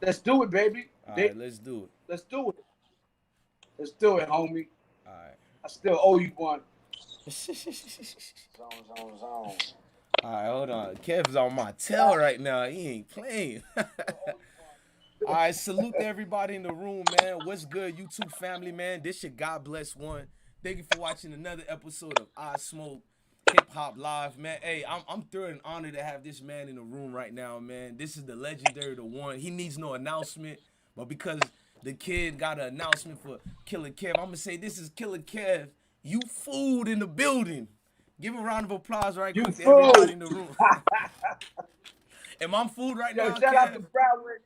Let's do it, baby. All right, let's do it. Let's do it. Let's do it, homie. All I still owe you one. right. Zone, zone, zone. All right, hold on. Kev's on my tail right now. He ain't playing. Still owe you All one. right, salute to everybody in the room, man. What's good, YouTube family, man? This your God Bless one. Thank you for watching another episode of I Smoke Hip Hop Live, man. Hey, I'm thrilled and honored to have this man in the room right now, man. This is the legendary, the one. He needs no announcement, but because the kid got an announcement for Killer Kev, I'm gonna say this is Killer Kev. You fooled in the building. Give a round of applause right You quick to fool. everybody in the room. Am I fooled right Yo, now, shout out to Kev? Broward.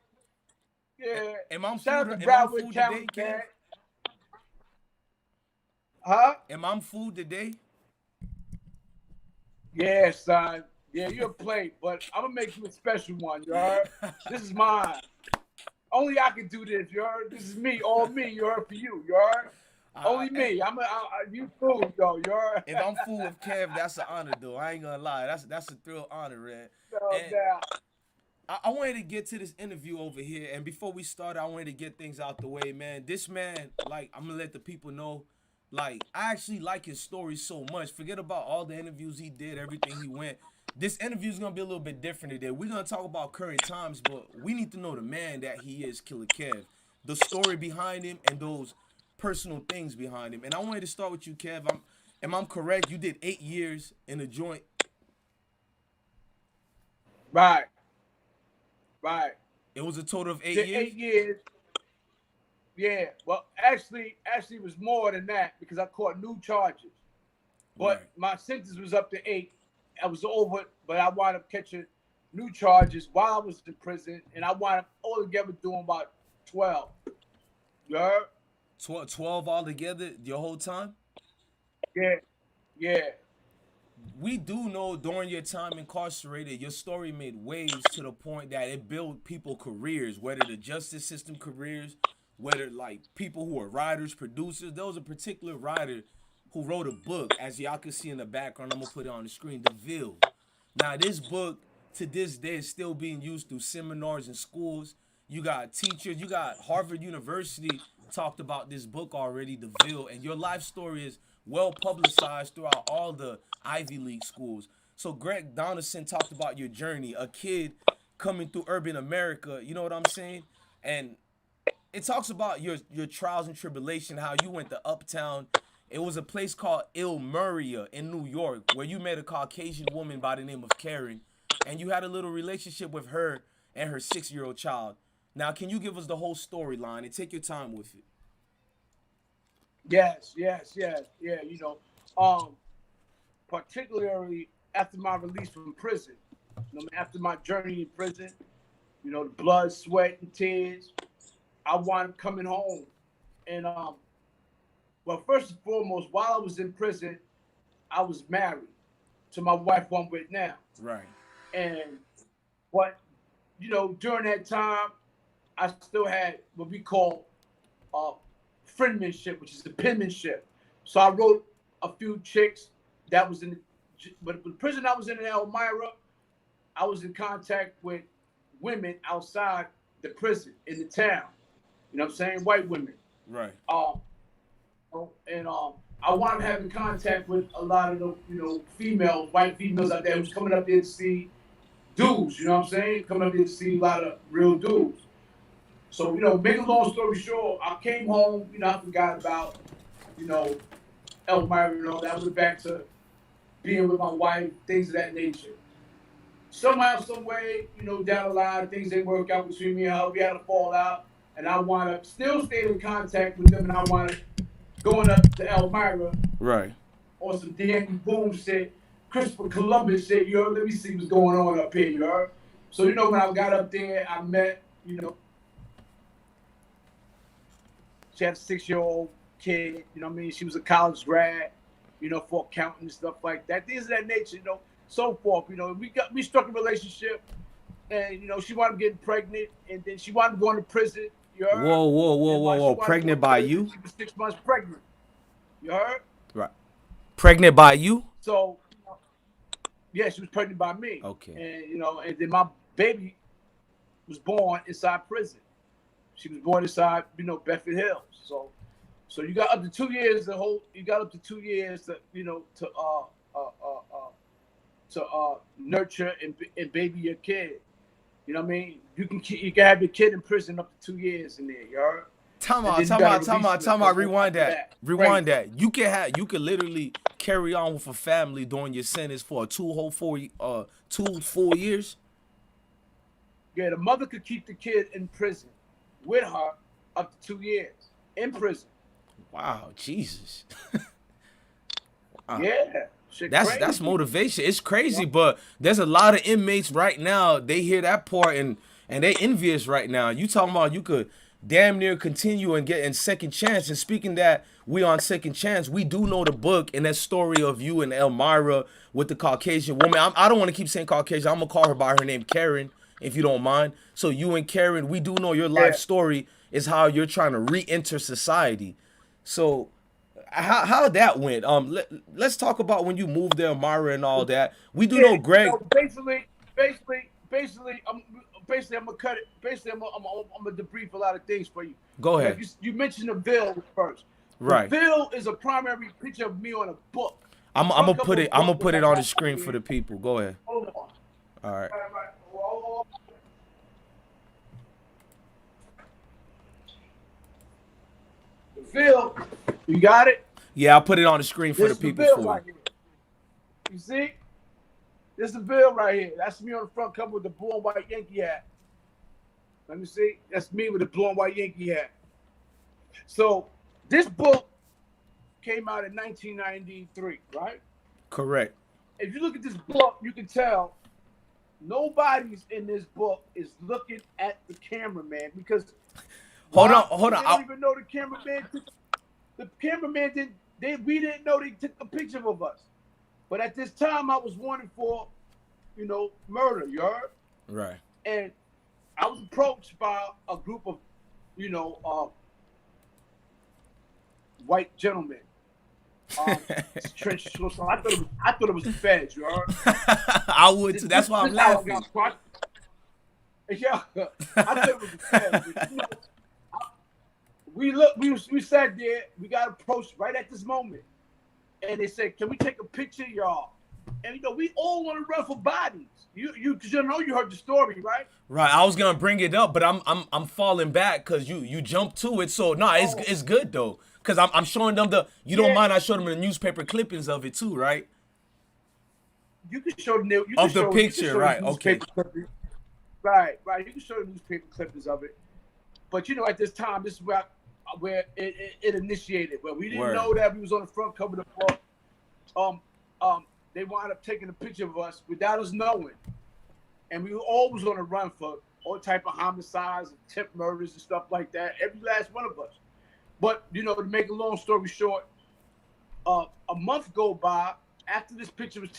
Yeah. Am I Shout fooled? out to Am I Broward fooled County, today, man. Kev? Huh? Am I fooled today? Yeah, son. Yeah, you're a plate, but I'm gonna make you a special one, you heard? This is mine. Only I can do this, you heard? This is me, all me, you heard, for you heard? Only Hey, me. You fool, though, you heard? if I'm fooled with Kev, that's an honor, though. I ain't gonna lie. That's a thrill honor, man. No And doubt. I wanted to get to this interview over here, and before we start, I wanted to get things out the way, man. This man, like, I'm gonna let the people know, like, I actually like his story so much. Forget about all the interviews he did, everything he went. This interview is gonna be a little bit different today. We're gonna talk about current times, but we need to know the man that he is, Killer Kev, the story behind him, and those personal things behind him. And I wanted to start with you, Kev. Am I correct? You did 8 years in a joint. Right, right. It was a total of eight The years. 8 years, yeah. Well, actually, it was more than that because I caught new charges. But Right. my sentence was up to 8. I was over, but I wound up catching new charges while I was in prison, and I wound up altogether doing about 12. You heard? 12 altogether your whole time. Yeah, yeah. We do know during your time incarcerated, your story made waves to the point that it built people careers, whether the justice system careers, whether like people who are writers, producers. There was a particular writer who wrote a book, as y'all can see in the background. I'm gonna put it on the screen. The Ville. Now this book to this day is still being used through seminars and schools. You got teachers. You got Harvard University talked about this book already, The Ville, and your life story is well publicized throughout all the Ivy League schools. So Greg Donaldson talked about your journey, a kid coming through urban America. You know what I'm saying? And it talks about your trials and tribulation, how you went to Uptown. It was a place called Ilmeria in New York where you met a Caucasian woman by the name of Karen, and you had a little relationship with her and her 6-year-old child. Now, can you give us the whole storyline and take your time with it? Yes, yes, yes, yeah. Um, particularly after my release from prison. After my journey in prison, the blood, sweat, and tears. I wound up coming home, and well, first and foremost, while I was in prison, I was married to my wife, who I'm with now, Right. and but during that time, I still had what we call uh, friendmanship, which is the penmanship. So I wrote a few chicks that was in but the prison I was in Elmira, I was in contact with women outside the prison in the town. You know what I'm saying? White women. Right. Um, and I wound up having contact with a lot of the females, white females out there who's coming up there to see dudes. You know what I'm saying? Coming up there to see a lot of real dudes. So make a long story short, I came home. I forgot about you know Elmira and all that. I went back to being with my wife, things of that nature. Somehow, some way, down the line, things didn't work out between me and her. We had a fallout, and I wound up still staying in contact with them, and I wound up going up to Elmira Right. on some Danny Boom shit, Christopher Columbus shit. Let me see what's going on up here. You heard? So when I got up there, I met she had a 6-year-old kid. You know what I mean? She was a college grad. For accounting and stuff like that. Things of that nature. So forth. We struck a relationship, and she wound up getting pregnant, and then she wound up going to prison. You heard? Whoa, whoa, whoa, And whoa, while she whoa! wound up going Pregnant to by prison, you? she was 6 months pregnant. You heard? Right. Pregnant by you? So yeah, she was pregnant by me, Okay. and and then my baby, was born inside prison. She was born inside, Bedford Hills. So you got up to 2 years You got up to 2 years to, to nurture and baby your kid. You know what I mean? You can have your kid in prison up to 2 years in there. You heard? Time out. Rewind that. You can literally carry on with a family during your sentence for 2 full years. Yeah, the mother could keep the kid in prison with her up to 2 years in prison. Wow, Jesus. Wow. Yeah. That's motivation. It's crazy, but there's a lot of inmates right now. They hear that part and they envious right now. You talking about you could damn near continue and get in second chance. And speaking that we on second chance, we do know the book and that story of you and Elmira with the Caucasian woman. I don't want to keep saying Caucasian. I'm gonna call her by her name, Karen, if you don't mind. So you and Karen, we do know your life story is how you're trying to re-enter society. So how that went? Let's talk about when you moved to Elmira and all that. We do know Greg. Basically, I'm gonna cut it. Basically, I'm gonna debrief a lot of things for you. Go ahead. You mentioned the Ville first. Right. The Ville is a primary picture of me on a book. I'm gonna put it on the screen for the people. Go ahead. Hold on. All right. The Ville, you got it? Yeah, I'll put it on the screen for the people. Right here. You see? This is the Ville right here. That's me on the front cover with the blue and white Yankee hat. Let me see. That's me with the blue and white Yankee hat. So this book came out in 1993, right? Correct. If you look at this book, you can tell nobody's in this book is looking at the cameraman because hold on. I don't even know the cameraman. The cameraman didn't. We didn't know they took a picture of us. But at this time, I was wanted for, murder. You heard? Right. And I was approached by a group of, white gentlemen. Trench coats. I thought it was the feds. You heard? I would too. That's why I'm laughing. Yeah, I thought it was the feds. But, we sat there. We got approached right at this moment. And they said, "Can we take a picture, y'all?" And we all want to run for bodies. Because you heard the story, right? Right. I was gonna bring it up, but I'm falling back because you jumped to it. So it's good though, because I'm showing them you don't mind I showed them the newspaper clippings of it too, right? You can show them the picture, right? Okay. Right. You can show the newspaper clippings of it, but at this time, this is where it initiated. Where we didn't know that we was on the front cover of the book. They wound up taking a picture of us without us knowing, and we were always on the run for all type of homicides and attempt murders and stuff like that. Every last one of us. But to make a long story short, a month go by after this picture was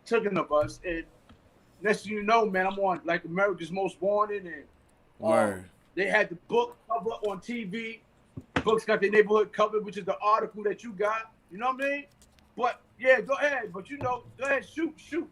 taken of us, and next thing you know, man, I'm on like America's Most Wanted, and they had the book cover on TV. Books got their neighborhood covered, which is the article that you got. You know what I mean? But yeah, go ahead. But go ahead, shoot.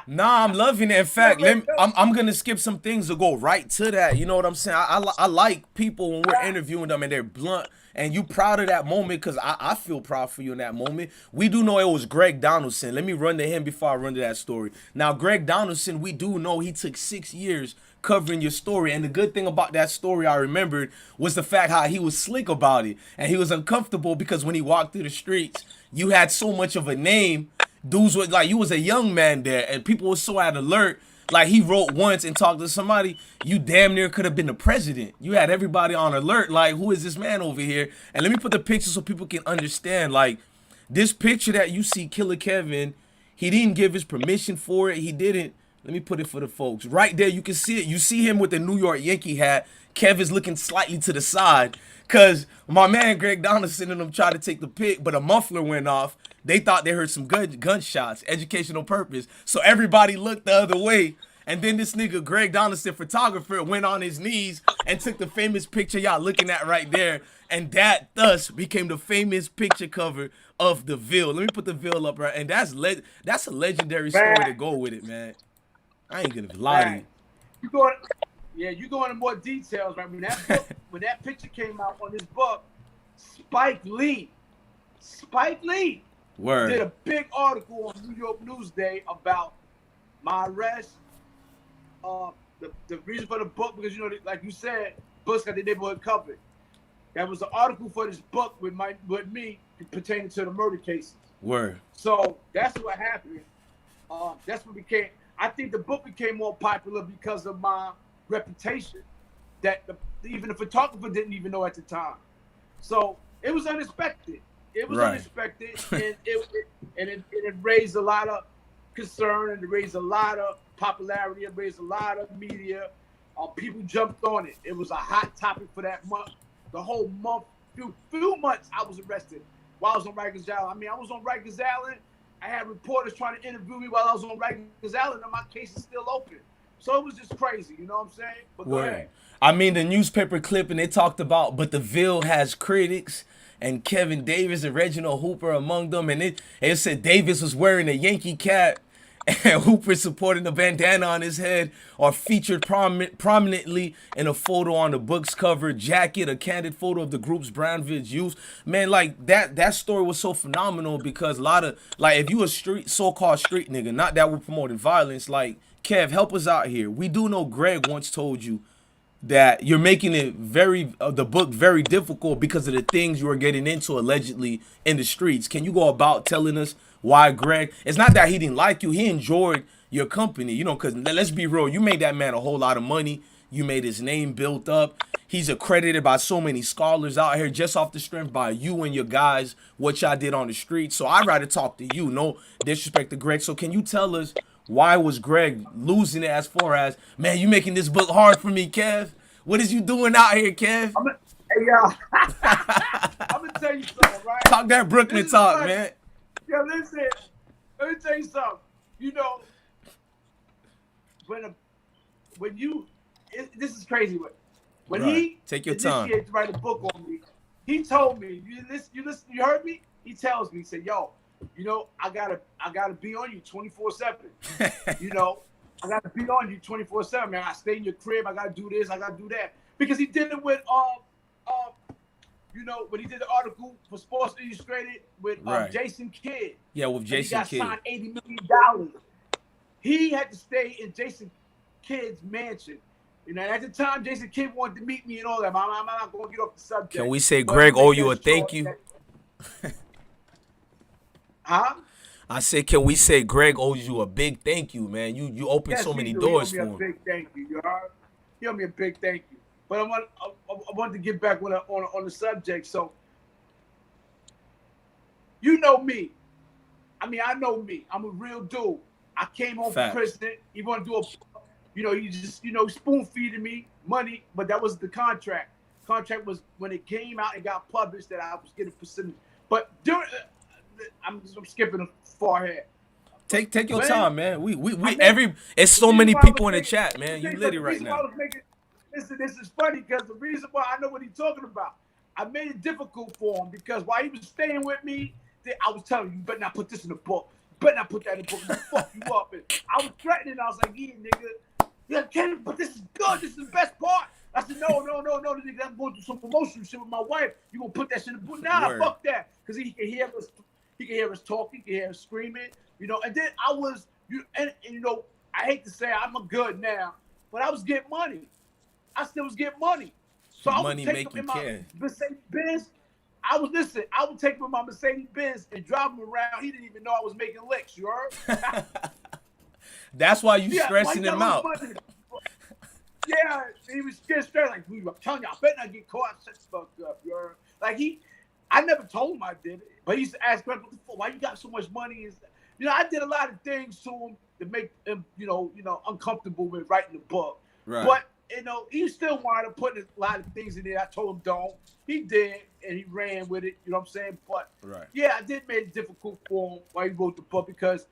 Nah, I'm loving it. In fact, I'm gonna skip some things to go right to that. You know what I'm saying? I like people when we're interviewing them and they're blunt. And you proud of that moment because I feel proud for you in that moment. We do know it was Greg Donaldson. Let me run to him before I run to that story. Now, Greg Donaldson, we do know he took 6 years covering your story. And the good thing about that story I remembered was the fact how he was slick about it. And he was uncomfortable because when he walked through the streets, you had so much of a name. Dudes were like, you was a young man there and people were so at alert. Like he wrote once and talked to somebody, you damn near could have been the president. You had everybody on alert, like, who is this man over here? And let me put the picture so people can understand. Like, this picture that you see Killer Kevin, he didn't give his permission for it. He didn't. Let me put it for the folks. Right there, you can see it. You see him with the New York Yankee hat. Kevin's looking slightly to the side because my man Greg Donaldson and them tried to take the pic, but a muffler went off. They thought they heard some gunshots, educational purpose. So everybody looked the other way. And then this nigga, Greg Donaldson, photographer, went on his knees and took the famous picture y'all looking at right there. And that thus became the famous picture cover of the Ville. Let me put the Ville up right. And that's a legendary story to go with it, man. I ain't gonna lie to you. Yeah, you go into more details, right? When that picture came out on this book, Spike Lee, Spike Lee did Word. a big article on New York Newsday about my arrest, the reason for the book, because like you said, books got the neighborhood covered. That was an article for this book with me pertaining to the murder cases. Word. So that's what happened. That's what became. I think the book became more popular because of my reputation that even the photographer didn't even know at the time. So it was unexpected. It was unexpected, and it raised a lot of concern, and it raised a lot of popularity. It raised a lot of media. People jumped on it. It was a hot topic for that month. The whole month, few months, I was arrested while I was on Rikers Island. I mean, I was on Rikers Island. I had reporters trying to interview me while I was on Rikers Island, and my case is still open. So it was just crazy, you know what I'm saying? But go ahead. I mean, the newspaper clipping, they talked about, but the Ville has critics, and Kevin Davis and Reginald Hooper among them, and it said Davis was wearing a Yankee cap, and Hooper supporting the bandana on his head, are featured prominently in a photo on the book's cover, jacket, a candid photo of the group's Brownvidge youth. Man, like that story was so phenomenal because a lot of, like, if you a so-called street nigga, not that we're promoting violence, like, Kev, help us out here. We do know Greg once told you that you're making it the book very difficult because of the things you are getting into allegedly in the streets. Can you go about telling us why Greg? It's not that he didn't like you; he enjoyed your company, because let's be real, you made that man a whole lot of money. You made his name built up. He's accredited by so many scholars out here just off the strength by you and your guys, what y'all did on the street. So I'd rather talk to you. No disrespect to Greg. So can you tell us why was Greg losing it as far as, man, you making this book hard for me, Kev? What is you doing out here, Kev? Hey, yo. I'm going to tell you something, right? Talk that Brooklyn talk, funny. Man. Yo, listen. Let me tell you something. This is crazy. When he take your time to write a book on me, he told me, you heard me? He tells me, he said, yo, I gotta be on you 24/7. I gotta be on you 24/7, man. I stay in your crib. I gotta do this. I gotta do that. Because he did it with when he did the article for Sports Illustrated with Jason Kidd. Yeah, with Jason Kidd. He got signed $80 million. He had to stay in Jason Kidd's mansion. At the time, Jason Kidd wanted to meet me and all that. I'm not going to get off the subject. Can we say Greg owe you a thank you? Huh? I said, can we say Greg owes you a big thank you, man? You opened so many doors for him. He owed me a big thank you. You heard? He owed me a big thank you. But I wanted to get back on the subject. So, you know me. I mean, I know me. I'm a real dude. I came home from prison. He wanted to do he just, spoon feeding me money, but that was the contract. Contract was when it came out and got published that I was getting percentage. But during, I'm skipping far ahead. Take your time, man. It's so many people in the chat, man. You lit it right now. Listen, this is funny because the reason why I know what he's talking about. I made it difficult for him because while he was staying with me, I was telling him, you better not put this in the book. You better not put that in the book. I'm gonna fuck you up. And I was threatening. I was like, yeah, nigga. Yeah, Ken, but this is good. This is the best part. I said, no, nigga. I'm going through some promotional shit with my wife. You gonna put that shit in the book? Nah, fuck that. Because he can hear us. He can hear us talking. He can hear us screaming. And then I was, I hate to say I'm a good now, but I was getting money. I still was getting money. So I would take him in my Mercedes Benz. I would take him in my Mercedes Benz and drive him around. He didn't even know I was making licks, you heard? That's why you stressing him out. Yeah, he was scared straight like, I'm telling you, I better not get caught. I said, fucked up, you heard? Like I never told him I did it, but he used to ask questions, why you got so much money? I did a lot of things to him to make him, uncomfortable with writing the book. Right. But he still wanted to put a lot of things in there. I told him don't. He did, and he ran with it. You know what I'm saying? But yeah, I did make it difficult for him while he wrote the book because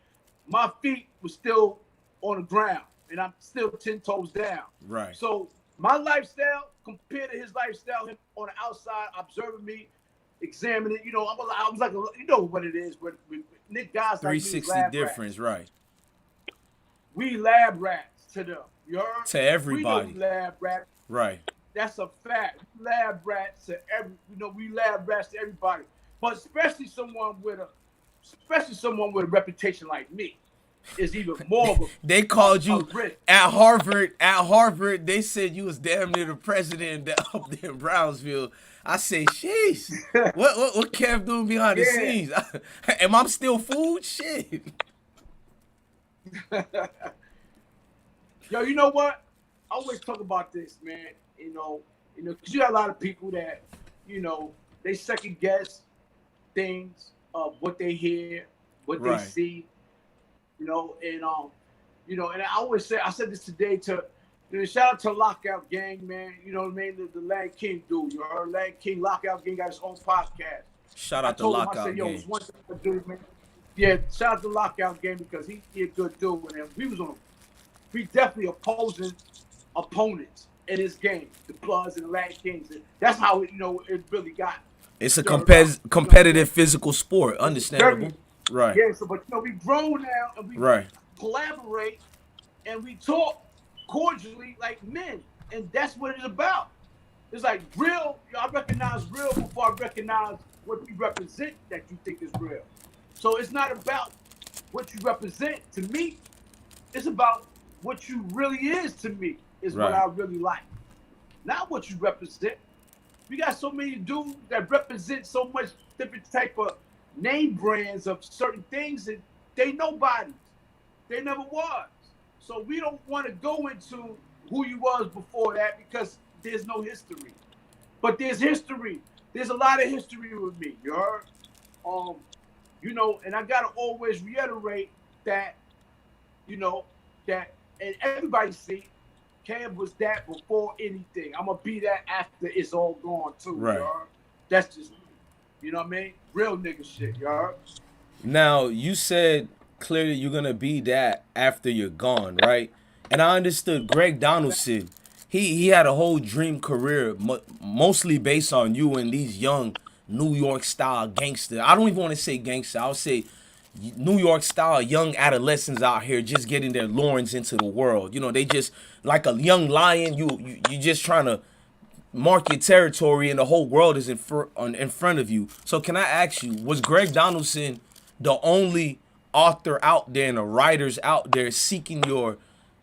my feet were still on the ground, and I'm still 10 toes down. Right. So my lifestyle compared to his lifestyle, him on the outside observing me, examining it. I was like, what it is. With Nick guys like 360 difference, right? We lab rats to them. You heard? To We know we everybody. lab rats. Right. That's a fact. We lab rats to we lab rats to everybody. But especially someone with a reputation like me is even more They of called a you risk. at Harvard. At Harvard, they said you was damn near the president up there in Brownsville. I say, sheesh. What Kev doing behind the Yeah. scenes? Am I still food? Shit. Yo, you know what? I always talk about this, man. Because you got a lot of people that, they second guess things of what they hear, what they Right. see, and I said this today to, shout out to Lockout Gang, man. You know what I mean? The Land King dude. You heard Land King Lockout Gang got his own podcast. Shout I out to told him, I Lockout said, yo, Gang. it's one thing to do, man. Yeah, shout out to Lockout Game because he a good dude, and we definitely opposing opponents in this game, the Bloods and the Latin Kings. And that's how it really got. It's a stirred competitive physical sport. up. Understandable. Right. Yeah, so but we grown now and we Right. collaborate and we talk cordially like men, and that's what it's about. It's like real. I recognize real before I recognize what you represent that you think is real. So it's not about what you represent to me. It's about what you really is to me is what I really like. Not what you represent. We got so many dudes that represent so much different type of name brands of certain things that they nobodies. They never was. So we don't want to go into who you was before that because there's no history. But there's history. There's a lot of history with me. You heard? And I gotta always reiterate that, and everybody see, Cam was that before anything. I'm gonna be that after it's all gone too. Right. You heard? That's just, you know what I mean? Real nigga shit. You heard? Now, you said clearly you're going to be that after you're gone, right? And I understood Greg Donaldson. He had a whole dream career, mostly based on you and these young New York style gangster. I don't even want to say gangster. I'll say New York style young adolescents out here just getting their loins into the world. They just like a young lion. You just trying to mark your territory, and the whole world is in front of you. So can I ask you, was Greg Donaldson the only author out there and the writers out there seeking your,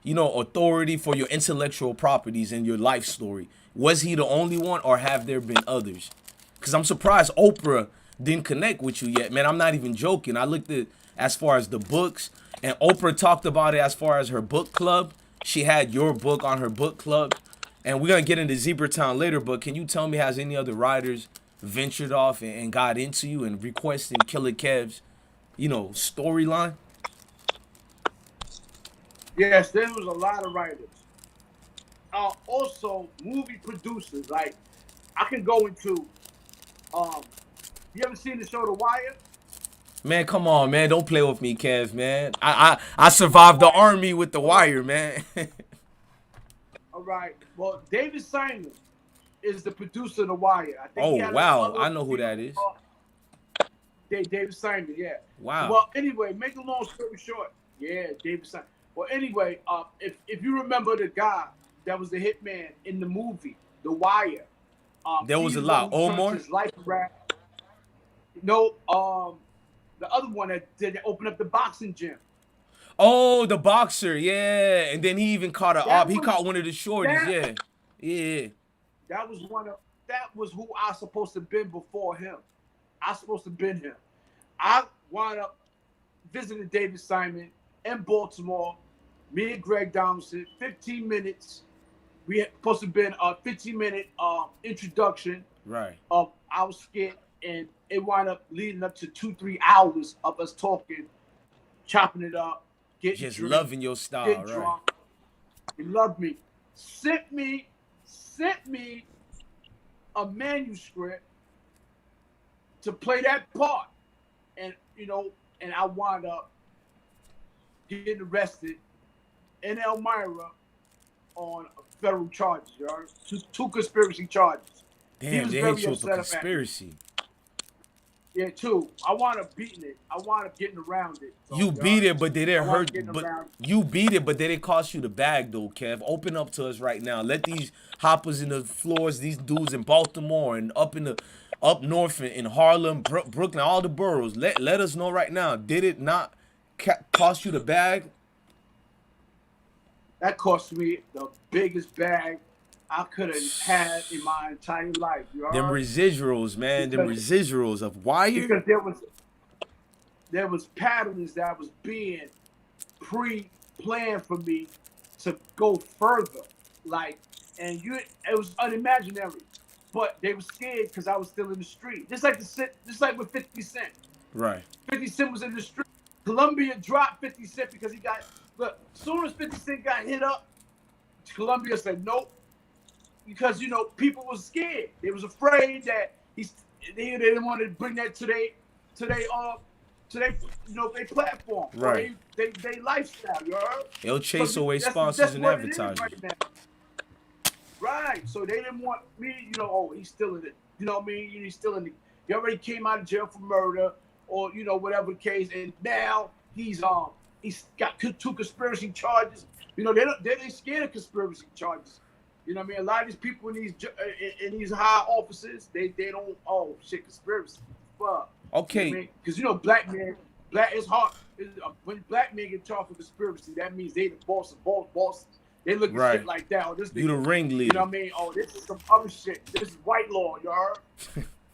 authority for your intellectual properties and your life story? Was he the only one, or have there been others? Because I'm surprised Oprah didn't connect with you yet, man. I'm not even joking. I looked at as far as the books, and Oprah talked about it as far as her book club. She had your book on her book club. And we're going to get into Zebratown later, but can you tell me, has any other writers ventured off and got into you and requesting Killer Kev's, storyline? Yes, there was a lot of writers. Also, movie producers. Like, I can go into, you ever seen the show The Wire? Man, come on, man. Don't play with me, Kev, man. I survived the army with The Wire, man. All right. Well, David Simon is the producer of The Wire. I think Oh, wow. I know who that is. David Simon, yeah. Wow. Well, anyway, make a long story short. Yeah, David Simon. Well, anyway, if you remember the guy that was the hitman in the movie, The Wire. There was a lot. Omar? His life around. No, the other one that did open up the boxing gym. Oh, the boxer, yeah. And then he even caught he caught one of the shorties, yeah. Yeah. That was who I was supposed to been before him. I was supposed to been him. I wound up visiting David Simon in Baltimore. Me and Greg Donaldson, 15 minutes. We had supposed to been a 15-minute introduction of our skit, and it wound up leading up to 2-3 hours of us talking, chopping it up. Just loving your style, right? He loved me. Sent me a manuscript to play that part, and I wound up getting arrested in Elmira on federal charges. You heard? Two conspiracy charges. Damn, they hit you with a conspiracy. Yeah, too. I want to beating it. I want to getting around it. So, You beat it, but they I didn't want hurt. getting But around. you beat it, but they didn't cost you the bag though, Kev. Open up to us right now. Let these hoppers in the floors, these dudes in Baltimore and up north in Harlem, Brooklyn, all the boroughs. Let us know right now. Did it not cost you the bag? That cost me the biggest bag I could have had in my entire life. You Them heard? residuals, man. Them Because residuals of wire. because there was patterns that was being pre-planned for me to go further. Like, and it was unimaginary. But they were scared because I was still in the street. Just like with 50 Cent. Right. 50 Cent was in the street. Columbia dropped 50 Cent because he got, look, as soon as 50 Cent got hit up, Columbia said nope. Because, you know, people were scared. They was afraid that they didn't want to bring that to their their platform. Right. They lifestyle, you heard? They'll chase away that's sponsors and what it is advertisers. right now. Right. So they didn't want me, you know, oh, he's still in it. You know what I mean? He's still in it. He already came out of jail for murder or, you know, whatever the case. And now he's got two conspiracy charges. You know, they're scared of conspiracy charges. You know what I mean? A lot of these people in these high offices, they don't, oh, shit, conspiracy. Fuck. Okay. Because, you know, black it's hard. When black men get charged for conspiracy, that means they the boss of bosses. They look at shit like that. Oh, this you the ringleader. You know what I mean? Oh, this is some other shit. This is white law, you heard?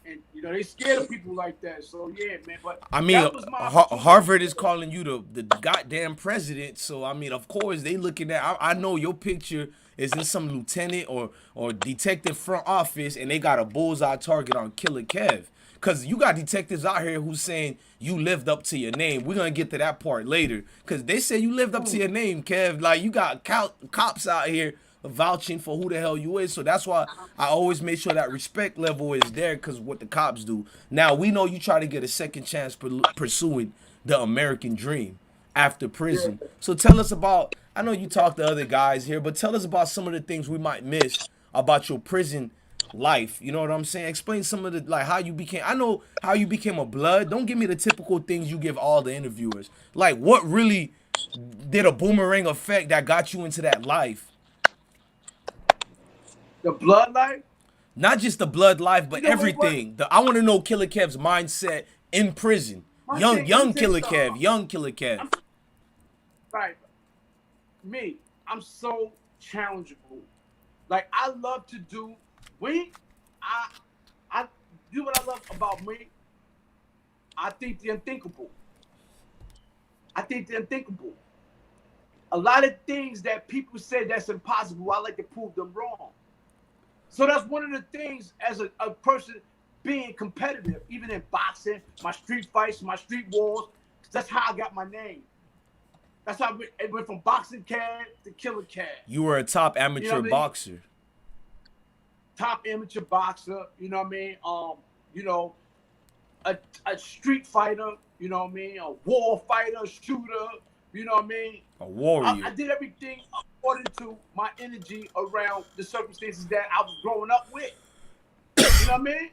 And, you know, they scared of people like that. So, yeah, man. But I mean, Harvard is calling you the goddamn president. So, I mean, of course, they looking at, I know your picture is in some lieutenant or detective front office, and they got a bullseye target on Killer Kev. Because you got detectives out here who's saying you lived up to your name. We're going to get to that part later. Because they say you lived up to your name, Kev. Like, you got cops out here vouching for who the hell you is. So that's why I always make sure that respect level is there because what the cops do. Now, we know you try to get a second chance pursuing the American dream after prison. So tell us about, I know you talk to other guys here, but tell us about some of the things we might miss about your prison life. You know what I'm saying? Explain some of the, like, how you became, I know how you became a blood. Don't give me the typical things you give all the interviewers. Like, what really did a boomerang effect that got you into that life? The blood life? Not just the blood life, but everything. I want to know Killer Kev's mindset in prison. Young Killer Kev. Right. Me, I'm so challengeable. Like, I love to do, I do what I love about me. I think the unthinkable. A lot of things that people say that's impossible, I like to prove them wrong. So that's one of the things as a person being competitive, even in boxing, my street fights, my street wars. That's how I got my name. That's how it went from boxing cat to Killer Cat. You were a top amateur boxer. Top amateur boxer, you know what I mean? You know, a street fighter, you know what I mean? A war fighter, shooter, you know what I mean? A warrior. I did everything according to my energy around the circumstances that I was growing up with. You know what I mean?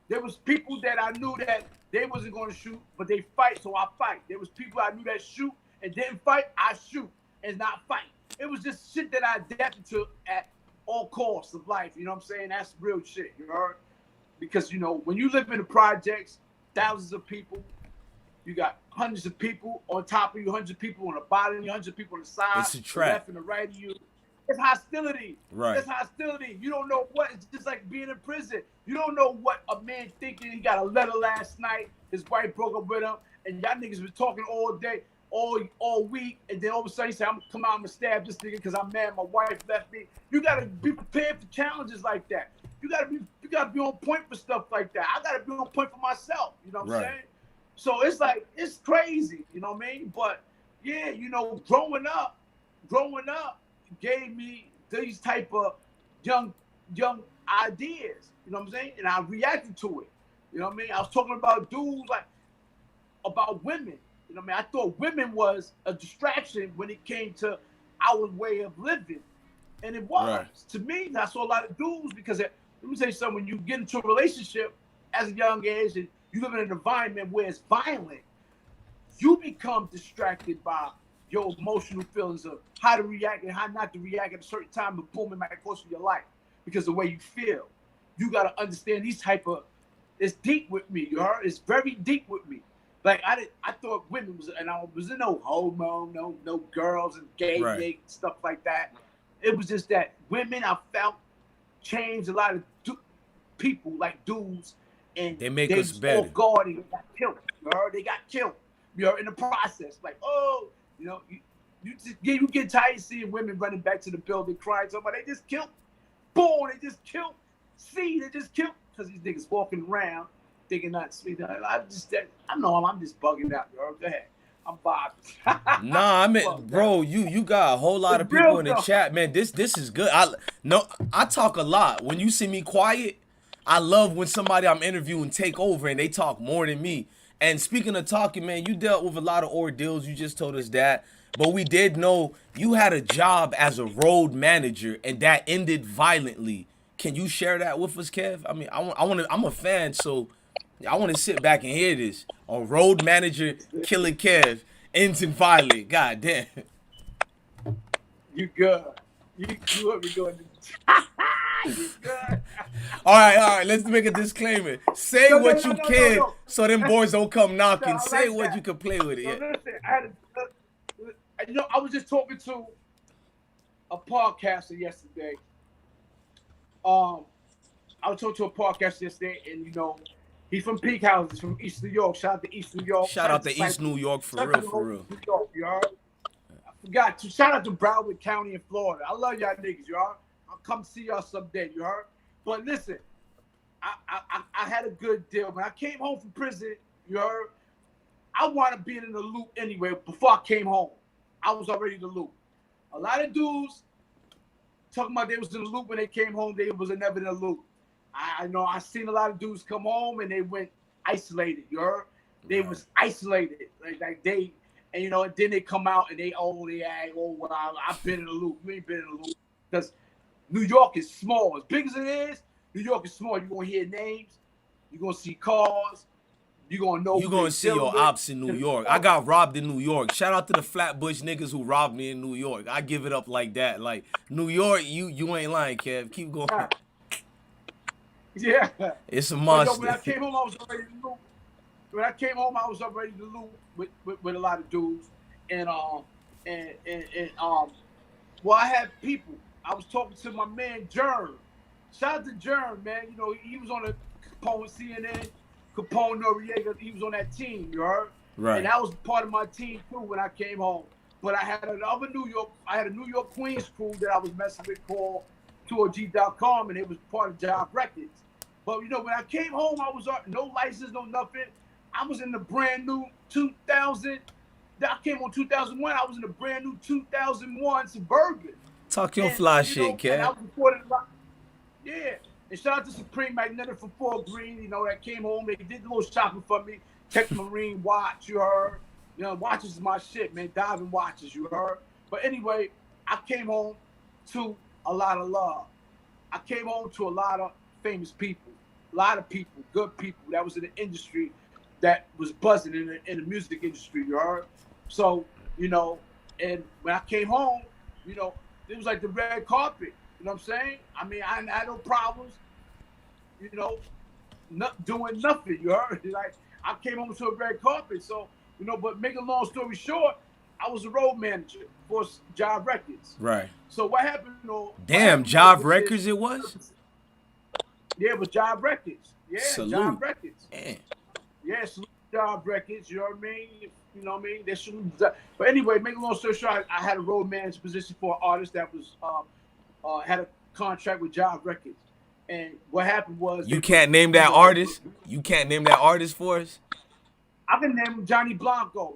There was people that I knew that they wasn't going to shoot, but they fight, so I fight. There was people I knew that shoot and didn't fight, I shoot and not fight. It was just shit that I adapted to at all costs of life. You know what I'm saying? That's real shit, you heard? Because, you know, when you live in the projects, thousands of people, you got hundreds of people on top of you, hundreds of people on the bottom, hundreds of people on the side, it's a trap. The left and the right of you. It's hostility. Right. It's hostility. You don't know what. It's just like being in prison. You don't know what a man thinking. He got a letter last night. His wife broke up with him, and y'all niggas been talking all day, all week, and then all of a sudden he said, "I'm gonna come out and stab this nigga because I'm mad my wife left me." You gotta be prepared for challenges like that. You gotta be on point for stuff like that. I gotta be on point for myself. You know what I'm saying? So it's like, it's crazy. You know what I mean? But yeah, you know, growing up gave me these type of young ideas, you know what I'm saying? And I reacted to it. You know what I mean? I was talking about dudes, like, about women. You know what I mean? I thought women was a distraction when it came to our way of living. And it was. Right. To me, I saw a lot of dudes because, let me tell you something, when you get into a relationship as a young age and you live in an environment where it's violent, you become distracted by your emotional feelings of how to react and how not to react at a certain time, but boom, it might cost you your life because of the way you feel. You got to understand these type of, it's deep with me, you heard? It's very deep with me. Like I thought women was, and I was no homo, no girls and gay stuff like that. It was just that women I felt changed a lot of people, like dudes, and they make us better. Off guard and got killed. You heard? They got killed. You're in the process, like, oh, you know, you get tired of seeing women running back to the building crying. Somebody they just killed. Boom, they just killed. See, they just killed because these niggas walking around thinking not sweet. I know I'm just bugging out, bro. Go ahead. I'm vibing. Nah, I mean, bro, you got a whole lot of people in the chat, man. This is good. I talk a lot. When you see me quiet, I love when somebody I'm interviewing take over and they talk more than me. And speaking of talking, man, you dealt with a lot of ordeals. You just told us that. But we did know you had a job as a road manager, and that ended violently. Can you share that with us, Kev? I mean, I'm a fan, so I want to sit back and hear this. A road manager killing Kev ends in violent. God damn. You good. You heard me going. You good. All right. Let's make a disclaimer. Say what you can, so them boys don't come knocking. Say what that. You can play with it. So listen, I was just talking to a podcaster yesterday. I was talking to a podcaster yesterday, and he's from Peak Houses, from East New York. Shout out to East New York. Shout out to East New York for real. New York, you heard? I forgot to shout out to Broward County in Florida. I love y'all niggas, you heard? I'll come see y'all someday, you heard? But listen, I had a good deal. When I came home from prison, you heard? I wanted to be in the loop anyway. Before I came home, I was already in the loop. A lot of dudes talking about they was in the loop when they came home. They was never in the loop. I know I seen a lot of dudes come home and they went isolated. You heard? They was isolated, like they, and and then they come out and well, I've been in the loop. You ain't been in the loop because New York is small. As big as it is, New York is small. You're gonna hear names. You're gonna see cars. You're gonna know. You're gonna see your ops in New York. I got robbed in New York. Shout out to the Flatbush niggas who robbed me in New York. I give it up like that. Like New York, you ain't lying, Kev. Keep going. Yeah. It's a monster. When I came home, I was already in the loop. When I came home, I was already in the loop with a lot of dudes. And well, I had people. I was talking to my man Jerm. Shout out to Jerm, man. He was on the Capone CNN, Capone Noriega. He was on that team, you heard? Right. And that was part of my team too when I came home. But I had a New York Queens crew that I was messing with called 2OG.com, and it was part of Job Records. But when I came home, I was no license, no nothing. I was in the brand new 2000. I came on 2001. I was in the brand new 2001 Suburban. Talk your fly shit, Kev. And I was recording a lot. Yeah. And shout out to Supreme Magnetic from Fort Greene. That came home. They did a little shopping for me. Tech Marine watch, you heard. Watches is my shit, man. Diving watches, you heard. But anyway, I came home to a lot of love. I came home to a lot of famous people, a lot of people, good people that was in the industry that was buzzing in the music industry, you heard? So, and when I came home, it was like the red carpet, you know what I'm saying? I mean, I had no problems, not doing nothing, you heard? Like, I came home to a red carpet, so, but make a long story short, I was a road manager for Job Records. Right. So what happened? Damn, Job Records it was? Yeah, it was Job Records. Yeah, Salute. Job Records. Man. Yeah, salute Job Records. You know what I mean? You know what I mean? They should. But anyway, make a long story short, I had a road manager position for an artist that was had a contract with Job Records. And what happened was you can't name that artist. You can't name that artist for us. I can name him Johnny Blanco.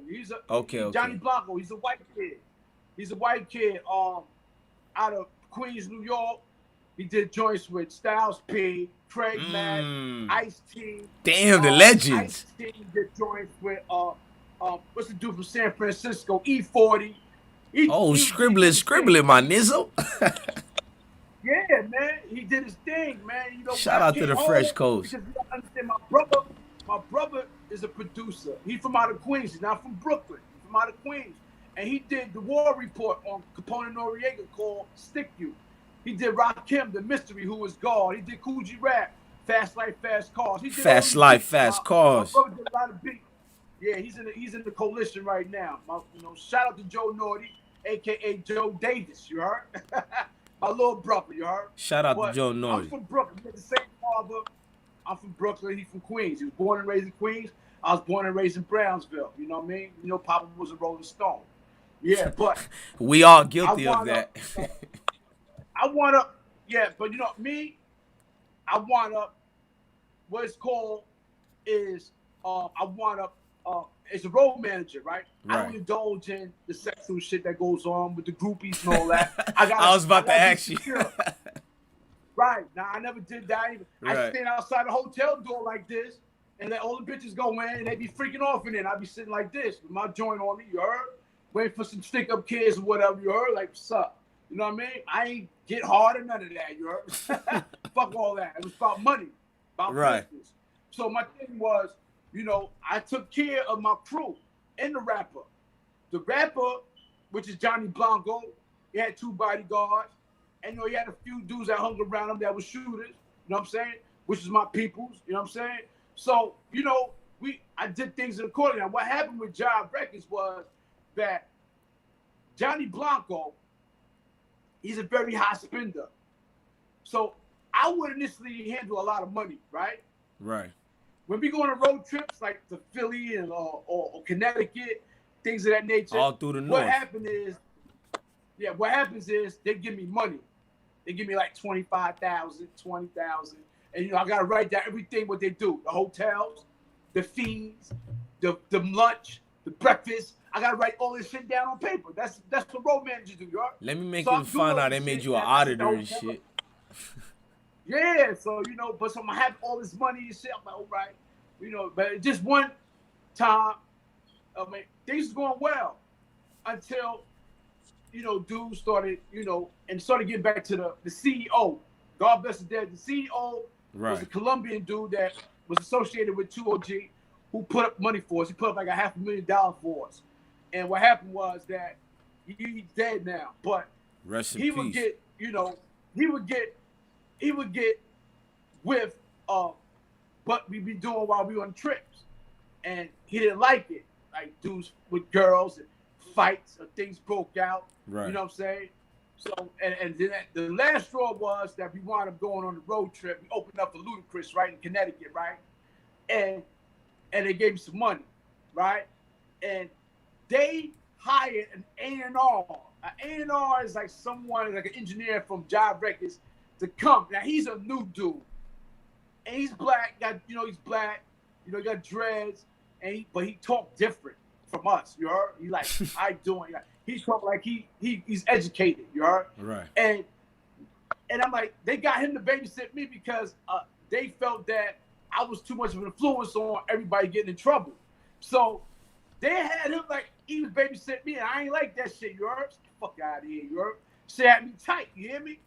Okay. Johnny Blanco. He's a white kid. He's a white kid. Out of Queens, New York. He did joints with Styles P, Craig Mack, Ice-T. Damn, the legends. Ice-T did joints with what's the dude from San Francisco? E40. Scribbling, my nizzle. Yeah, man. He did his thing, man. Shout out to the Fresh Coast. Because you gotta understand, my brother my brother is a producer. He's from out of Queens. He's not from Brooklyn. He's from out of Queens. And he did the war report on Capone and Noriega called Stick You. He did Rakim, the mystery, who was God. He did Coogee Rap, Fast Life, Fast Cars. He did Fast Life, Fast my Cars. brother did a lot of beats. Yeah, he's in the coalition right now. Shout out to Joe Naughty, aka Joe Davis. You heard? My little brother. You heard? Shout out to Joe I'm Naughty. from Brooklyn. We got the same father. I'm from Brooklyn. He's from Queens. He was born and raised in Queens. I was born and raised in Brownsville. You know what I mean? You know, Papa was a Rolling Stone. Yeah, but we all guilty of that. I want to, yeah, but you know me, I want to. What it's called is I want to. It's a road manager, right? I don't indulge in the sexual shit that goes on with the groupies and all that. I was about to ask you. Right. Now, I never did that even. Right. I stand outside the hotel door like this and let all the bitches go in and they be freaking off in it. I be sitting like this with my joint on me, you heard? Waiting for some stick-up kids or whatever, you heard? Like, what's up? You know what I mean? I ain't get hard or none of that, you heard? Fuck all that. It was about money, about business. So my thing was, you know, I took care of my crew and the rapper. The rapper, which is Johnny Blanco, he had 2 bodyguards. And, you know, he had a few dudes that hung around him that were shooters, you know what I'm saying? Which is my peoples, you know what I'm saying? So, you know, I did things in accordance. Now, what happened with Jive Records was that Johnny Blanco, he's a very high spender. So I would initially handle a lot of money, right? Right. When we go on road trips like to Philly and or Connecticut, things of that nature. All through the north. What happens is they give me money. They give me like 25,000, 20,000. And, you know, I got to write down everything what they do. The hotels, the fees, the lunch, the breakfast. I got to write all this shit down on paper. That's what road managers do, y'all. Let me make you find out they made you an auditor and shit. Yeah, so, you know, but so I have all this money and shit. I'm like, all right. You know, but just one time, I mean, things was going well until, you know, dudes started, you know, and started getting back to the CEO. God bless his dead. The CEO was a Colombian dude that was associated with 2OG who put up money for us. He put up like $500,000 for us. And what happened was that he's dead now. But he would get, you know, he would get with what we be doing while we on trips. And he didn't like it. Like dudes with girls and fights or things broke out. Right. You know what I'm saying? So, and then the last straw was that we wound up going on the road trip. We opened up for Ludacris, right, in Connecticut, right? And they gave me some money, right? And they hired an A&R. An A&R is like someone, like an engineer from Jive Records to come. Now, he's a new dude. And he's black, he's black, you know, he got dreads, but he talked different from us, you heard? He like, I doing, he talk like he's educated, you heard? Right. And I'm like, they got him to babysit me because they felt that I was too much of an influence on everybody getting in trouble. So they had him like, he was babysitting me, and I ain't like that shit, you heard? Fuck out of here, you heard? Shit had me tight, you hear me?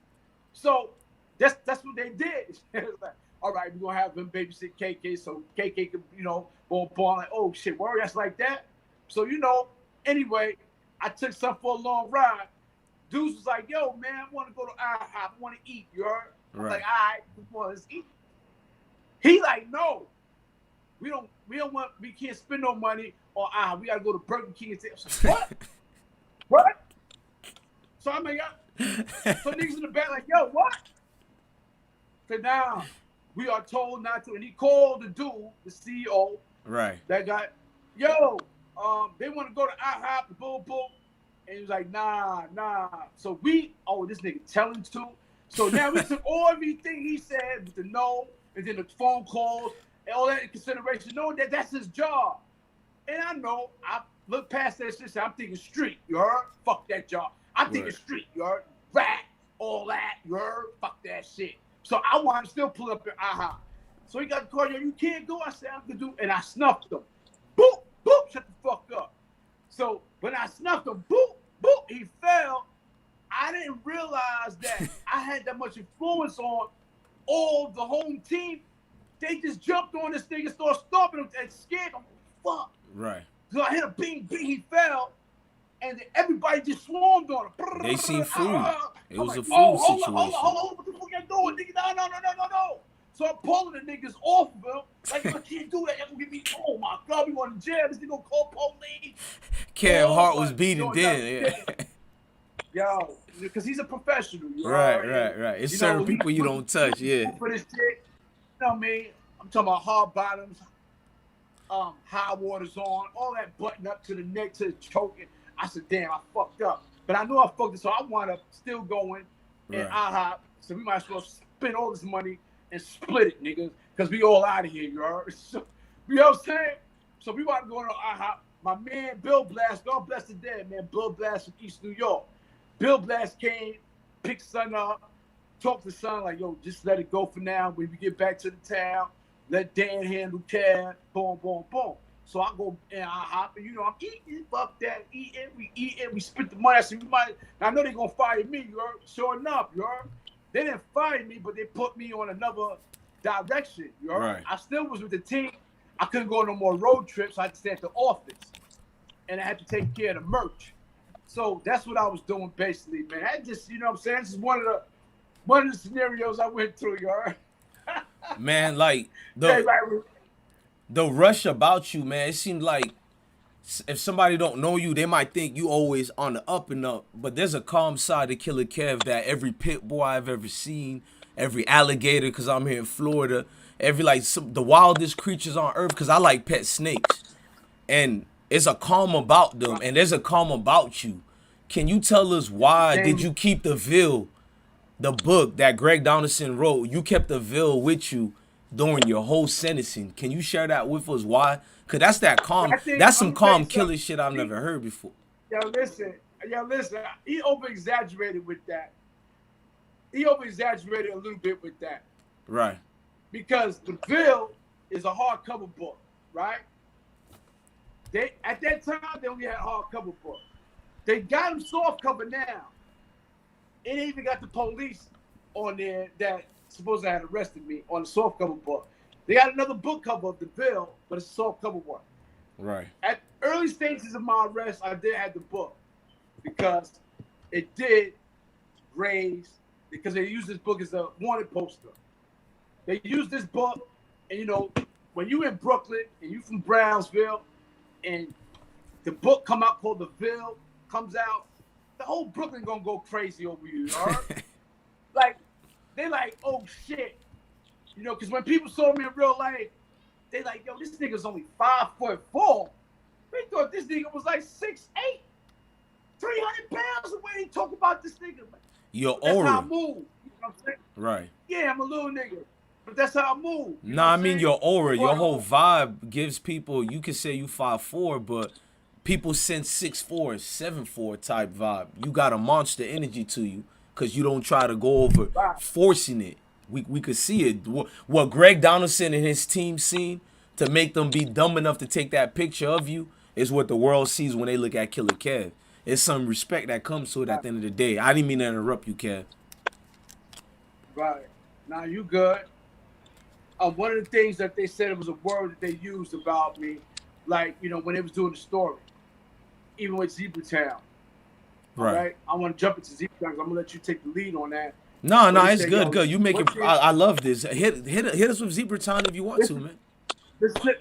So that's what they did. Like, all right, we're gonna have him babysit KK so KK could, you know, go on like, oh shit, word, that's like that. So, you know, anyway, I took some for a long ride. Dudes was like, yo, man, I want to go to IHOP. I want to eat, you heard? I'm like, all right, come on, let's eat. He like, no, we can't spend no money on IHOP. We got to go to Burger King and say, what? What? So I'm like, so niggas in the back like, yo, what? So now we are told not to. And he called the dude, the CEO. Right. That guy, yo, they want to go to IHOP, boom, boom. And he was like, nah. So this nigga telling to. So now we took everything he said with the no, and then the phone calls, and all that in consideration, knowing that that's his job. And I know, I look past that shit, I'm thinking street, you heard? Fuck that job. I'm thinking street, you heard? Rat, all that, you heard? Fuck that shit. So I want to still pull up at IHOP. So he got the call, yo, you can't go. I said, I'm going to do, and I snuffed him. Boop, boop, shut the fuck up. So when I snuffed him, boop, boop, he fell. I didn't realize that I had that much influence on all the home team They just jumped on this thing and started stomping him and scared him. Fuck. Right. So I hit a bing, he fell, and everybody just swarmed on him. They seen food. It was like, a food hold situation. on, what the fuck you doing, nigga? No. So I'm pulling the niggas off of him. Like, I can't do that. Y'all gonna get me. Oh my God, we going to jail. This nigga gonna call police. Kev Hart was beating dead. Yo, because he's a professional. Right. It's certain people you don't touch. Yeah. For this shit, you know what I mean? I'm talking about hard bottoms, high waters on, all that button up to the neck to the choking. I said, damn, I fucked up. But I knew I fucked it, so I wound up still going in IHOP. So we might as well spend all this money and split it, niggas, because we all out of here, you heard? So, you know what I'm saying? So we wound up going to IHOP. My man, Bill Blast, God bless the dead, man, Bill Blast from East New York. Bill Blast came, picked son up, talked to son like, yo, just let it go for now. When we get back to the town, let Dan handle care, boom. So I go and I hop, and I'm eating, fuck that, we spent the money. I said, I know they're gonna fire me, you heard? Sure enough, you heard? They didn't fire me, but they put me on another direction, you heard? Right. I still was with the team. I couldn't go on no more road trips, so I had to stay at the office. And I had to take care of the merch. So that's what I was doing basically, man. I just, you know what I'm saying? This is one of the scenarios I went through, you heard? Man, like the rush about you, man, it seemed like if somebody don't know you, they might think you always on the up and up. But there's a calm side to Killer Kev that every pit boy I've ever seen, every alligator, because I'm here in Florida, every the wildest creatures on earth, because I like pet snakes. And it's a calm about them, and there's a calm about you. Can you tell us why did you keep the Ville, the book that Greg Donaldson wrote? You kept the Ville with you during your whole sentencing. Can you share that with us? Why? Because that's that calm. That's some calm killer shit I've never heard before. Yo, listen. He over-exaggerated with that. He over-exaggerated a little bit with that. Right. Because the Ville is a hardcover book, right? At that time, they only had hardcover books. They got them softcover now. It even got the police on there that supposedly had arrested me on the softcover book. They got another book cover of the Ville, but it's a softcover one. Right. At early stages of my arrest, I did have the book because it did raise, because they used this book as a wanted poster. They used this book, and when you in Brooklyn and you from Brownsville, and the book come out called The Ville comes out, the whole Brooklyn gonna go crazy over you, all right? They like, oh shit. Because when people saw me in real life, they like, yo, this nigga's only 5'4". They thought this nigga was like 6'8", 300 pounds. The way they talk about this nigga. Your that's aura. how I move. You know what I'm saying? Right. Yeah, I'm a little nigga. But that's how I move. I mean your aura, your whole vibe gives people, you can say you 5'4", but people sense 6'4", 7'4" type vibe. You got a monster energy to you because you don't try to go over forcing it. We could see it. What Greg Donaldson and his team seen to make them be dumb enough to take that picture of you is what the world sees when they look at Killer Kev. It's some respect that comes to it at the end of the day. I didn't mean to interrupt you, Kev. Right. Now you good. One of the things that they said, it was a word that they used about me, when they was doing the story, even with Zebratown. Right. I want to jump into Zebratown because I'm going to let you take the lead on that. No, it's good. You make it. I love this. Hit us with Zebratown if you want to, man. Listen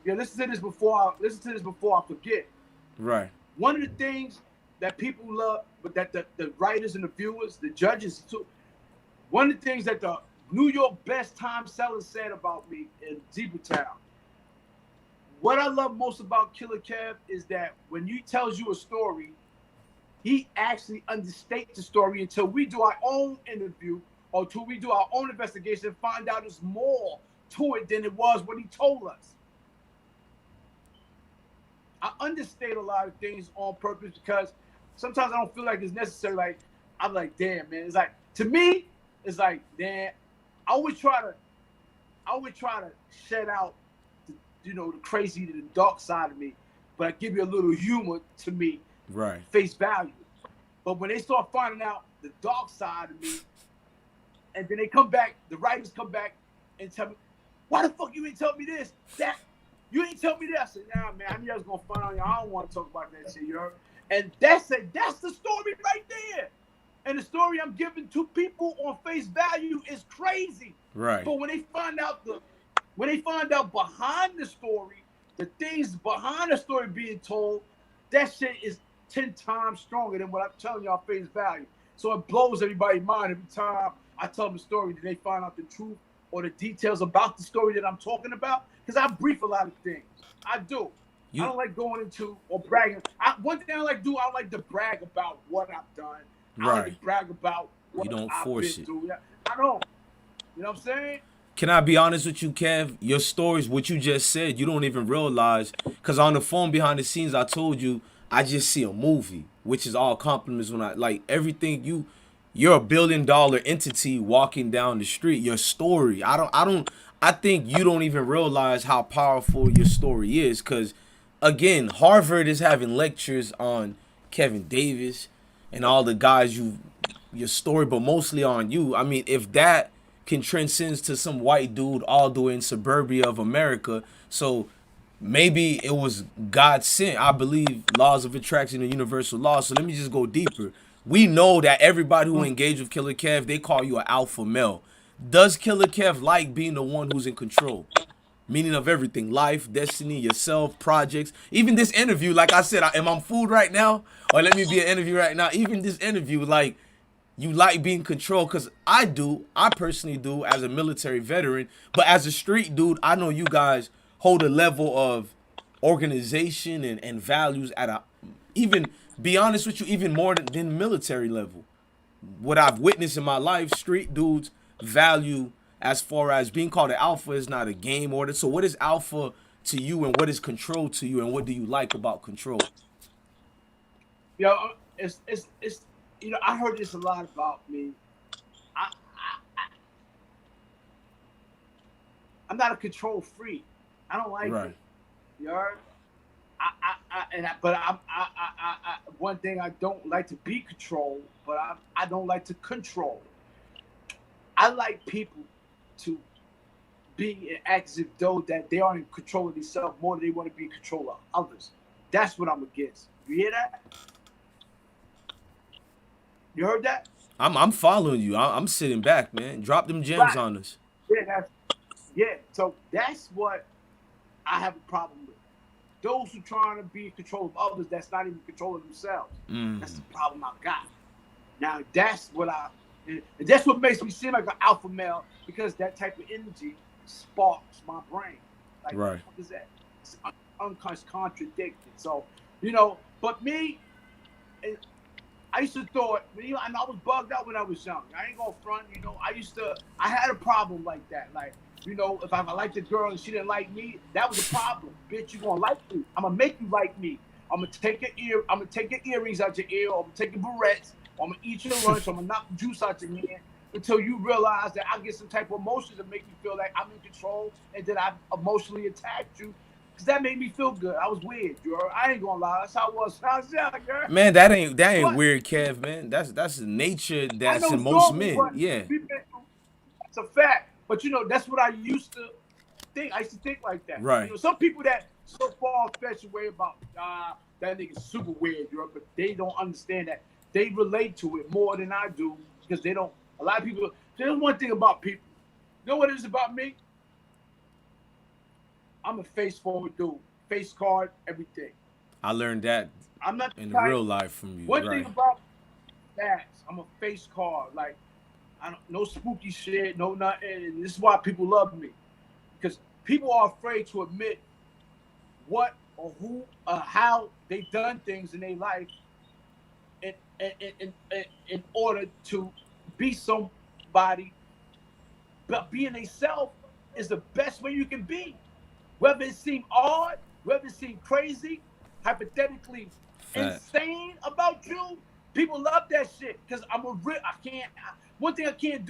to this before I forget. Right. One of the things that people love, but that the writers and the viewers, the judges too, one of the things that the New York best time sellers said about me in Zebratown. What I love most about Killer Kev is that when he tells you a story, he actually understates the story until we do our own interview or until we do our own investigation and find out there's more to it than it was when he told us. I understate a lot of things on purpose because sometimes I don't feel like it's necessary. Like, I'm like, damn, man. It's like, to me, it's like, damn. I always try to shed out, the crazy, the dark side of me, but I give you a little humor to me, right? Face value. But when they start finding out the dark side of me, and then they come back, the writers come back and tell me, Why the fuck you ain't tell me this? That you ain't tell me that. I said, nah, man, I knew I was gonna find out. I don't want to talk about that shit, you heard? And that's it. That's the story right there. And the story I'm giving to people on face value is crazy. Right. But when they find out behind the story, the things behind the story being told, that shit is 10 times stronger than what I'm telling y'all face value. So it blows everybody's mind every time I tell them the story that they find out the truth or the details about the story that I'm talking about. Because I brief a lot of things. I do. I don't like going into or bragging. One thing I like to do, I like to brag about what I've done. I don't like to brag about what I've been through. I don't. You know what I'm saying? Can I be honest with you, Kev? Your stories, what you just said, you don't even realize. Because on the phone behind the scenes, I told you, I just see a movie, which is all compliments when I, like, everything you're a $1 billion entity walking down the street. Your story, I think you don't even realize how powerful your story is. Because, again, Harvard is having lectures on Kevin Davis and all the guys your story, but mostly on you. I mean, if that can transcend to some white dude all the way in suburbia of America, so maybe it was God sent. I believe laws of attraction and universal laws. So let me just go deeper. We know that everybody who engaged with Killer Kev, they call you an alpha male. Does Killer Kev like being the one who's in control? Meaning of everything, life, destiny, yourself, projects, even this interview. Like I said, am I food right now? Or let me be an interview right now. Even this interview, like, you like being controlled, because I personally do as a military veteran, but as a street dude, I know you guys hold a level of organization and values at a, even, be honest with you, even more than military level. What I've witnessed in my life, street dudes value, as far as being called an alpha is not a game order. So what is alpha to you, and what is control to you, and what do you like about control? Yo, it's I heard this a lot about me. I'm not a control freak. I don't like it. You heard? One thing I don't like to be controlled, but I don't like to control. I like people to be and act as though that they are in control of themselves more than they want to be in control of others. That's what I'm against. You hear that? You heard that? I'm following you. I'm sitting back, man. Drop them gems on us. Yeah. So that's what I have a problem with. Those who trying to be in control of others, that's not even control of themselves. That's the problem I got. Now that's what makes me seem like an alpha male, because that type of energy sparks my brain. Like, what the fuck is that? It's unconscious, contradicted. So, but me, I used to thought, and I was bugged out when I was young. I ain't gonna front, I had a problem like that. Like, if I liked a girl and she didn't like me, that was a problem. Bitch, you gonna like me. I'm gonna make you like me. I'm gonna take your earrings out your ear, or I'm gonna take your barrettes, or I'm gonna eat your lunch, or I'm gonna knock the juice out your hand until you realize that I get some type of emotion to make you feel like I'm in control, and that I emotionally attacked you. Cause that made me feel good. I was weird, girl. I ain't gonna lie. That's how I was. Girl. Man, that ain't weird, Kev. Man, that's the nature that's in most men. Yeah, it's a fact. But that's what I used to think. I used to think like that. Right. Some people that so far-fetched way about that nigga's super weird, but they don't understand that they relate to it more than I do, because they don't. A lot of people. There's one thing about people. You know what it is about me? I'm a face-forward dude. Face card, everything. I learned that I'm not in real life from you. One thing about that, I'm a face card. Like, no spooky shit, no nothing. And this is why people love me, because people are afraid to admit what or who, how they done things in their life, in order to be somebody. But being a self is the best way you can be. Whether it seem odd, whether it seem crazy, hypothetically insane about you, people love that shit. Because one thing I can't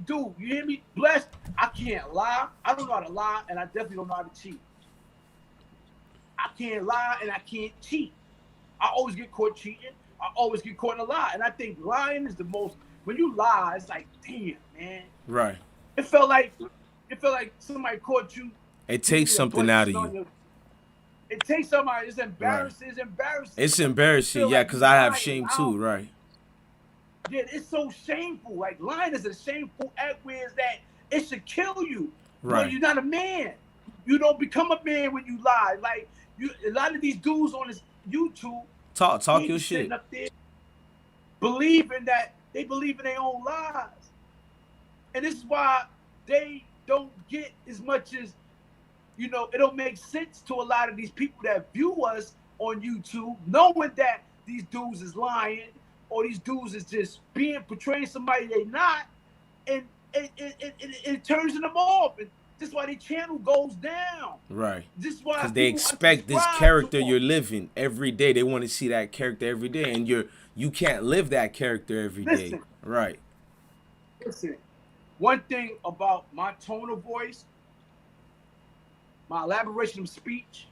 do, you hear me? Blessed, I can't lie. I don't know how to lie, and I definitely don't know how to cheat. I can't lie, and I can't cheat. I always get caught cheating. I always get caught in a lie. And I think lying is the most, when you lie, it's like, damn, man. Right. It felt like you feel like somebody caught you. It takes something out of you. It takes somebody. It's Right. embarrassing. It's embarrassing. It's embarrassing, yeah, Like because I have lying. shame too, right? Yeah, it's so shameful. Like lying is a shameful act where is that it should kill you. Right. But you're not a man. You don't become a man when you lie. Like a lot of these dudes on this YouTube talk your shit. Sitting up there believing that they believe in their own lies. And this is why they don't get as much as, you know, it don't make sense to a lot of these people that view us on YouTube, knowing that these dudes is lying or these dudes is just portraying somebody they not, and it turns them off. And this is why their channel goes down. Right. This is why because they expect this character you're living every day. They want to see that character every day, and you can't live that character every day. Right. Listen, one thing about my tone of voice, my elaboration of speech,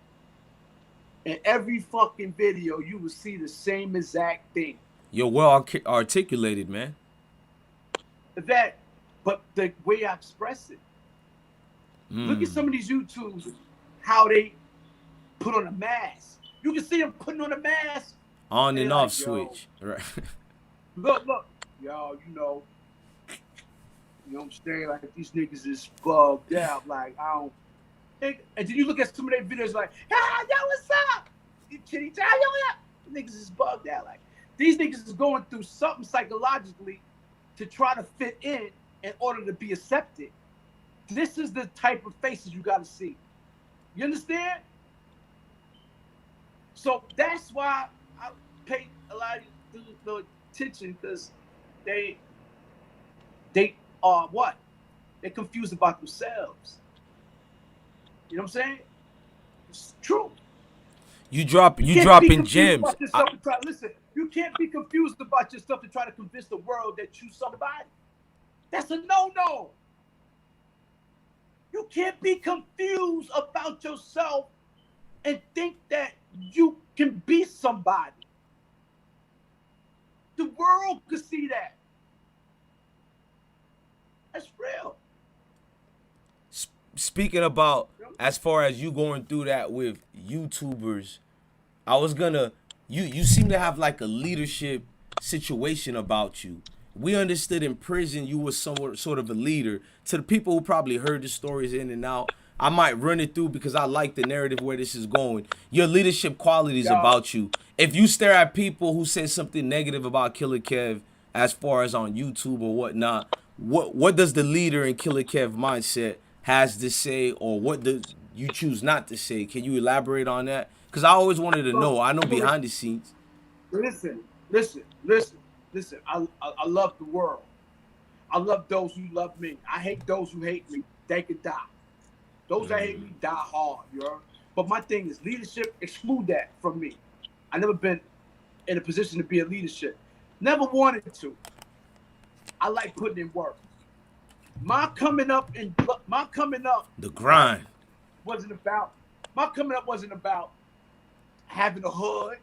in every fucking video, you will see the same exact thing. You're well articulated, man. But the way I express it. Look at some of these YouTubers, how they put on a mask. You can see them putting on a mask. On and off switch. Right. Look. Yo, you know what I'm saying? Like, these niggas is bugged out. Like, I don't think. And then you look at some of their videos like, yo, what's up? You chitty chat, yo, what up? Niggas is bugged out. Like, these niggas is going through something psychologically to try to fit in order to be accepted. This is the type of faces you got to see. You understand? So that's why I pay a lot of dudes no attention, because they are what? They're confused about themselves. You know what I'm saying? It's true. You dropping gems. Listen, you can't be confused about yourself to try to convince the world that you somebody. That's a no-no. You can't be confused about yourself and think that you can be somebody. The world could see that. That's real. Speaking about, as far as you going through that with YouTubers, you seem to have like a leadership situation about you. We understood in prison you were sort of a leader. To the people who probably heard the stories in and out, I might run it through because I like the narrative where this is going. Your leadership qualities about you. If you stare at people who say something negative about Killer Kev, as far as on YouTube or whatnot, what does the leader in Killer Kev mindset has to say, or what do you choose not to say? Can you elaborate on that? Because I always wanted to know. I know behind the scenes. Listen. I love the world. I love those who love me. I hate those who hate me. They could die. Those that hate me die hard, you know? But my thing is leadership, exclude that from me. I never been in a position to be a leadership. Never wanted to. I like putting in work. My coming up, the grind wasn't about having a hood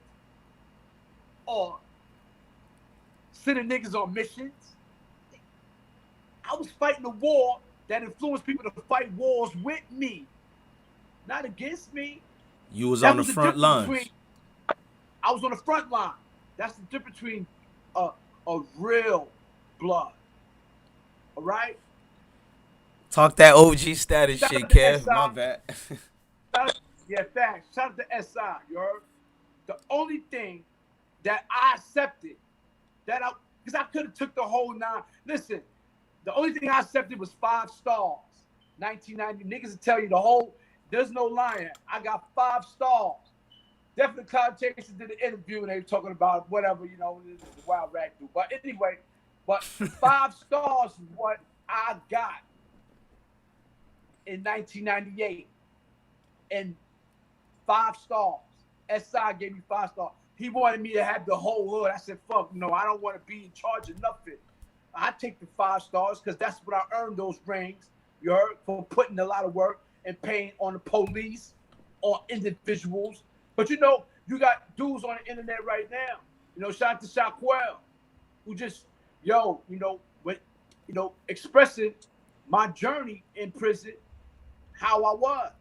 or sending niggas on missions. I was fighting a war that influenced people to fight wars with me, not against me. You was on the front lines. I was on the front line. That's the difference between a real blood. All right? Talk that OG status shit, Kev. My bad. Yeah, facts. Shout out to SI, you heard? The only thing that I accepted, because I could have took the whole 9. Listen, the only thing I accepted was 5 stars. 1990. Niggas will tell you there's no lying. I got 5 stars. Definitely Cloud Chasers did an interview and they were talking about whatever, you know, this is the wild rag dude. But anyway, 5 stars is what I got in 1998. And 5 stars. SI gave me 5 stars. He wanted me to have the whole hood. I said, fuck, no, I don't want to be in charge of nothing. I take the 5 stars because that's what I earned those rings, you heard, for putting a lot of work and paying on the police, on individuals. But, you know, you got dudes on the internet right now. You know, shout out to Shaquille, who just, expressing my journey in prison, how I was.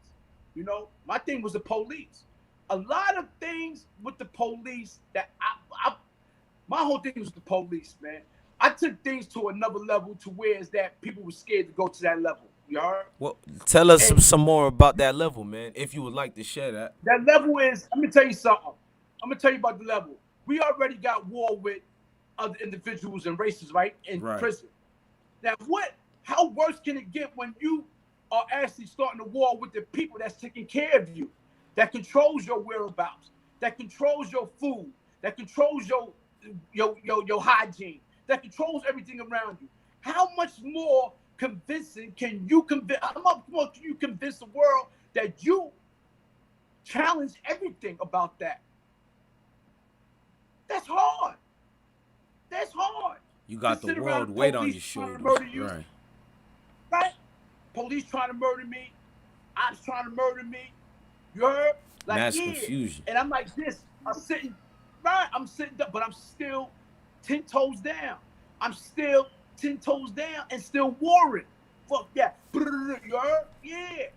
You know, my thing was the police. A lot of things with the police that my whole thing was the police, man. I took things to another level to where is that people were scared to go to that level. You heard? Well, tell us And some more about that level, man, if you would like to share that. that level is, let me tell you something. I'm gonna tell you about the level. We already got war with other individuals and races, right? In Right. prison. Now how worse can it get when you are actually starting a war with the people that's taking care of you, that controls your whereabouts, that controls your food, that controls your hygiene, that controls everything around you. How much more convincing can you convince? How much more can you convince the world that you challenge everything about that? That's hard. That's hard. You got the sit around world the weight on police your trying to shoulders. murder you, Right. right? Police trying to murder me. Ops trying to murder me. You heard? Like, Mass yeah. confusion. And I'm like this. I'm sitting, right? I'm sitting up, but I'm still 10 toes down. I'm still 10 toes down and still warring. Fuck that. You heard? Yeah.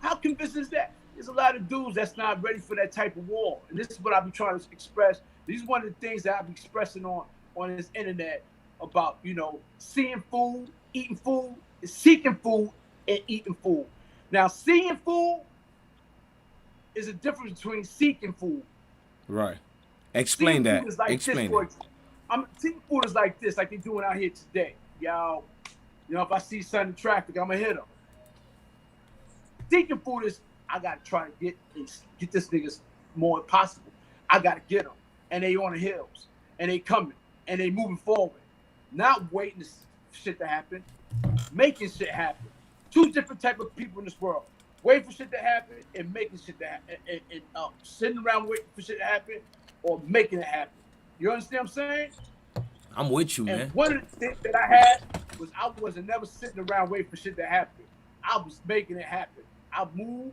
How convincing is that? There's a lot of dudes that's not ready for that type of war. And this is what I be trying to express. These are one of the things that I be expressing on this internet about, you know, seeing food, eating food, seeking food, and eating food. Now, seeing food is a difference between seeking food. Right. Explain seeing that. Food is like Explain this, that. seeing food is like this, like they're doing out here today. Yo, you know, if I see something in traffic, I'm going to hit them. Seeking food is, I got to try to get this niggas more than possible. I got to get them. And they on the hills. And they coming. And they moving forward. Not waiting for shit to happen. Making shit happen. Two different type of people in this world. Waiting for shit to happen and making shit to happen. And sitting around waiting for shit to happen or making it happen. You understand what I'm saying? I'm with you, man. And one of the things that I had was I wasn't never sitting around waiting for shit to happen. I was making it happen. I moved.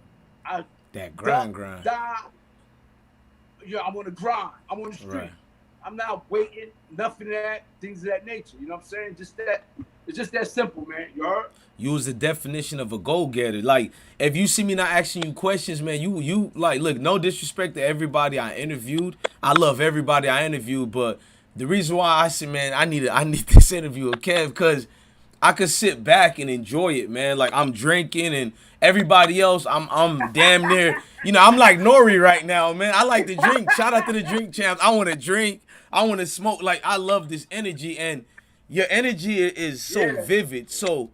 That grind. Die. Yeah, I'm on the grind. I'm on the street. Right. I'm not waiting, nothing of that, things of that nature. You know what I'm saying? Just that. It's just that simple, man. You heard? You was the definition of a go-getter. Like, if you see me not asking you questions, man, you like, look, no disrespect to everybody I interviewed. I love everybody I interviewed, but the reason why I said, man, I need this interview with Kev, because I could sit back and enjoy it, man. Like, I'm drinking and everybody else, I'm damn near, you know, I'm like Nori right now, man. I like to drink. Shout out to the drink champs. I want to drink. I want to smoke. Like, I love this energy, and your energy is so vivid. So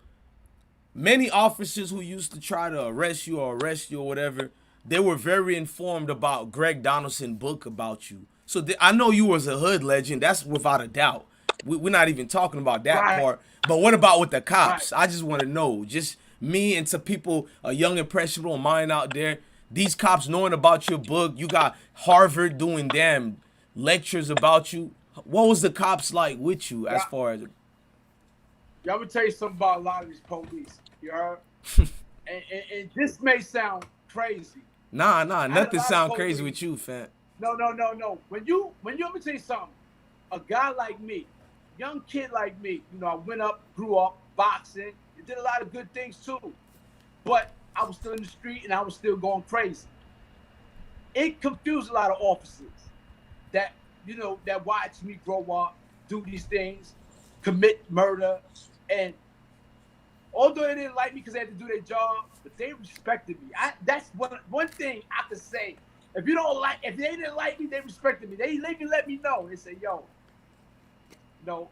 many officers who used to try to arrest you or whatever, they were very informed about Greg Donaldson's book about you. So I know you was a hood legend. That's without a doubt. We're not even talking about that part. But what about with the cops? I just want to know, just me and to people, a young impressionable mind out there, these cops knowing about your book, you got Harvard doing damn lectures about you. What was the cops like with you as far as... Yeah, I'm going to tell you something about a lot of these police. You heard? and this may sound crazy. Nah, nothing sound crazy with you, fam. No. When you let me tell you something. A guy like me, young kid like me, you know, I went up, grew up, boxing, did a lot of good things too. But I was still in the street and I was still going crazy. It confused a lot of officers that, you know, that watched me grow up, do these things, commit murder. And although they didn't like me because they had to do their job, but they respected me. That's one thing I could say. If they didn't like me, they respected me. They even let me know. They say, yo, you know,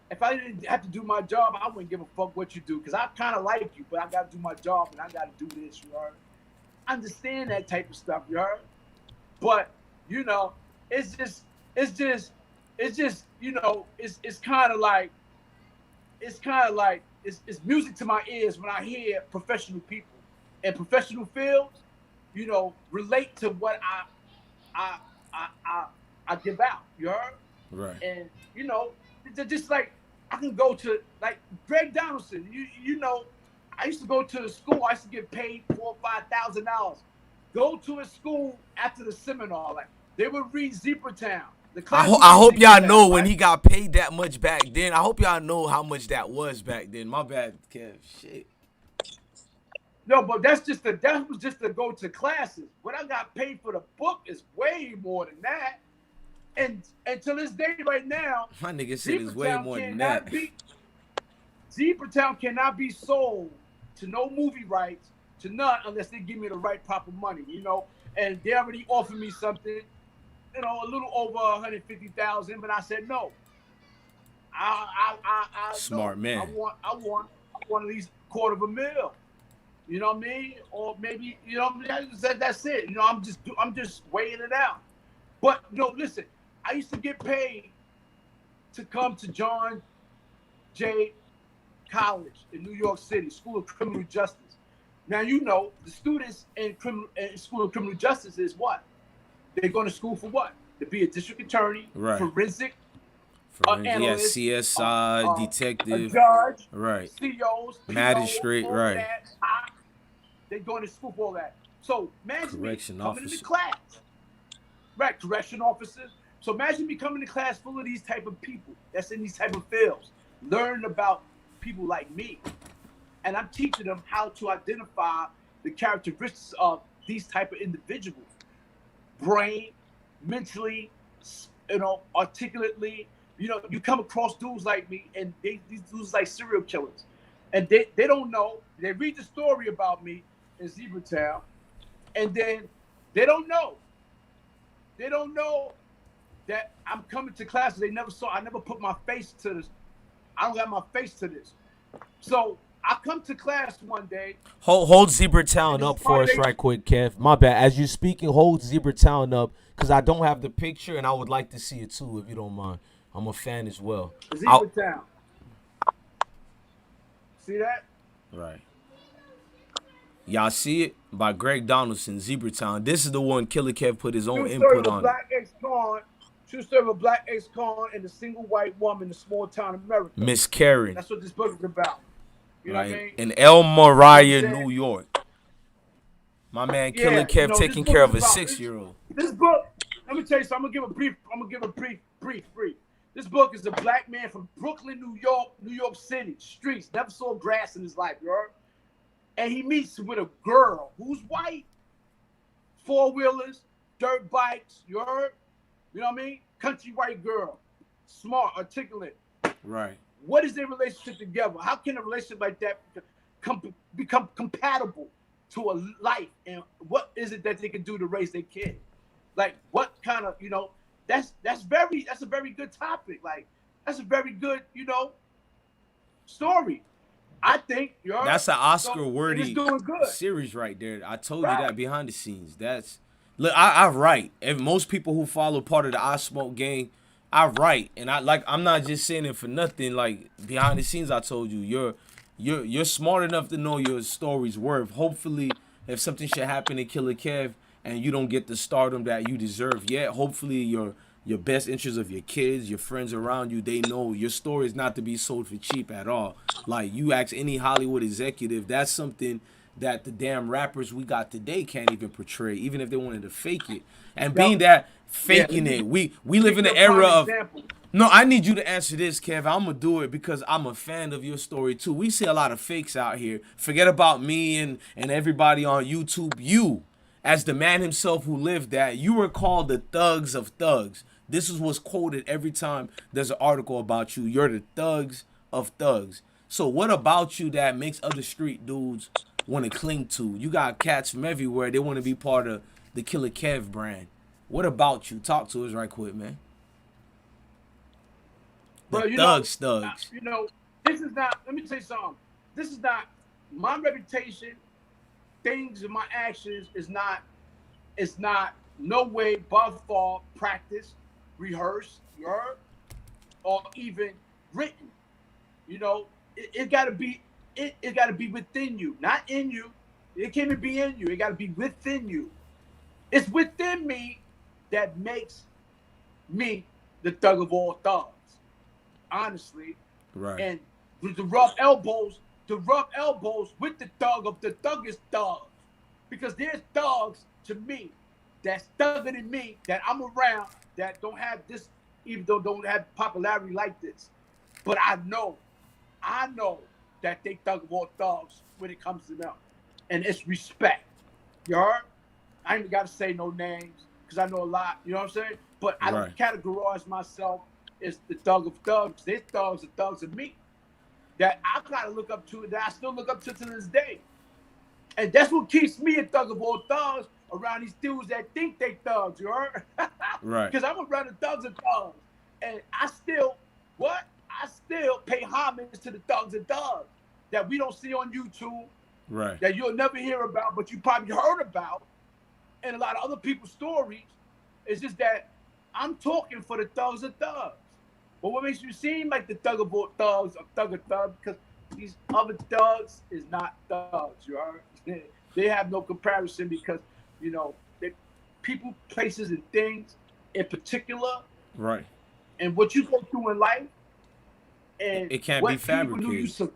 if I didn't have to do my job, I wouldn't give a fuck what you do because I kind of like you, but I got to do my job and I got to do this, you heard? I understand that type of stuff, you heard? But, you know, it's just, you know, it's kind of like, it's music to my ears when I hear professional people and professional fields, you know, relate to what I give out, you heard? Right. And, you know, just like I can go to, like, Greg Donaldson, you know, I used to go to the school, I used to get paid $4,000 or $5,000. Go to a school after the seminar, like, they would read Zebratown, I hope y'all know when he got paid that much back then. I hope y'all know how much that was back then. My bad, Kev. Shit. No, but that was just to go to classes. What I got paid for the book is way more than that. And to this day, right now, my nigga said it's way more than that. Zebratown cannot be sold to no movie rights, to none, unless they give me the right proper money, you know. And they already offered me something, you know, a little over 150,000, but I said no. I Smart no. man. I want at least $250,000. You know what I mean? Or maybe, you know, that's it. You know, I'm just weighing it out. But you know, listen, I used to get paid to come to John Jay College in New York City, School of Criminal Justice. Now you know the students in School of Criminal Justice is what? They're going to school for what? To be a district attorney, right? Forensic analyst, CSI, detective, a judge, right? COs, magistrate, POs, right? That. They're going to school for all that. So imagine me coming into class. Right, correction officers. So imagine me coming to class full of these type of people that's in these type of fields, learning about people like me. And I'm teaching them how to identify the characteristics of these type of individuals. Brain, mentally, you know, articulately. You know, you come across dudes like me, and these dudes like serial killers. And they don't know. They read the story about me in Zebratown, and then they don't know. They don't know that I'm coming to classes. They never saw. I never put my face to this. I don't have my face to this. So I come to class one day. Hold Zebratown up for us right quick, Kev. My bad. As you're speaking, hold Zebratown up because I don't have the picture and I would like to see it too, if you don't mind. I'm a fan as well. Zebratown. See that? Right. Y'all see it? By Greg Donaldson, Zebratown. This is the one Killer Kev put his own input on. True story of a black ex-con and a single white woman in a small town in America. Miss Karen. That's what this book is about. You know what I mean? In El Mariah, New York. My man Killer Kev taking care of a 6-year-old. This book, let me tell you something. I'm gonna give a brief. This book is a black man from Brooklyn, New York City, streets, never saw grass in his life, you heard? And he meets with a girl who's white, 4-wheelers, dirt bikes, you heard? You know what I mean? Country white girl, smart, articulate. Right. What is their relationship together? How can a relationship like that become compatible to a life? And what is it that they can do to raise their kid? Like, what kind of, you know, that's a very good topic. Like, that's a very good, you know, story. I think that's an Oscar-worthy series right there. I told you that behind the scenes. Look, I write. And most people who follow part of the I Smoke gang, I write, and I'm not just saying it for nothing. Like, behind the scenes, I told you, you're smart enough to know your story's worth. Hopefully, if something should happen to Killer Kev and you don't get the stardom that you deserve yet, hopefully your best interests of your kids, your friends around you, they know your story is not to be sold for cheap at all. Like, you ask any Hollywood executive, that's something that the damn rappers we got today can't even portray, even if they wanted to fake it. And being that faking it, we live in the era of... No, I need you to answer this, Kev. I'm going to do it because I'm a fan of your story, too. We see a lot of fakes out here. Forget about me and everybody on YouTube. You, as the man himself who lived that, you were called the thugs of thugs. This is what's quoted every time there's an article about you. You're the thugs of thugs. So what about you that makes other street dudes want to cling to? You got cats from everywhere. They want to be part of the Killer Kev brand. What about you? Talk to us right quick, man. But thugs. You know, this is not, let me tell you something. This is not, my reputation, things and my actions is not no way above far practiced, rehearsed, you heard? Or even written. You know, it gotta be within you, not in you. It can't even be in you. It gotta be within you. It's within me that makes me the thug of all thugs. Honestly. Right. And with the rough elbows with the thug of the thuggest thugs. Because there's thugs to me that's thugger than me, that I'm around, that don't have this, even though don't have popularity like this. But I know that they thug of all thugs when it comes to them. And it's respect. You heard? I ain't even got to say no names because I know a lot. You know what I'm saying? But I don't categorize myself as the thug of thugs. These thugs are thugs of me that I got to look up to, that I still look up to this day. And that's what keeps me a thug of all thugs around these dudes that think they thugs, you heard? Right. Because I'm around the thugs and thugs. And I still pay homage to the thugs and thugs that we don't see on YouTube, right? That you'll never hear about, but you probably heard about, and a lot of other people's stories. It's just that I'm talking for the thugs and thugs. But what makes you seem like the thug of all thugs, a thug of thugs, because these other thugs is not thugs, you heard? They have no comparison because, you know, people, places, and things in particular, right? And what you go through in life, and it can't be fabricated.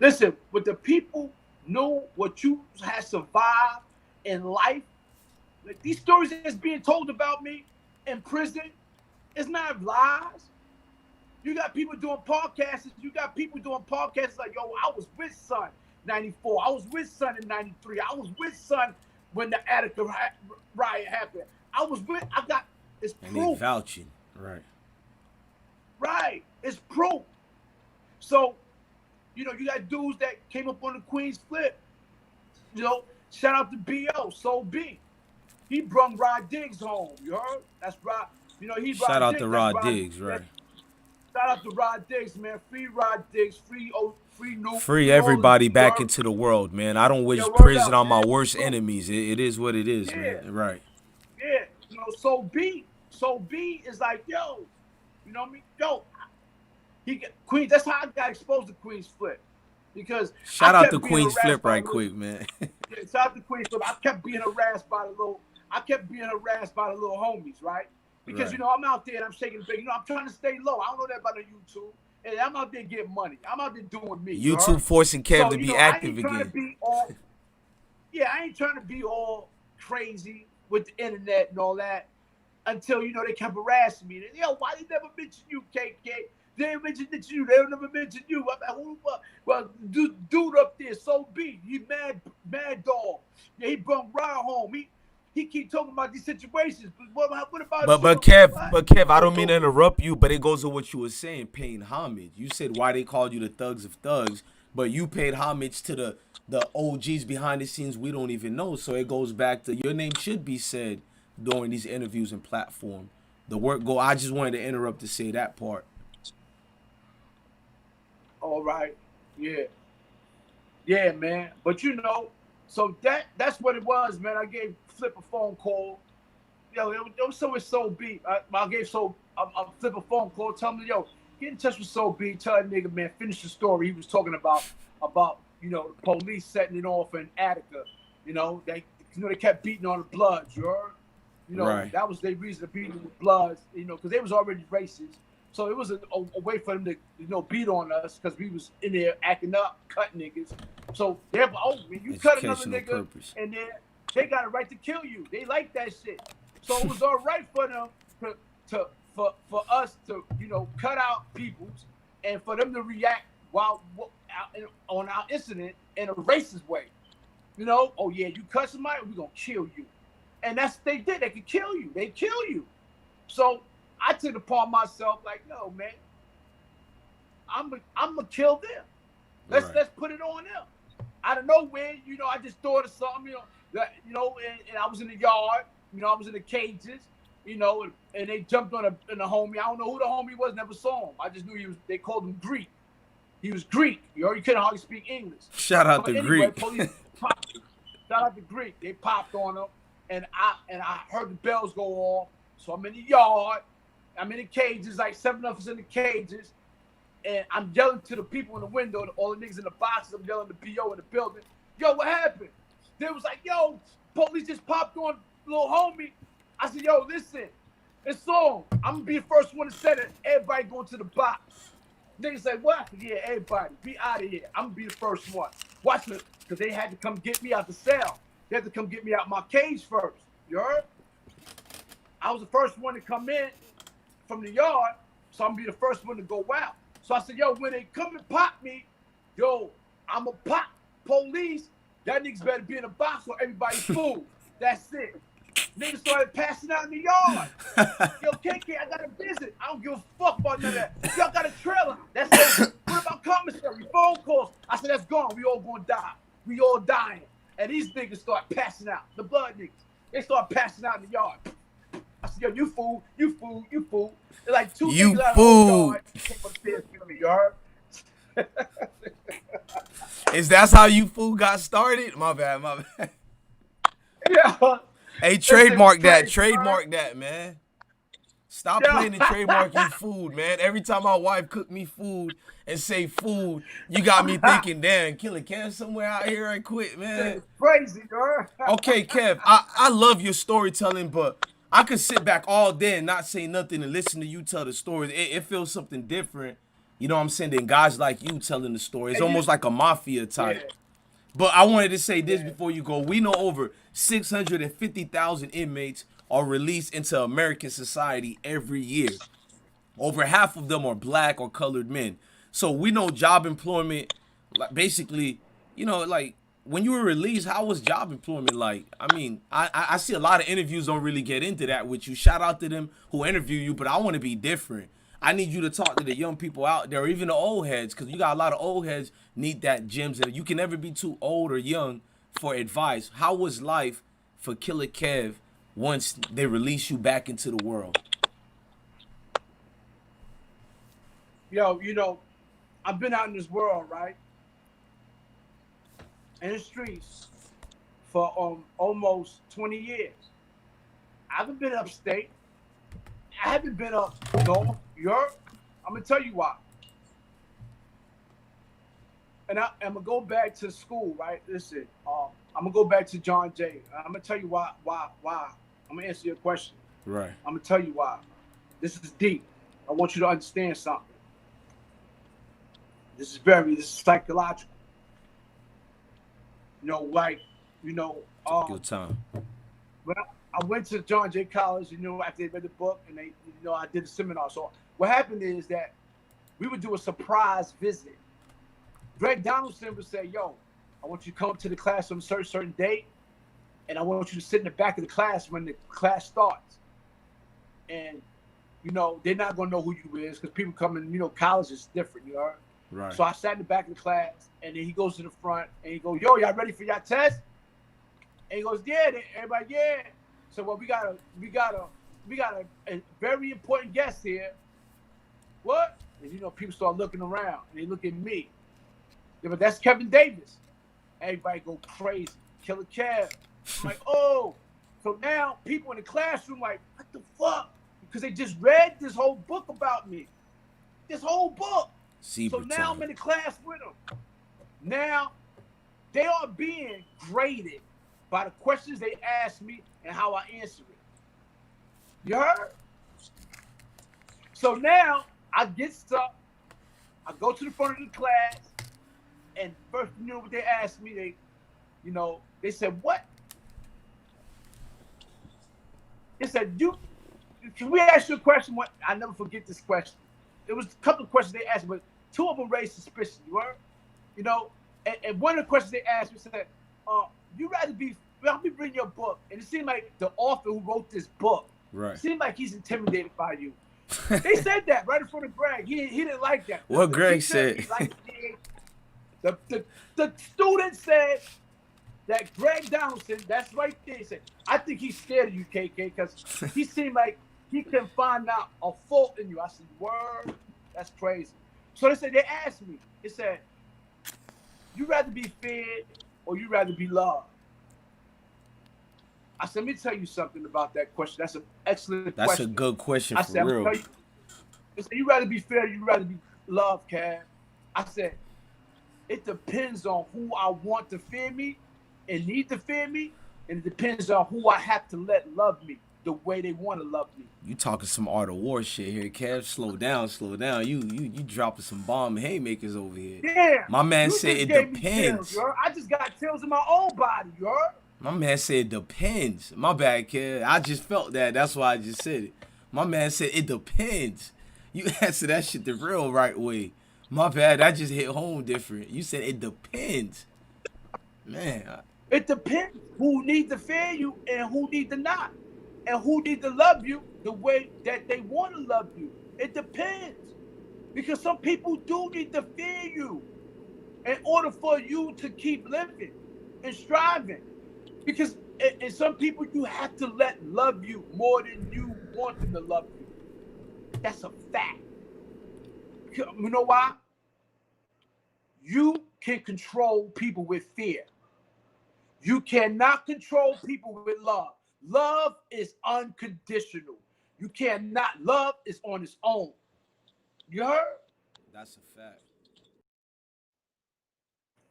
Listen, what the people know, what you have survived in life, like these stories that's being told about me in prison, it's not lies. You got people doing podcasts. You got people doing podcasts like, yo, I was with Son 94. I was with Son in 93. I was with Son when the Attica riot happened. It's proof. And they vouching, right? Right, it's proof. So, you know, you got dudes that came up on the Queen's flip. You know, shout out to B.O., Soul B. He brung Rod Diggs home, you heard? That's Rod. You know, he shout out to Rod Diggs, right? Shout out to Rod Diggs, man. Free Rod Diggs, free New. Free everybody back into the world, man. I don't wish prison on my worst enemies. It is what it is, man. Right. Yeah, you know, Soul B is like, yo, you know what I mean? Yo, Queens. That's how I got exposed to Queen's Flip, because shout out to Queen's Flip right quick, man. Yeah, shout out to Queen's Flip. I kept being harassed by the little homies, right? Because you know I'm out there and I'm shaking the big. You know I'm trying to stay low. I don't know that about the YouTube, and I'm out there getting money. I'm out there doing me. YouTube forcing Kev to be active again. I ain't trying to be all crazy with the internet and all that until, you know, they kept harassing me. And, yo, why they never mention you, KK? They ain't mentioned you. They'll never mention you. Well, dude up there, So B, he mad dog. Yeah, he brought Ryan home. He keep talking about these situations. What about but Kev, I don't mean to interrupt you, but it goes to what you were saying, paying homage. You said why they called you the thugs of thugs, but you paid homage to the OGs behind the scenes we don't even know. So it goes back to your name should be said during these interviews and platform. The work go. I just wanted to interrupt to say that part. All right. Yeah, man. But you know, so that's what it was, man. I gave Flip a phone call. Yo, it was so beat. I gave Flip a phone call, tell me, yo, get in touch with Soul B, tell that nigga, man, finish the story he was talking about, you know, the police setting it off in Attica. You know, they kept beating on the Bloods, you heard? You know, That was their reason to beat on the Bloods, you know, because they was already racist. So it was a way for them to, you know, beat on us because we was in there acting up, cutting niggas. So they're when you cut another nigga and they got a right to kill you. They like that shit. So it was all right for them for us to, you know, cut out peoples and for them to react on our incident in a racist way. You know, oh yeah, you cut somebody, we're gonna kill you. And they did. They could kill you. They kill you. So I took it upon myself, like, no, man, I'm gonna kill them. Let's put it on them. Out of nowhere, you know, I just thought of something, and I was in the yard, you know, I was in the cages, you know, and they jumped on a homie. I don't know who the homie was, never saw him. I just knew they called him Greek. He was Greek. You couldn't hardly speak English. Shout out to Greek. Shout out to Greek. They popped on him, and I heard the bells go off. So I'm in the yard. I'm in the cages, like 7 of us in the cages, and I'm yelling to the people in the window, all the niggas in the boxes. I'm yelling to PO in the building. Yo, what happened? They was like, yo, police just popped on little homie. I said, yo, listen, it's on. I'm gonna be the first one to say it. Everybody going to the box. Niggas say, what? Yeah, everybody, be out of here. I'm gonna be the first one. Watch it, because they had to come get me out the cell. They had to come get me out my cage first. You heard? I was the first one to come in from the yard, so I'm gonna be the first one to go out. So I said, yo, when they come and pop me, yo, I'm a pop police. That niggas better be in a box or everybody's food. That's it. Niggas started passing out in the yard. Yo, KK, I got a visit. I don't give a fuck about none of that. Y'all got a trailer. That's it. What about commissary? Phone calls. I said, that's gone. We all gonna die. We all dying. And these niggas start passing out. The blood niggas. They start passing out in the yard. I said, yo, you fool. You fool. You fool. They're like two You niggas out fool. of the yard. Came upstairs with me, you heard? Is that how you fool got started? My bad. Yeah. Hey, trademark that. Crazy, Trademark that, man. Stop Yeah. playing the trademark you food, man. Every time my wife cook me food and say food, you got me thinking, damn, Killer Kev somewhere out here right quick, man. It's crazy, girl. Okay, Kev, I love your storytelling, but I could sit back all day and not say nothing and listen to you tell the stories. It feels something different, you know what I'm saying, than guys like you telling the story. It's almost like a mafia type. Yeah. But I wanted to say this before you go. We know over 650,000 inmates are released into American society every year. Over half of them are black or colored men. So we know job employment, like basically, you know, like when you were released, how was job employment like? I mean, I see a lot of interviews don't really get into that with you. Shout out to them who interview you, but I want to be different. I need you to talk to the young people out there, or even the old heads, because you got a lot of old heads need that gems, and you can never be too old or young for advice. How was life for Killer Kev once they release you back into the world? Yo, you know, I've been out in this world, right? In the streets for almost 20 years. I haven't been upstate. I haven't been up north, Europe. I'm gonna tell you why. And I'm gonna go back to school, right? Listen, I'm gonna go back to John Jay. I'm gonna tell you why. I'm gonna answer your question. Right. I'm gonna tell you why. This is deep. I want you to understand something. This is psychological. You know, like, you know, Good time. when I went to John Jay College, you know, after they read the book, and they, you know, I did a seminar. So what happened is that we would do a surprise visit. Greg Donaldson would say, yo, I want you to come to the class on a certain date, and I want you to sit in the back of the class when the class starts. And, you know, they're not going to know who you is because people come in, you know, college is different, you know? Right. So I sat in the back of the class, and then he goes to the front, and he goes, yo, y'all ready for your test? And he goes, yeah. Everybody, yeah. So, well, we got a very important guest here. What? And, you know, people start looking around, and they look at me. Yeah, but that's Kevin Davis. Everybody go crazy. Killer Kev. I'm like, oh. So now people in the classroom like, what the fuck? Because they just read this whole book about me. This whole book. So now I'm in the class with them. Now they are being graded by the questions they ask me and how I answer it. You heard? So now I get stuck. I go to the front of the class, and first, you know what they asked me? They said, what? They said, can we ask you a question? What? I never forget this question. There was a couple of questions they asked me, but two of them raised suspicion. You heard? You know, and one of the questions they asked me said, let me bring your book. And it seemed like the author who wrote this book, right, it seemed like he's intimidated by you. They said that right in front of Greg. He didn't like that. What Greg said? The student said that Greg Donaldson, that's right there, he said, I think he's scared of you, KK, because he seemed like he can find out a fault in you. I said, word, that's crazy. So they asked me, they said, you rather be feared or you rather be loved? I said, let me tell you something about that question. That's an excellent question. That's a good question for real. I said, you rather be feared or you rather be loved, Cav? I said, it depends on who I want to fear me and need to fear me, and it depends on who I have to let love me the way they want to love me. You talking some Art of War shit here, Kev. Slow down. You dropping some bomb haymakers over here. Yeah. My man said it depends. I just got chills in my own body, you heard? My man said depends. My bad, kid. I just felt that. That's why I just said it. My man said it depends. You answer that shit the real right way. My bad. That just hit home different. You said it depends. Man. It depends who needs to fear you and who needs to not. And who needs to love you the way that they want to love you. It depends. Because some people do need to fear you in order for you to keep living and striving. Because in some people, you have to let love you more than you want them to love you. That's a fact. You know why? You can control people with fear. You cannot control people with love. Love is unconditional. You cannot. Love is on its own. You heard? That's a fact.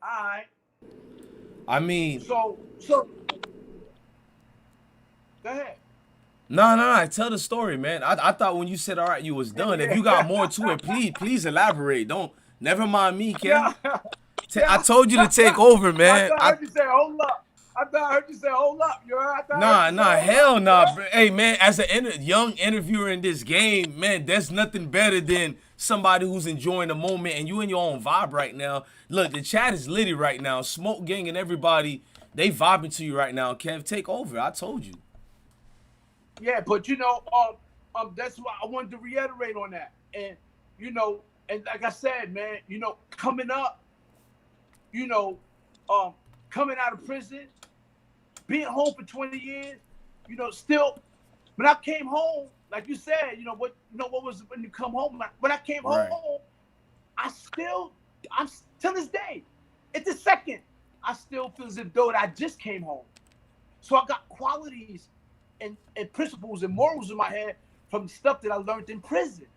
All right. I mean, So, go ahead. No. Tell the story, man. I thought when you said all right, you was done. If you got more to it, please elaborate. Don't. Never mind me, Ken. I told you to take over, man. I heard you say, hold up. I heard you say, hold up. You heard? Nah, hell nah. Hey, man, as a young interviewer in this game, man, there's nothing better than somebody who's enjoying the moment and you in your own vibe right now. Look, the chat is litty right now. Smoke Gang and everybody, they vibing to you right now. Kev, take over. I told you. Yeah, but that's why I wanted to reiterate on that. And and like I said, man, coming up, coming out of prison, being home for 20 years, still, when I came home, like you said, what was when you come home? When I came home, I'm till this day, it's the second, I still feel as if though I just came home. So I got qualities and principles and morals in my head from the stuff that I learned in prison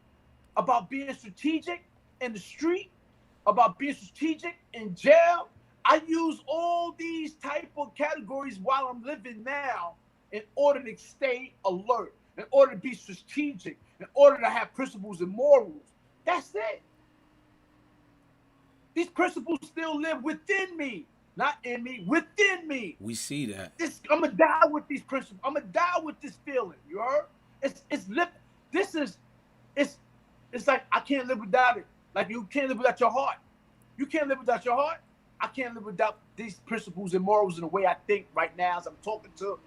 about being strategic in the street, about being strategic in jail. I use all these type of categories while I'm living now in order to stay alert, in order to be strategic, in order to have principles and morals. That's it. These principles still live within me, not in me, within me. We see that. I'm gonna die with these principles. I'm gonna die with this feeling. You heard? It's like I can't live without it. Like you can't live without your heart. You can't live without your heart. I can't live without these principles and morals in the way I think right now as I'm talking to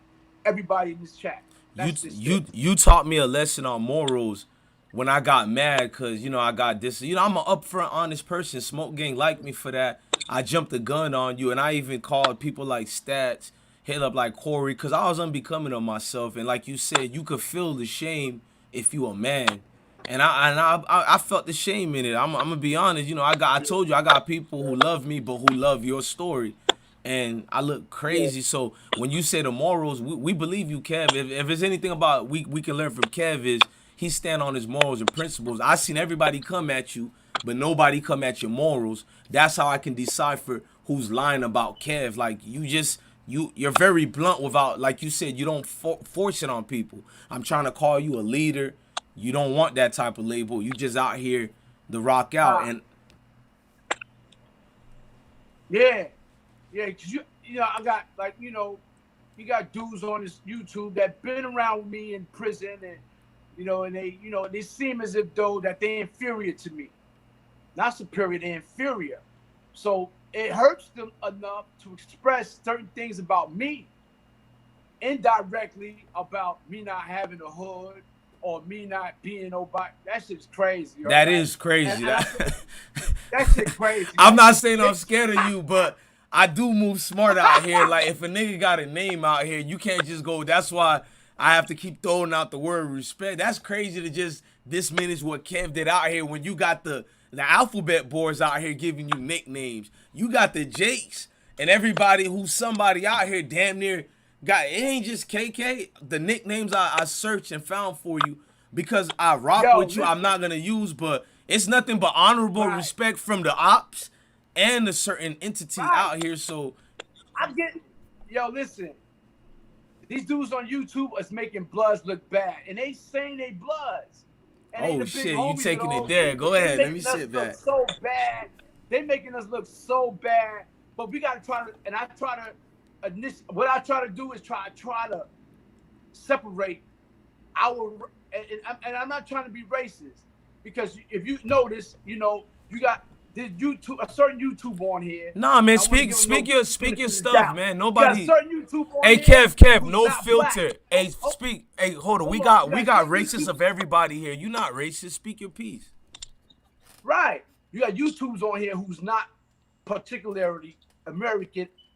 everybody in this chat. You taught me a lesson on morals when I got mad because, I got this. I'm an upfront, honest person. Smoke Gang liked me for that. I jumped the gun on you, and I even called people like Stats, hit up like Corey, because I was unbecoming of myself. And like you said, you could feel the shame if you a man. And I felt the shame in it. I'm gonna be honest. I told you I got people who love me, but who love your story, and I look crazy. So when you say the morals, we believe you, Kev. If there's anything about we can learn from Kev is he stand on his morals and principles. I seen everybody come at you, but nobody come at your morals. That's how I can decipher who's lying about Kev. Like you're very blunt without, like you said, you don't force it on people. I'm trying to call you a leader. You don't want that type of label. You just out here to rock out. And yeah, cause I got you got dudes on this YouTube that been around with me in prison, and and they seem as if though that they inferior to me, not superior, they're inferior. So it hurts them enough to express certain things about me, indirectly about me not having a hood. Or me not being nobody. That shit's crazy. That is crazy. That shit crazy. I'm not saying I'm scared of you, but I do move smart out here. Like, if a nigga got a name out here, you can't just go. That's why I have to keep throwing out the word respect. That's crazy to just diminish what Kev did out here when you got the alphabet boards out here giving you nicknames. You got the Jakes and everybody who's somebody out here damn near. God, it ain't just KK. The nicknames I searched and found for you because I rock with you. I'm not gonna use, but it's nothing but honorable respect from the ops and a certain entity out here. So listen. These dudes on YouTube is making Bloods look bad, and they saying they Bloods. And oh shit, you taking it there? Go ahead, let me sit back. So bad, they making us look so bad, but we gotta try to, and I try to. what I try to do is try to separate and I'm not trying to be racist, because if you notice, you got this a certain YouTube on here. Nah, man, speak your stuff, man. Nobody. You got a certain YouTube on hey, here Kev, who's no not filter. black. Hey, speak. Hey, hold on. We got racists of everybody here. You not racist. Speak your piece. Right. You got YouTubes on here who's not particularly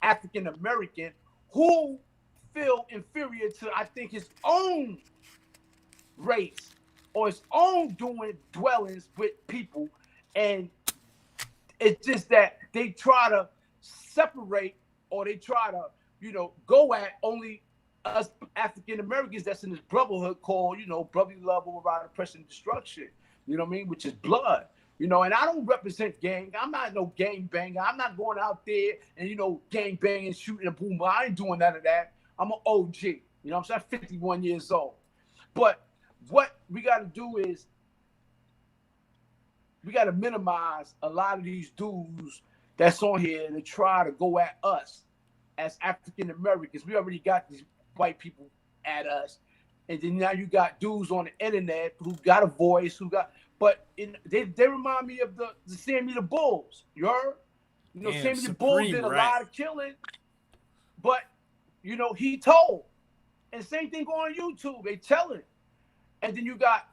African American, who feel inferior to, I think, his own race or his own dwellings with people. And it's just that they try to separate, or they try to, go at only us African Americans that's in this brotherhood called, brotherly love over oppression and destruction. You know what I mean? Which is blood. And I don't represent gang. I'm not no gang banger. I'm not going out there and, gang banging, shooting a boom. I ain't doing none of that. I'm an OG. You know what I'm saying? I'm 51 years old. But what we got to do is we got to minimize a lot of these dudes that's on here to try to go at us as African Americans. We already got these white people at us. And then now you got dudes on the internet who got a voice, but they remind me of the Sammy the Bulls. You heard? Sammy the Bulls did a lot of killing, but he told. And same thing on YouTube, they telling. And then you got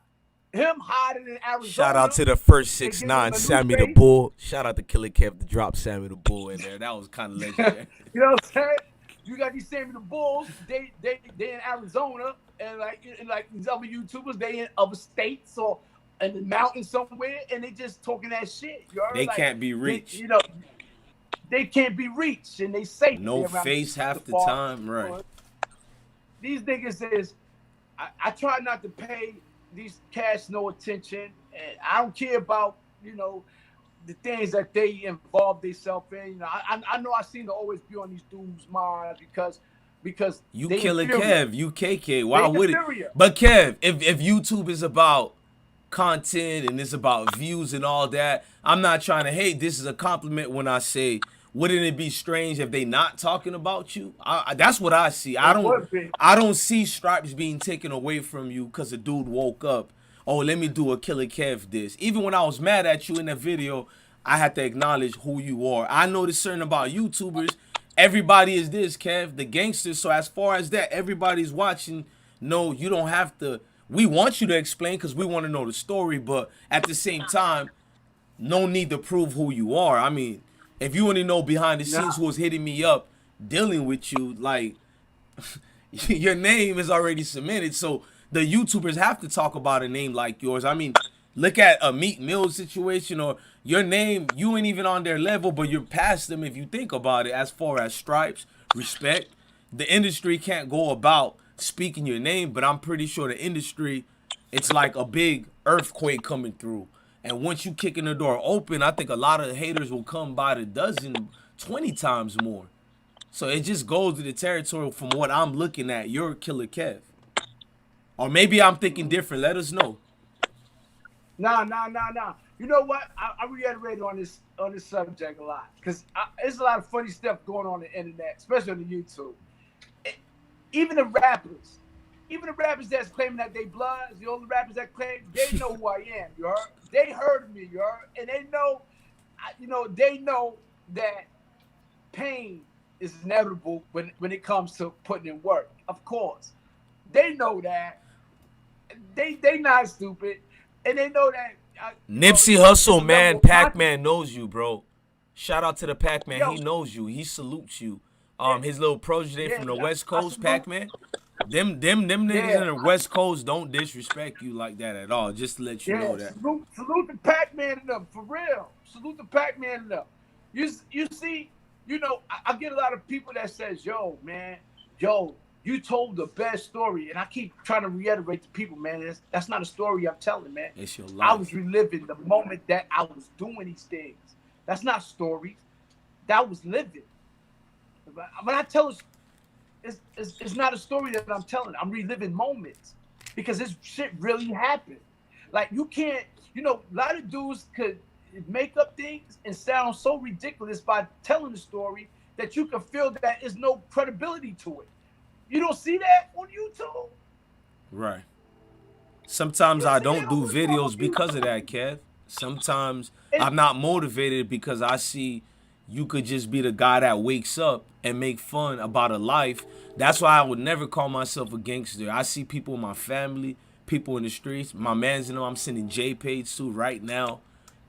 him hiding in Arizona. Shout out to the first 6ix9ine, Sammy the Bull. Shout out to Killer Kev to drop Sammy the Bull in there. That was kind of legendary. You know what I'm saying? You got these Sammy the Bulls. They in Arizona, and like these other YouTubers, they in other states or in the mountains somewhere, and they just talking that shit. They can't be reached. They can't be reached, and they safe. No face half the time, right? These niggas is. I try not to pay these cats no attention, and I don't care about the things that they involve themselves in. I know I seem to always be on these dudes' minds because you Killer Kev, you KK. Why would it? Inferior. But Kev, if YouTube is about content and it's about views and all that, I'm not trying to hate. This is a compliment when I say, wouldn't it be strange if they not talking about you? That's what I see. I don't see stripes being taken away from you because a dude woke up. Oh, let me do a Killer Kev this. Even when I was mad at you in that video, I had to acknowledge who you are. I noticed certain about YouTubers. Everybody is this, Kev, the gangsters. So as far as that, everybody's watching. No, you don't have to. We want you to explain because we want to know the story. But at the same time, no need to prove who you are. I mean, if you want to know behind the scenes who was hitting me up, dealing with you, like, your name is already submitted. So the YouTubers have to talk about a name like yours. I mean, look at a Meek Mill situation, or your name, you ain't even on their level, but you're past them if you think about it. As far as stripes, respect, the industry can't go about speaking your name, but I'm pretty sure the industry, it's like a big earthquake coming through. And once you kicking the door open, I think a lot of haters will come by the dozen, 20 times more. So it just goes to the territory from what I'm looking at. You're Killer Kev. Or maybe I'm thinking different. Let us know. Nah. You know what? I reiterate on this subject a lot, because there's a lot of funny stuff going on the internet, especially on the YouTube. Even the rappers that's claiming that they bloods, the older rappers that claim, they know who I am, you heard? They heard me, you heard? And they know, they know that pain is inevitable when it comes to putting in work. Of course. They know that. They not stupid. And they know that. Nipsey Hussle, man, Pac-Man knows you, bro. Shout out to the Pac-Man. He knows you. He salutes you. His little protege from the West Coast, Pac-Man. Them niggas in the West Coast don't disrespect you like that at all. Just to let you know that. Salute the Pac-Man and them, for real. Salute the Pac-Man and them. You see, I get a lot of people that says, yo, you told the best story. And I keep trying to reiterate to people, man, that's not a story I'm telling, man. It's your life. I was reliving the moment that I was doing these things. That's not stories. That was living. When I tell us, it's not a story that I'm telling. I'm reliving moments, because this shit really happened. Like, you can't, a lot of dudes could make up things and sound so ridiculous by telling the story that you can feel that is no credibility to it. You don't see that on YouTube? Right. Sometimes I don't do What's wrong videos with you? because of that, Kev. Sometimes And I'm not motivated because I see you could just be the guy that wakes up and make fun about a life. That's why I would never call myself a gangster. I see people in my family, people in the streets. My mans, I'm sending JPays to right now.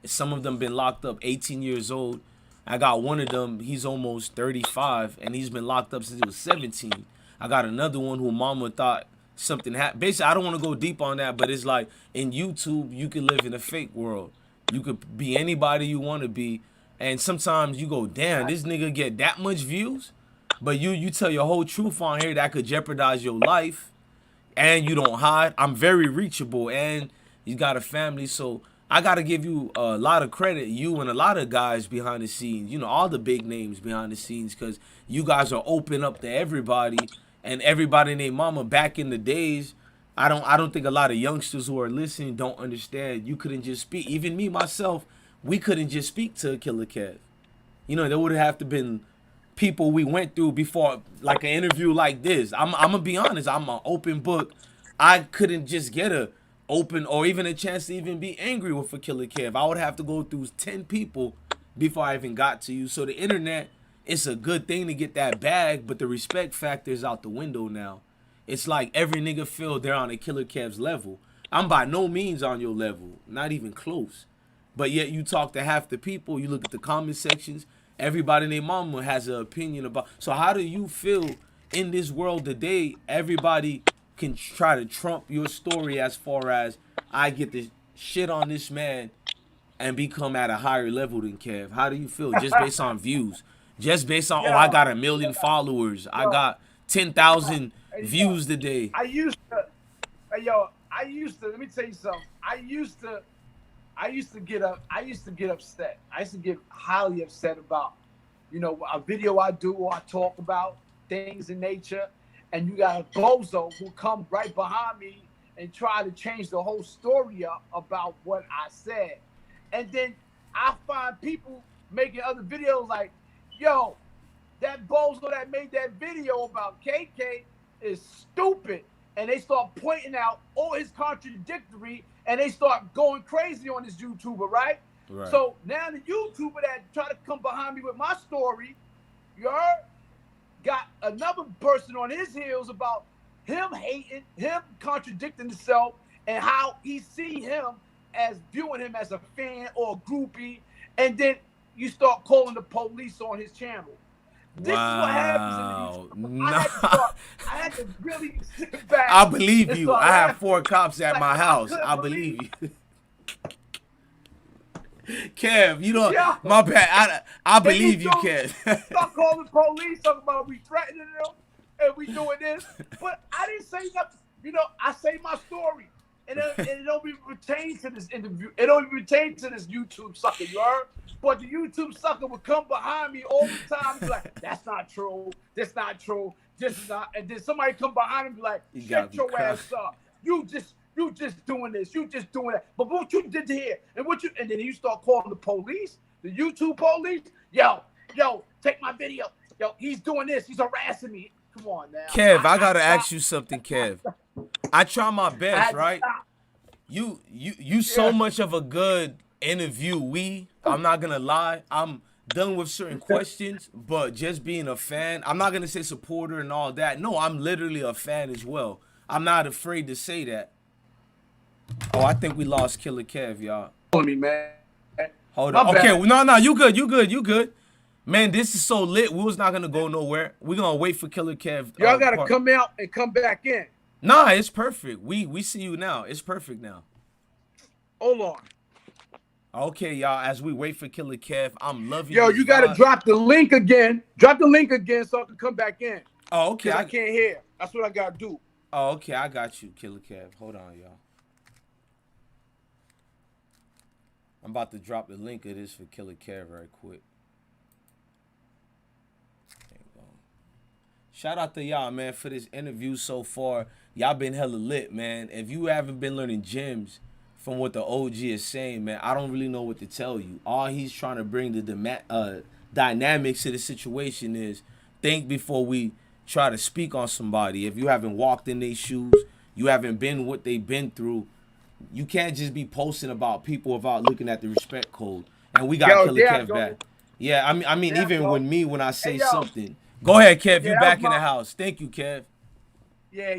Some of them been locked up 18 years old. I got one of them, he's almost 35, and he's been locked up since he was 17. I got another one who mama thought something happened. Basically, I don't want to go deep on that, but it's like in YouTube, you can live in a fake world. You could be anybody you want to be, and sometimes you go, damn, this nigga get that much views, but you tell your whole truth on here that could jeopardize your life, and you don't hide. I'm very reachable, and you got a family, so I gotta give you a lot of credit, you and a lot of guys behind the scenes, all the big names behind the scenes, because you guys are open up to everybody, and everybody and their mama back in the days. I don't think a lot of youngsters who are listening don't understand. You couldn't just speak. Even me myself, we couldn't just speak to Killer Kev. There would have to been people we went through before, like an interview like this. I'm gonna be honest. I'm an open book. I couldn't just get a open or even a chance to even be angry with a Killer Kev. I would have to go through 10 people before I even got to you. So the internet, it's a good thing to get that bag, but the respect factor is out the window now. It's like every nigga feel they're on a Killer Kev's level. I'm by no means on your level, not even close. But yet you talk to half the people, you look at the comment sections, everybody and their mama has an opinion about. So how do you feel in this world today? Everybody can try to trump your story as far as I get the shit on this man and become at a higher level than Kev. How do you feel? Just based on views. Just based on, I got 1 million followers. I got 10,000 views today. I used to, let me tell you something. I used to get upset. I used to get highly upset about, a video I do or I talk about things in nature, and you got a bozo who come right behind me and try to change the whole story up about what I said. And then I find people making other videos like, yo, that bozo that made that video about KK is stupid. And they start pointing out all his contradictory, and they start going crazy on this YouTuber, right? So now the YouTuber that tried to come behind me with my story, you heard, got another person on his heels about him hating, him contradicting himself, and how he see him as viewing him as a fan or a groupie, and then you start calling the police on his channel. This is what happens in the YouTube. I had to really sit back. I believe you. I have 4 cops at my house. I believe you. Kev, my bad. I believe you, Kev. Start calling the police, talking about we threatening them and we doing this. But I didn't say nothing. I say my story. And it don't even pertain to this interview. It don't even pertain to this YouTube sucker, you heard? But the YouTube sucker would come behind me all the time and be like, that's not true. That's not true. This is not. And then somebody come behind and be like, shut your ass up. You just doing this. You just doing that. But what you did here, and then you start calling the police, the YouTube police. Yo, take my video. Yo, he's doing this. He's harassing me. Come on now. Kev, I gotta ask you something, Kev. I try my best, right? You so much of a good interviewee. I'm not gonna lie. I'm done with certain questions, but just being a fan, I'm not gonna say supporter and all that. No, I'm literally a fan as well. I'm not afraid to say that. Oh, I think we lost Killer Kev, y'all. Me, man. Hold on. Okay, no, you good. Man, this is so lit. We was not gonna go nowhere. We're gonna wait for Killer Kev. Y'all gotta come out and come back in. Nah, it's perfect. We see you now. It's perfect now. Hold on. Okay, y'all. As we wait for Killer Kev, I'm loving. Yo, you gotta drop the link again. Drop the link again so I can come back in. Oh, okay. I can't hear. That's what I gotta do. Oh, okay. I got you, Killer Kev. Hold on, y'all. I'm about to drop the link of this for Killer Kev right quick. Shout out to y'all, man, for this interview so far. Y'all been hella lit, man. If you haven't been learning gems from what the OG is saying, man, I don't really know what to tell you. All he's trying to bring the dynamics of the situation is think before we try to speak on somebody. If you haven't walked in their shoes, you haven't been what they've been through, you can't just be posting about people without looking at the respect code. And we got Yo, Killer there I Kev go. back. Yeah, I mean, There I even go. when I say Hey, yo. something. Go ahead, Kev. Yeah, You that back was in the my- house. Thank you, Kev. Yeah,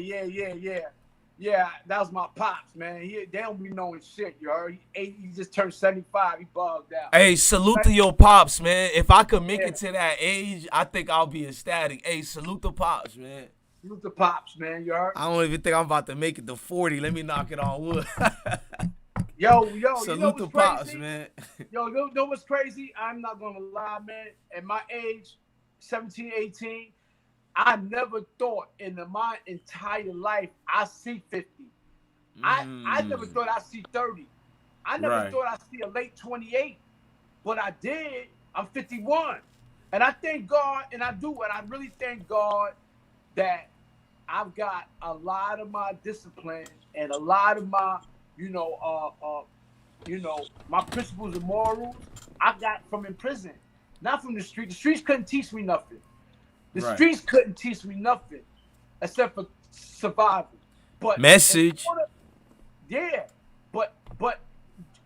that was my pops, man. They don't be knowing shit, you heard? He just turned 75. He bugged out. Hey, salute to your pops, man. If I could make Yeah. it to that age, I think I'll be ecstatic. Hey, salute the pops, man. Salute the pops, man, you heard? I don't even think I'm about to make it to 40. Let me knock it on wood. Yo, Salute you know the what's pops, crazy? man. Yo, you know what's crazy? I'm not going to lie, man. At my age, 17, 18, I never thought in my entire life I see 50. I never thought I'd see 30. I never thought I'd see a late 28. But I did. I'm 51. And I thank God, and I really thank God that I've got a lot of my discipline and a lot of my, my principles and morals I got from in prison, not from the street. The streets couldn't teach me nothing. The streets couldn't teach me nothing except for survival. But message. But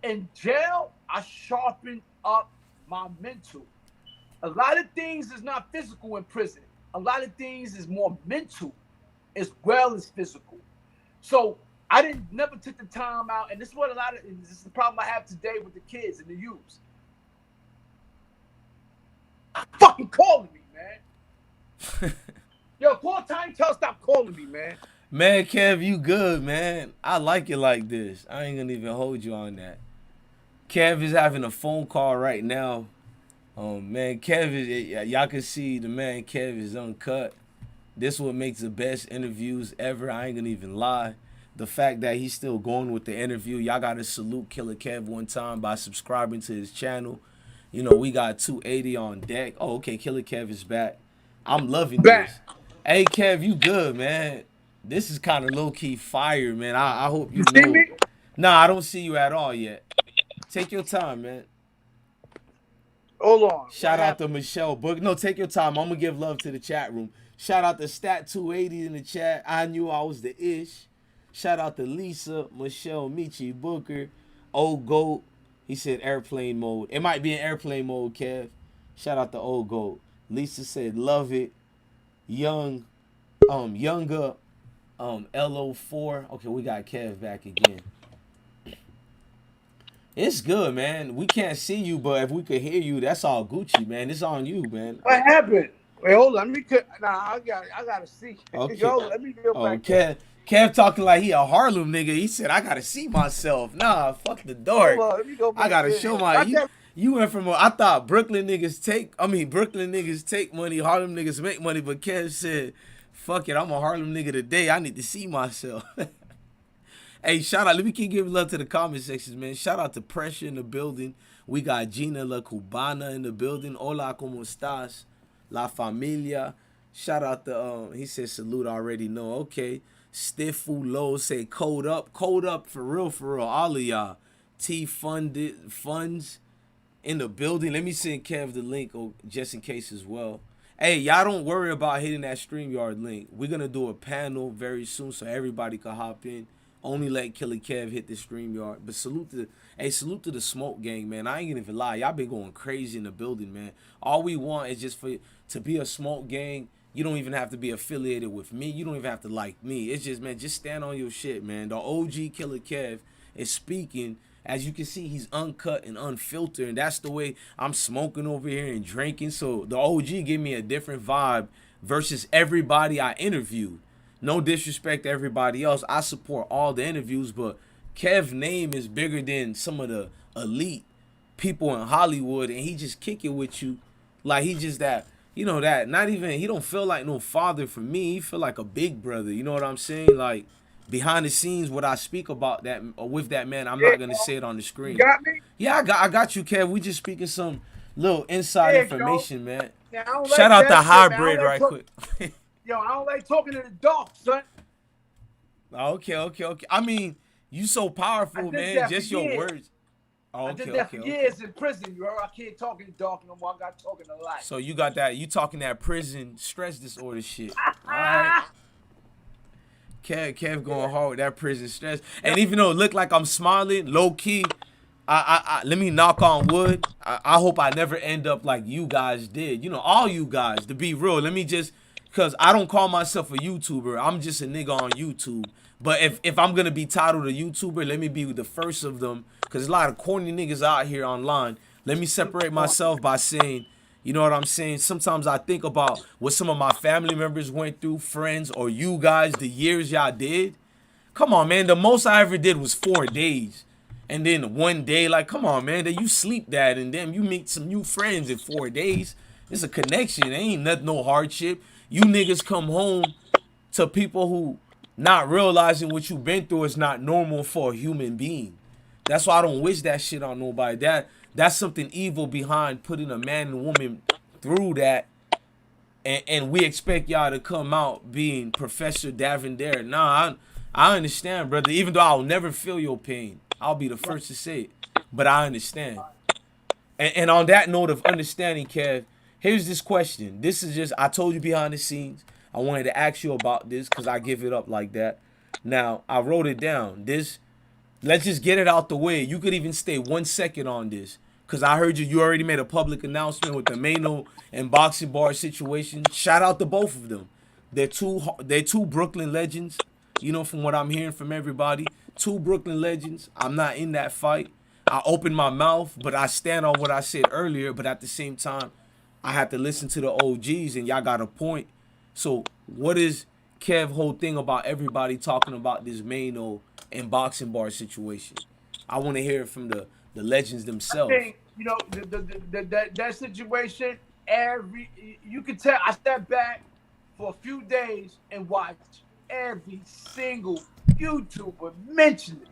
in jail, I sharpened up my mental. A lot of things is not physical in prison. A lot of things is more mental as well as physical. So I never took the time out, and this is this is the problem I have today with the kids and the youths. Fucking calling me, man. Yo, call Tiny, tell stop calling me, man. Man, Kev, you good, man. I like it like this. I ain't gonna even hold you on that. Kev is having a phone call right now. Man, Kev is, y'all can see the man Kev is uncut. This what makes the best interviews ever. I ain't gonna even lie. The fact that he's still going with the interview, y'all gotta salute Killer Kev one time by subscribing to his channel. You know, we got 280 on deck. Oh, okay, Killer Kev is back. I'm loving this. Hey, Kev, you good, man. This is kind of low-key fire, man. I hope you know. See me? Nah, I don't see you at all yet. Take your time, man. Hold on. Shout out to Michelle Book. No, take your time. I'm going to give love to the chat room. Shout out to Stat280 in the chat. I knew I was the ish. Shout out to Lisa, Michelle, Michi, Booker, Old Goat. He said airplane mode. It might be in airplane mode, Kev. Shout out to Old Goat. Lisa said love it. Younger, LO4. Okay, we got Kev back again. It's good, man. We can't see you, but if we could hear you, that's all Gucci, man. It's on you, man. What happened? Wait, hold on. I gotta see. Okay. Yo, let me go back. Kev talking like he a Harlem nigga. He said, I gotta see myself. Nah, fuck the dark. Hold on, let me go back I gotta there. show you went from I thought Brooklyn niggas take money, Harlem niggas make money, but Kev said, fuck it, I'm a Harlem nigga today. I need to see myself. Hey, shout out. Let me keep giving love to the comment sections, man. Shout out to Pressure in the building. We got Gina La Cubana in the building. Hola, ¿cómo estás? La familia. Shout out to, he said salute, I already know. Okay. Stiff Low say code up for real, all of y'all. Funds in the building. Let me send Kev the link just in case as well. Hey, y'all don't worry about hitting that StreamYard link. We're going to do a panel very soon so everybody can hop in. Only let Killer Kev hit the StreamYard. But salute to the Smoke Gang, man. I ain't gonna even lie. Y'all been going crazy in the building, man. All we want is just to be a Smoke Gang. You don't even have to be affiliated with me. You don't even have to like me. It's just, man, just stand on your shit, man. The OG Killer Kev is speaking. As you can see, he's uncut and unfiltered. And that's the way I'm smoking over here and drinking. So the OG give me a different vibe versus everybody I interviewed. No disrespect to everybody else. I support all the interviews, but Kev's name is bigger than some of the elite people in Hollywood, and he just kick it with you like he just that, you know, that not even, he don't feel like no father for me. He feel like a big brother. You know what I'm saying? Like behind the scenes, what I speak about that or with that man, I'm not gonna say it on the screen. You got me? Yeah, I got you, Kev. We just speaking some little inside information, man. Now, Shout out to Hybrid right quick. Yo, I don't like talking to the dark, son. Okay. I mean, you so powerful, man. Just your words. Oh, I okay, did that for okay, years okay. in prison, bro. I can't talk in the dark no more. I got talking to light. So you got that? You talking that prison stress disorder shit? All right. Kev going hard with that prison stress. Yo, And even though it looked like I'm smiling, low key, I let me knock on wood. I hope I never end up like you guys did. You know, all you guys, to be real. Let me just, cause I don't call myself a YouTuber. I'm just a nigga on YouTube. But if I'm gonna be titled a YouTuber, let me be the first of them. Cause there's a lot of corny niggas out here online. Let me separate myself by saying, you know what I'm saying? Sometimes I think about what some of my family members went through, friends, or you guys, the years y'all did. Come on, man. The most I ever did was 4 days. And then one day, like, come on, man. Then you sleep that, and then you meet some new friends in 4 days. It's a connection. It ain't nothing, no hardship. You niggas come home to people who not realizing what you've been through is not normal for a human being. That's why I don't wish that shit on nobody. That's something evil behind putting a man and woman through that, and we expect y'all to come out being Professor Davender. Nah, I understand, brother. Even though I'll never feel your pain, I'll be the first to say it. But I understand. And on that note of understanding, Kev, here's this question. This is just, I told you behind the scenes. I wanted to ask you about this because I give it up like that. Now, I wrote it down. Let's just get it out the way. You could even stay 1 second on this. Because I heard you already made a public announcement with the Maino and Boxing Bar situation. Shout out to both of them. They're two Brooklyn legends. You know, from what I'm hearing from everybody. Two Brooklyn legends. I'm not in that fight. I opened my mouth, but I stand on what I said earlier. But at the same time, I had to listen to the OGs, and y'all got a point. So what is Kev whole thing about everybody talking about this Maino and Boxing Bar situation? I want to hear it from the legends I themselves. think that situation. You could tell. I stepped back for a few days and watched every single YouTuber mention it.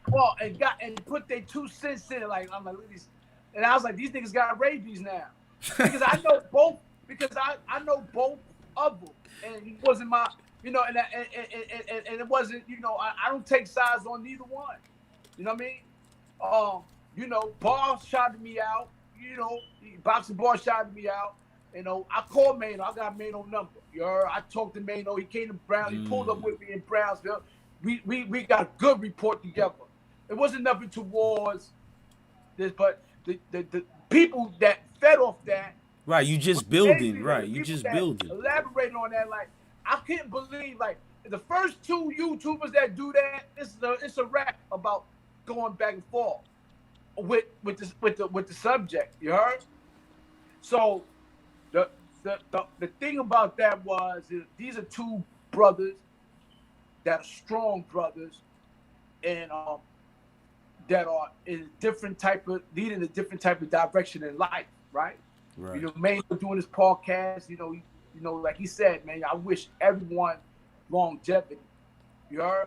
Well, and put their 2 cents in it. Like I'm like, look at these, and I was like, these niggas got rabies now, because I know both. Because I know both of them, and it wasn't my, and it wasn't, I don't take sides on neither one. You know what I mean? Bar shouted me out. Boxing Bar shouted me out. I called Maino. I got Maino number. I talked to Maino. He came to Brown. He pulled up with me in Brownsville. We got a good report together. It wasn't nothing towards this, but the people that fed off that. Right, you just building. Right, you just building. Elaborated on that, like I couldn't believe, like the first two YouTubers that do that. It's a rap about going back and forth with the subject. You heard? So the thing about that was these are two brothers that are strong brothers, and that are in a different type of leading a different type of direction in life, right? Right. Maino doing his podcast, like he said, man, I wish everyone longevity. You heard?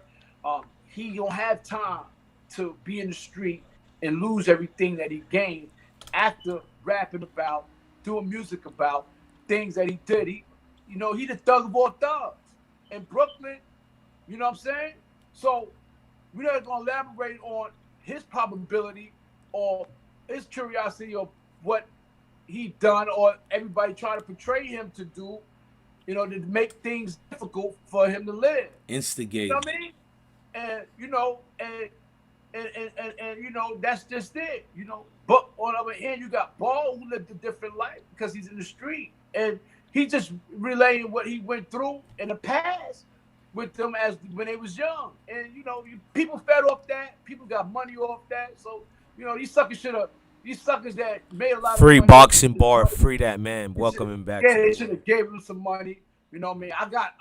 He don't have time to be in the street and lose everything that he gained after rapping about, doing music about things that he did. He the thug of all thugs in Brooklyn. You know what I'm saying? So we're not gonna elaborate on his probability or his curiosity of what he done or everybody trying to portray him to do, to make things difficult for him to live. Instigate. You know what I mean? And that's just it. But on the other hand, you got Ball who lived a different life because he's in the street and he just relaying what he went through in the past with them as when they was young. And people fed off that. People got money off that. So these suckers that made a lot Free of money. Boxing Bar, free that man. Welcome him back. Yeah, they should have gave him some money. You know what I mean? I got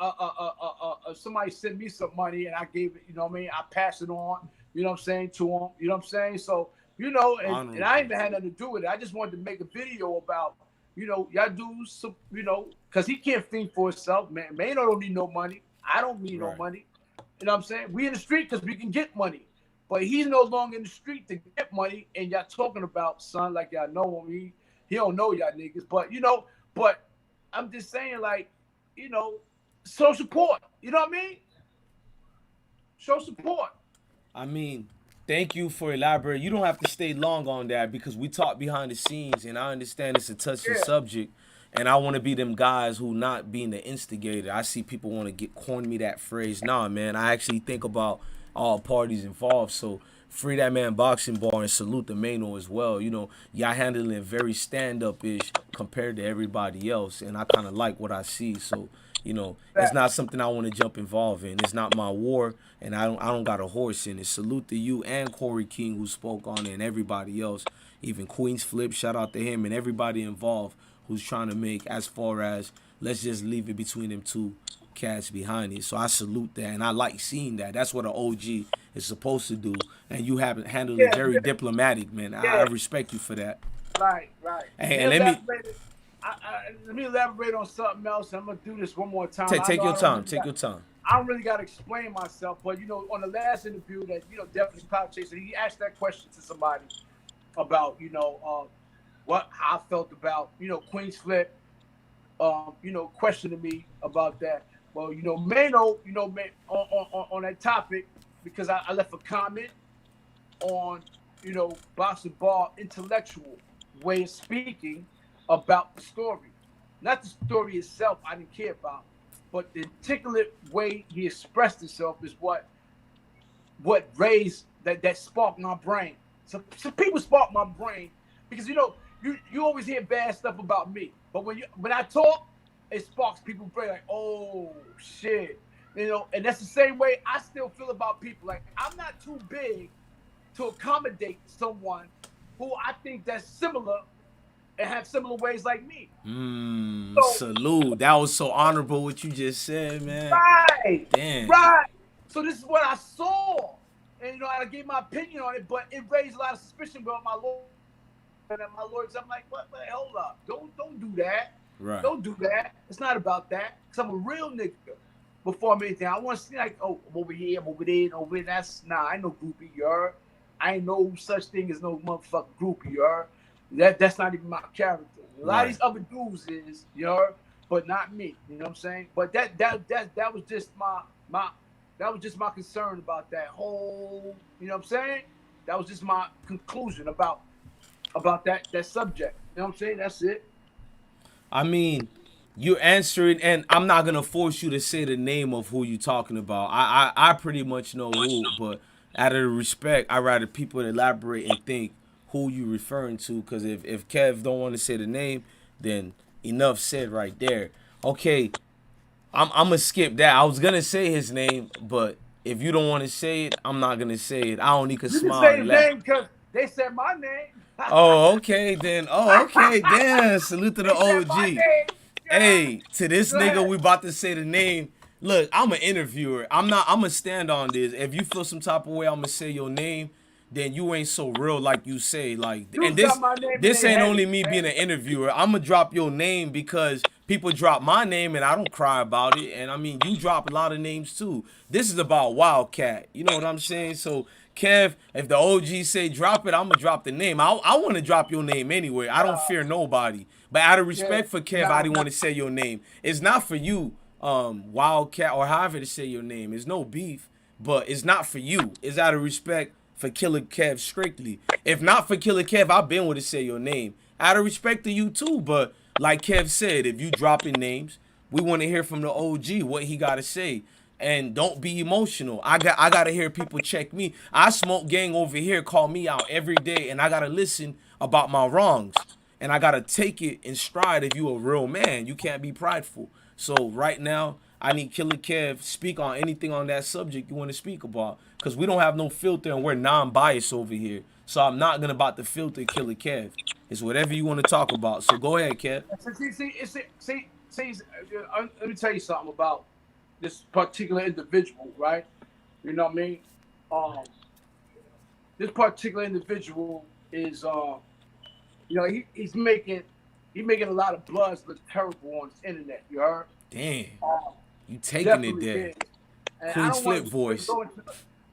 somebody sent me some money and I gave it. You know what I mean? I passed it on. You know what I'm saying, to him. You know what I'm saying? So and I ain't even had nothing to do with it. I just wanted to make a video about y'all do some because he can't think for himself, man. Maino don't need no money. I don't need no money. You know what I'm saying? We in the street because we can get money. But he's no longer in the street to get money, and y'all talking about son like y'all know him. He don't know y'all niggas, but but I'm just saying, like, show support. You know what I mean? Show support. I mean, Thank you for elaborating. You don't have to stay long on that because we talk behind the scenes, and I understand it's a touchy Yeah, subject. And I want to be them guys who not being the instigator. I see people want to get coin me that phrase. Nah, man. I actually think about all parties involved. So free that man boxing bar and salute the Maino as well. You know, y'all handling it very stand up ish compared to everybody else, and I kind of like what I see. So you know, it's that, not something I want to jump involved in. It's not my war, and I don't got a horse in it. Salute to you and Corey King who spoke on it, and everybody else, even Queens Flip. Shout out to him and everybody involved who's trying to make as far as let's just leave it between them two cats behind it. So I salute that, and I like seeing that. That's what an OG is supposed to do, and you haven't handled it yeah, very diplomatic, man. I yeah, respect you for that. right, right. Hey, and Let me elaborate on something else. I'm gonna do this one more time. I take know your I don't time. really Take got, your time. I don't really got to explain myself, but you know, on the last interview that definitely Pop Chaser, he asked that question to somebody about how I felt about Queen's Flip, questioning me about that. Well, Maino, on that topic because I left a comment on Boxing Ball intellectual way of speaking about the story. Not the story itself I didn't care about, but the particular way he expressed himself is what raised that sparked my brain. So people spark my brain because you always hear bad stuff about me, but when I talk, it sparks people's brain like, oh shit, and that's the same way I still feel about people. Like I'm not too big to accommodate someone who I think that's similar and have similar ways like me. So Salute. That was so honorable what you just said, man. right, Damn. right. So this is what I saw, and I gave my opinion on it, but it raised a lot of suspicion about my lawyer and my lawyers. I'm like, what? Hold up, don't do that. Right. Don't do that. It's not about that. Cause I'm a real nigga. Before I'm anything, I want to see like, oh, I'm over here, I'm over there, and over there. I ain't no groupie, you heard? I ain't no such thing as no motherfucking groupie, you heard? That's not even my character. A lot of these other dudes is, you heard? But not me. You know what I'm saying? But that was just my concern about that whole, you know what I'm saying? That was just my conclusion about that subject. You know what I'm saying? That's it. I mean, you answering, and I'm not gonna force you to say the name of who you talking about. I pretty much know who, but out of the respect, I rather people elaborate and think who you referring to. Because if Kev don't want to say the name, then enough said right there. Okay, I'm gonna skip that. I was gonna say his name, but if you don't want to say it, I'm not gonna say it. I only can You can smile say and his laugh. name because they said my name. Oh, okay then. Oh, okay. Damn. Salute to the They said my OG. name. Hey, to this Go nigga, ahead. we about to say the name. Look, I'm an interviewer. I'm gonna stand on this. If you feel some type of way, I'm gonna say your name. Then you ain't so real like you say. Like, and Dudes got this my name in this their ain't head. only me being an interviewer. I'm gonna drop your name because people drop my name and I don't cry about it. And I mean, you drop a lot of names too. This is about WildKat. You know what I'm saying? So, Kev, if the OG say drop it, I'm gonna drop the name. I want to drop your name anyway. I don't fear nobody. But out of Yeah. respect for Kev, I didn't want to say your name. It's not for you, WildKat, or however to say your name. It's no beef, but it's not for you. It's out of respect for Killer Kev strictly. If not for Killer Kev, I've been with to say your name. Out of respect to you too, but like Kev said, if you dropping names, we want to hear from the OG what he got to say. And don't be emotional. I gotta hear people check me. I smoke gang over here, call me out every day, and I gotta listen about my wrongs. And I gotta take it in stride. If you a real man, you can't be prideful. So right now, I need Killer Kev speak on anything on that subject you want to speak about, because we don't have no filter and we're non-biased over here. So I'm not gonna about to filter Killer Kev. It's whatever you want to talk about. So go ahead, Kev. Let me tell you something about this particular individual, right? You know what I mean? This particular individual is, he's making a lot of bloods look terrible on the internet. You heard? Damn, you taking it Definitely there. is. And I Queen's don't Flip want voice.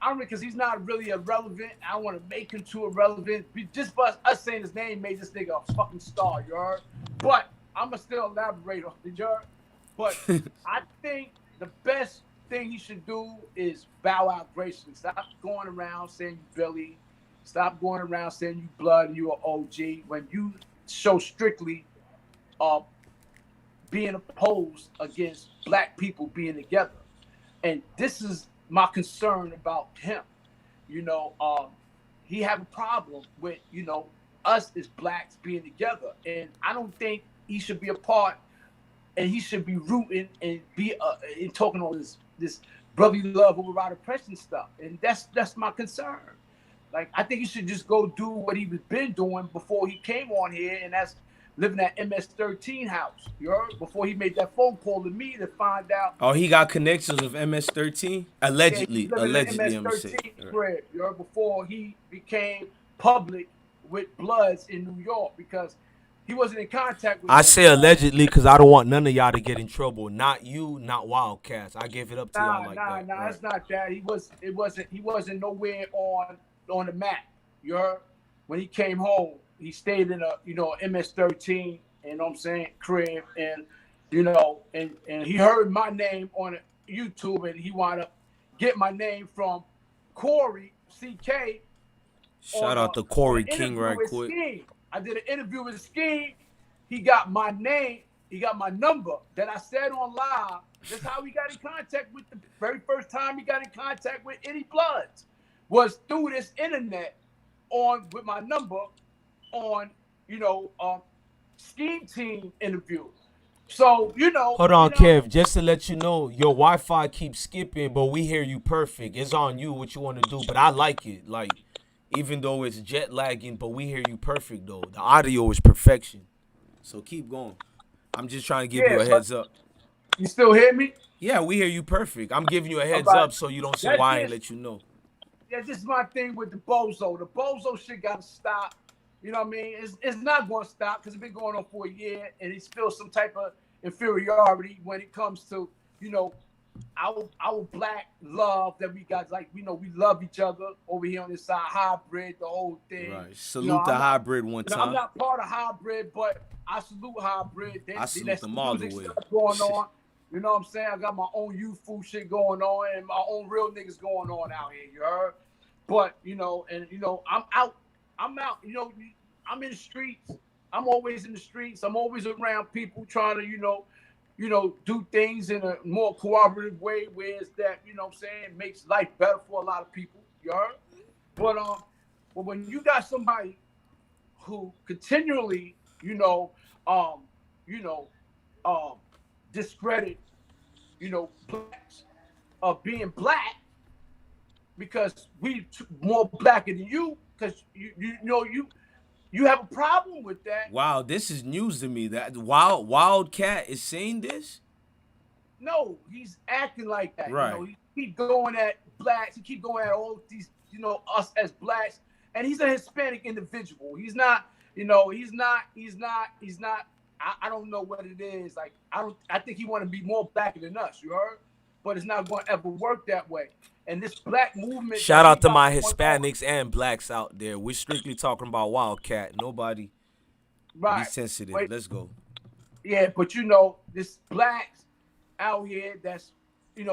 I don't because he's not really irrelevant. I don't want to make him too irrelevant. Just by us saying his name made this nigga a fucking star, you heard? But I'm gonna still elaborate on it, you heard? But I think the best thing he should do is bow out gracefully. Stop going around saying you Billy. Stop going around saying you Blood and you are OG. When you show strictly being opposed against black people being together. And this is my concern about him. You know, he have a problem with, you know, us as blacks being together. And I don't think he should be a part, and he should be rooting and be and talking on this brotherly love over oppression stuff. And that's my concern. Like, I think he should just go do what he was been doing before he came on here, and that's living at MS-13 house. You heard? Before he made that phone call to me to find out. Oh, he got connections with MS-13? Allegedly. Yeah, Allegedly, I'm saying. Right. Crib, you heard? Before he became public with Bloods in New York, because he wasn't in contact with I say allegedly because I don't want none of y'all to get in trouble. Not you, not WildKats. I gave it up to y'all like that. Nah, it's not that. He wasn't nowhere on the map. You heard? When he came home, he stayed in a MS-13, you know what I'm saying, crib, and and he heard my name on YouTube, and he wound up getting my name from Corey CK. Shout out to Corey King right quick. Scheme. I did an interview with Scheme. He got my name. He got my number that I said on live. That's how he got in contact with the very first time he got in contact with any Bloods was through this internet with my number on, Scheme Team interview. So, Hold on, Kev. Just to let you know, your Wi-Fi keeps skipping, but we hear you perfect. It's on you what you want to do, but I like it. Like, even though it's jet lagging, but we hear you perfect, though. The audio is perfection. So keep going. I'm just trying to give you a heads up. You still hear me? Yeah, we hear you perfect. I'm giving you a heads up so you don't say why I ain't let you know. Yeah, this is my thing with the bozo. The bozo shit got to stop. You know what I mean? It's not going to stop because it's been going on for a year, and it's still some type of inferiority when it comes to, our black love that we got. Like, we love each other over here on this side. Hybrid, the whole thing. Right. Salute the hybrid one time. I'm not part of hybrid, but I salute hybrid. I salute them all the way. Going on. You know what I'm saying? I got my own youthful shit going on and my own real niggas going on out here, you heard? But, I'm out. I'm in the streets. I'm always in the streets. I'm always around people trying to, do things in a more cooperative way, where it's that, makes life better for a lot of people, you heard? But when you got somebody who continually, discredit, blacks of being black because we more blacker than you, because you have a problem with that. Wow, this is news to me. That WildKat is saying this? No, he's acting like that. Right. He keep going at blacks. He keep going at all these, us as blacks. And he's a Hispanic individual. He's not, he's not. I don't know what it is. Like, I think he want to be more blacker than us, you heard? But it's not going to ever work that way. And this black movement. Shout out to my Hispanics and blacks out there. We're strictly talking about WildKat. Nobody be sensitive. Let's go. Yeah, but this blacks out here that's,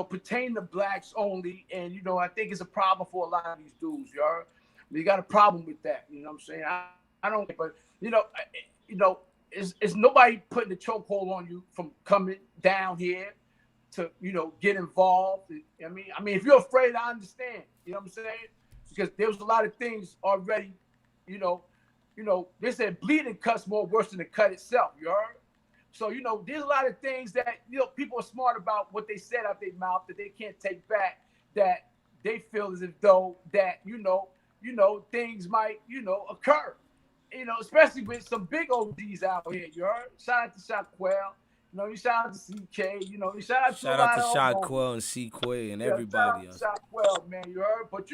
pertain to blacks only. And, I think it's a problem for a lot of these dudes, you heard? You got a problem with that. You know what I'm saying? I don't, but, it's nobody putting a chokehold on you from coming down here to, get involved. I mean, if you're afraid, I understand. You know what I'm saying? Because there was a lot of things already, they said bleeding cuts more worse than the cut itself, you heard? So, there's a lot of things that, people are smart about what they said out their mouth that they can't take back, that they feel as if though that, things might, occur. Especially with some big ODs out here, you heard? Shout out to Shaquille. Shout out to CK. Shout out to Shaquille and CK and everybody else. Shout out to Shaquille, man, you heard? But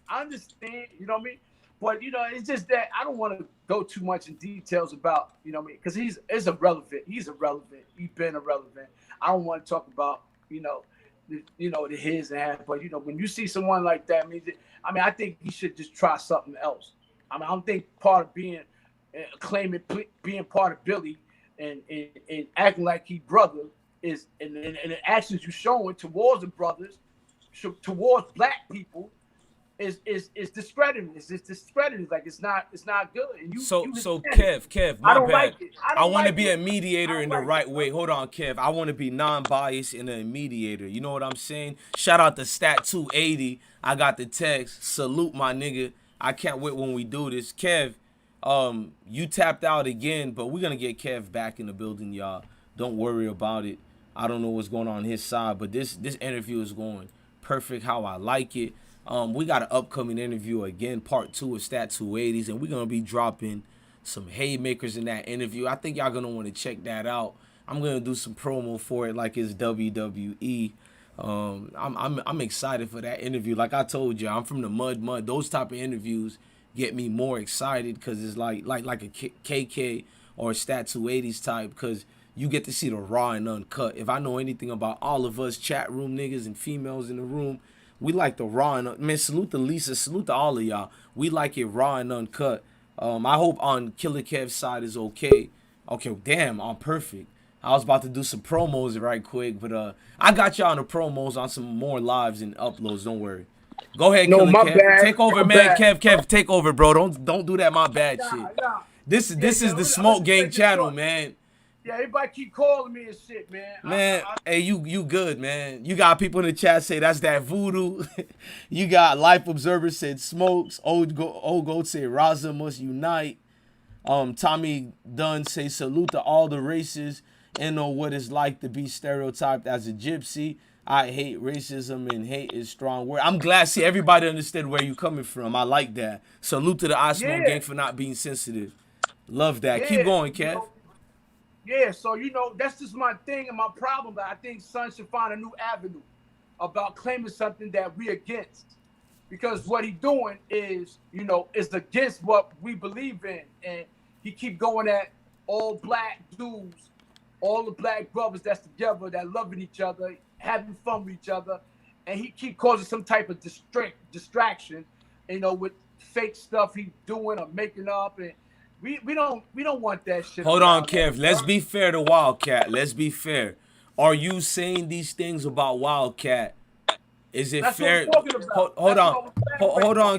I understand, you know what I mean? But it's just that I don't want to go too much in details about, because he's irrelevant. He's irrelevant. He's been irrelevant. I don't want to talk about, the his and that. But when you see someone like that, I think he should just try something else. I don't think part of being claiming being part of Billy and acting like he brother is and the actions you're showing towards the brothers, towards black people, is discrediting. It's discrediting. Like it's not good. And So you Kev, I my don't bad. like it. I want to like be it. a mediator in the like right it. way. Hold on, Kev. I want to be non-biased and a mediator. You know what I'm saying? Shout out to Stat 280. I got the text. Salute my nigga. I can't wait when we do this. Kev, you tapped out again, but we're gonna get Kev back in the building, y'all. Don't worry about it. I don't know what's going on his side, but this interview is going perfect how I like it. We got an upcoming interview again, part 2 of Stat 280s, and we're gonna be dropping some haymakers in that interview. I think y'all gonna want to check that out. I'm gonna do some promo for it like it's WWE. I'm excited for that interview. Like I told you, I'm from the mud. Those type of interviews get me more excited because it's like a KK or a Stat 280s type, because you get to see the raw and uncut. If I know anything about all of us chat room niggas and females in the room, we like the raw and man. Salute to Lisa. Salute to all of y'all. We like it raw and uncut. I hope on Killer Kev's side is okay. Okay, damn, I'm perfect. I was about to do some promos right quick, but I got y'all on the promos on some more lives and uploads. Don't worry. Go ahead, No, Killer my Kev. bad. Take over, My man. bad. Kev, take over, bro. Don't do that. My bad shit. Nah. This is the Smoke Gang channel, man. Yeah, everybody keep calling me and shit, man. Man, hey, you good, man. You got people in the chat say that's that voodoo. You got Life Observer said smokes. Old Goat say Raza must unite. Tommy Dunn say salute to all the races and know what it's like to be stereotyped as a gypsy. I hate racism and hate is strong word. I'm glad see everybody understood where you coming from. I like that. Salute to the Ismo Gang for not being sensitive. Love that. Yeah, Keep going, Kev. Yeah, so that's just my thing and my problem. But I think Son should find a new avenue about claiming something that we against, because what he doing is, is against what we believe in, and he keep going at all black dudes, all the black brothers that's together, that loving each other, having fun with each other, and he keep causing some type of distraction, with fake stuff he doing or making up, and we don't want that shit. Hold on, Kev. Let's be fair to WildKat. Let's be fair. Are you saying these things about WildKat? Is it fair? Hold on,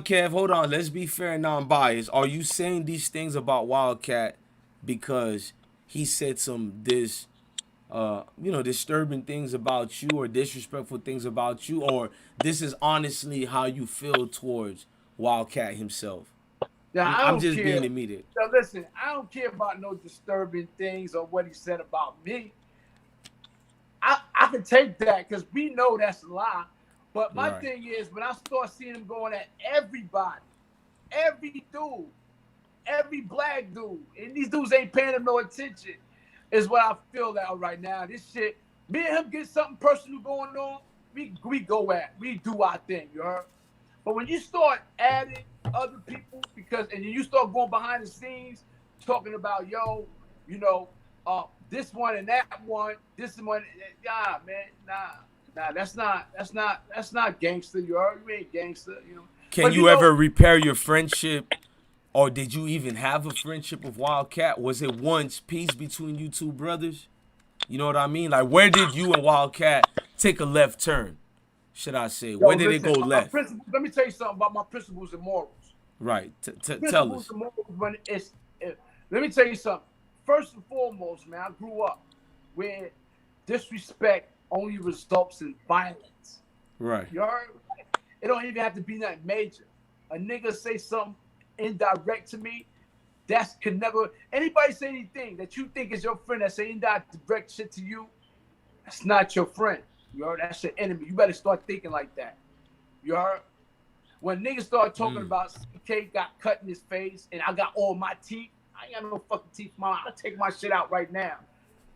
Kev. Hold on. Let's be fair and non-biased. Are you saying these things about WildKat because he said some disturbing things about you or disrespectful things about you, or this is honestly how you feel towards WildKat himself? Now, I'm just being immediate. Now, listen, I don't care about no disturbing things or what he said about me. I can take that because we know that's a lie. But my thing is, when I start seeing him going at everybody, every dude, every black dude, and these dudes ain't paying him no attention, is what I feel that right now. This shit, me and him get something personal going on, we go at, we do our thing, you heard? But when you start adding other people, and you start going behind the scenes, talking about, this one and that one, this one, nah, that's not gangster. You ain't gangster, Can you ever repair your friendship, or did you even have a friendship with WildKat? Was it once peace between you two brothers? You know what I mean? Like, where did you and WildKat take a left turn? Should I say? Where did it go left? Let me tell you something about my principles and morals. Right. Tell us. Let me tell you something. First and foremost, man, I grew up where disrespect only results in violence. Right. You heard? It don't even have to be nothing major. A nigga say something indirect to me, could never. Anybody say anything that you think is your friend that say indirect shit to you, that's not your friend. You heard? That's your enemy. You better start thinking like that. You heard? When niggas start talking about CK got cut in his face and I got all my teeth, I ain't got no fucking teeth, mom. I'll take my shit out right now.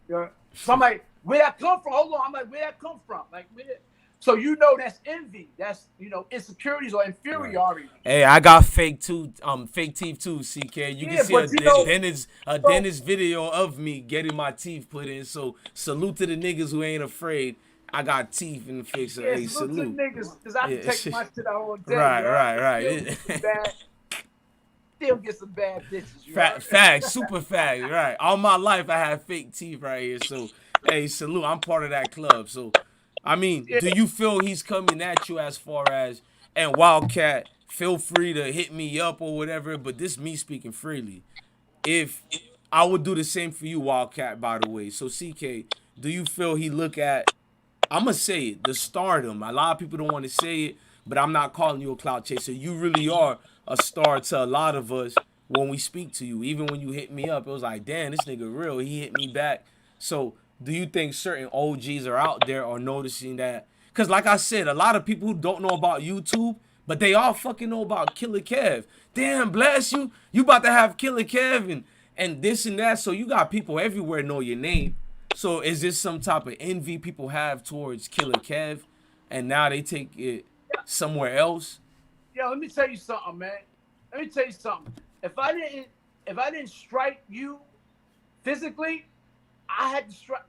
You heard? So I'm like, where that come from? Hold on. I'm like, where that come from? Like, where? So that's envy. That's insecurities or inferiority. Right. Hey, I got fake teeth too, CK. You can see a Dennis video of me getting my teeth put in. So salute to the niggas who ain't afraid. I got teeth in the face. So, hey, salute. To niggas, because I can take my shit out all day. Right. Still get some bad bitches. Facts, super facts. Right. All my life I had fake teeth right here. So Hey, salute. I'm part of that club. So, I mean, Yeah. do you feel he's coming at you as far as, and WildKat, feel free to hit me up or whatever, but this me speaking freely. If I would do the same for you, WildKat, by the way. So, CK, do you feel he look at, I'm going to say it, the stardom. A lot of people don't want to say it, but I'm not calling you a clout chaser. You really are a star to a lot of us when we speak to you. Even when you hit me up, it was like, damn, this nigga real. He hit me back. So do you think certain OGs are out there or noticing that? Because like I said, a lot of people who don't know about YouTube, but they all fucking know about Killer Kev. Damn, bless you. You about to have Killer Kev and this and that. So you got people everywhere know your name. So is this some type of envy people have towards Killer Kev, and now they take it somewhere else? Yo, let me tell you something, man. Let me tell you something. If I didn't strike you physically, I had to strike.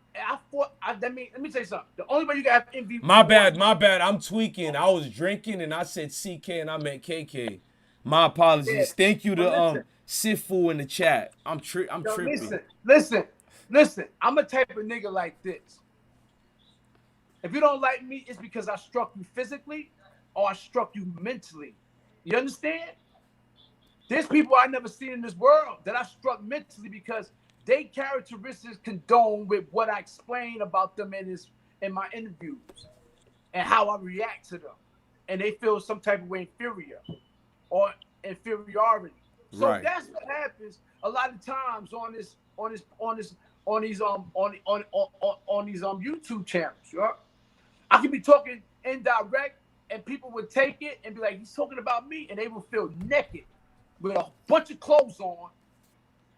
Let me tell you something. The only way you can have envy. My bad. I'm tweaking. I was drinking and I said CK and I meant KK. My apologies. Yeah. Thank you But to listen, Sifu in the chat. I'm yo, tripping. listen. I'm a type of nigga like this. If you don't like me, it's because I struck you physically or I struck you mentally. You understand? There's people I never seen in this world that I struck mentally because they characteristics condone with what I explain about them in my interviews and how I react to them. And they feel some type of way inferior or inferiority. So Right. that's what happens a lot of times on these YouTube channels. You know? I could be talking indirect and people would take it and be like, he's talking about me, and they will feel naked with a bunch of clothes on,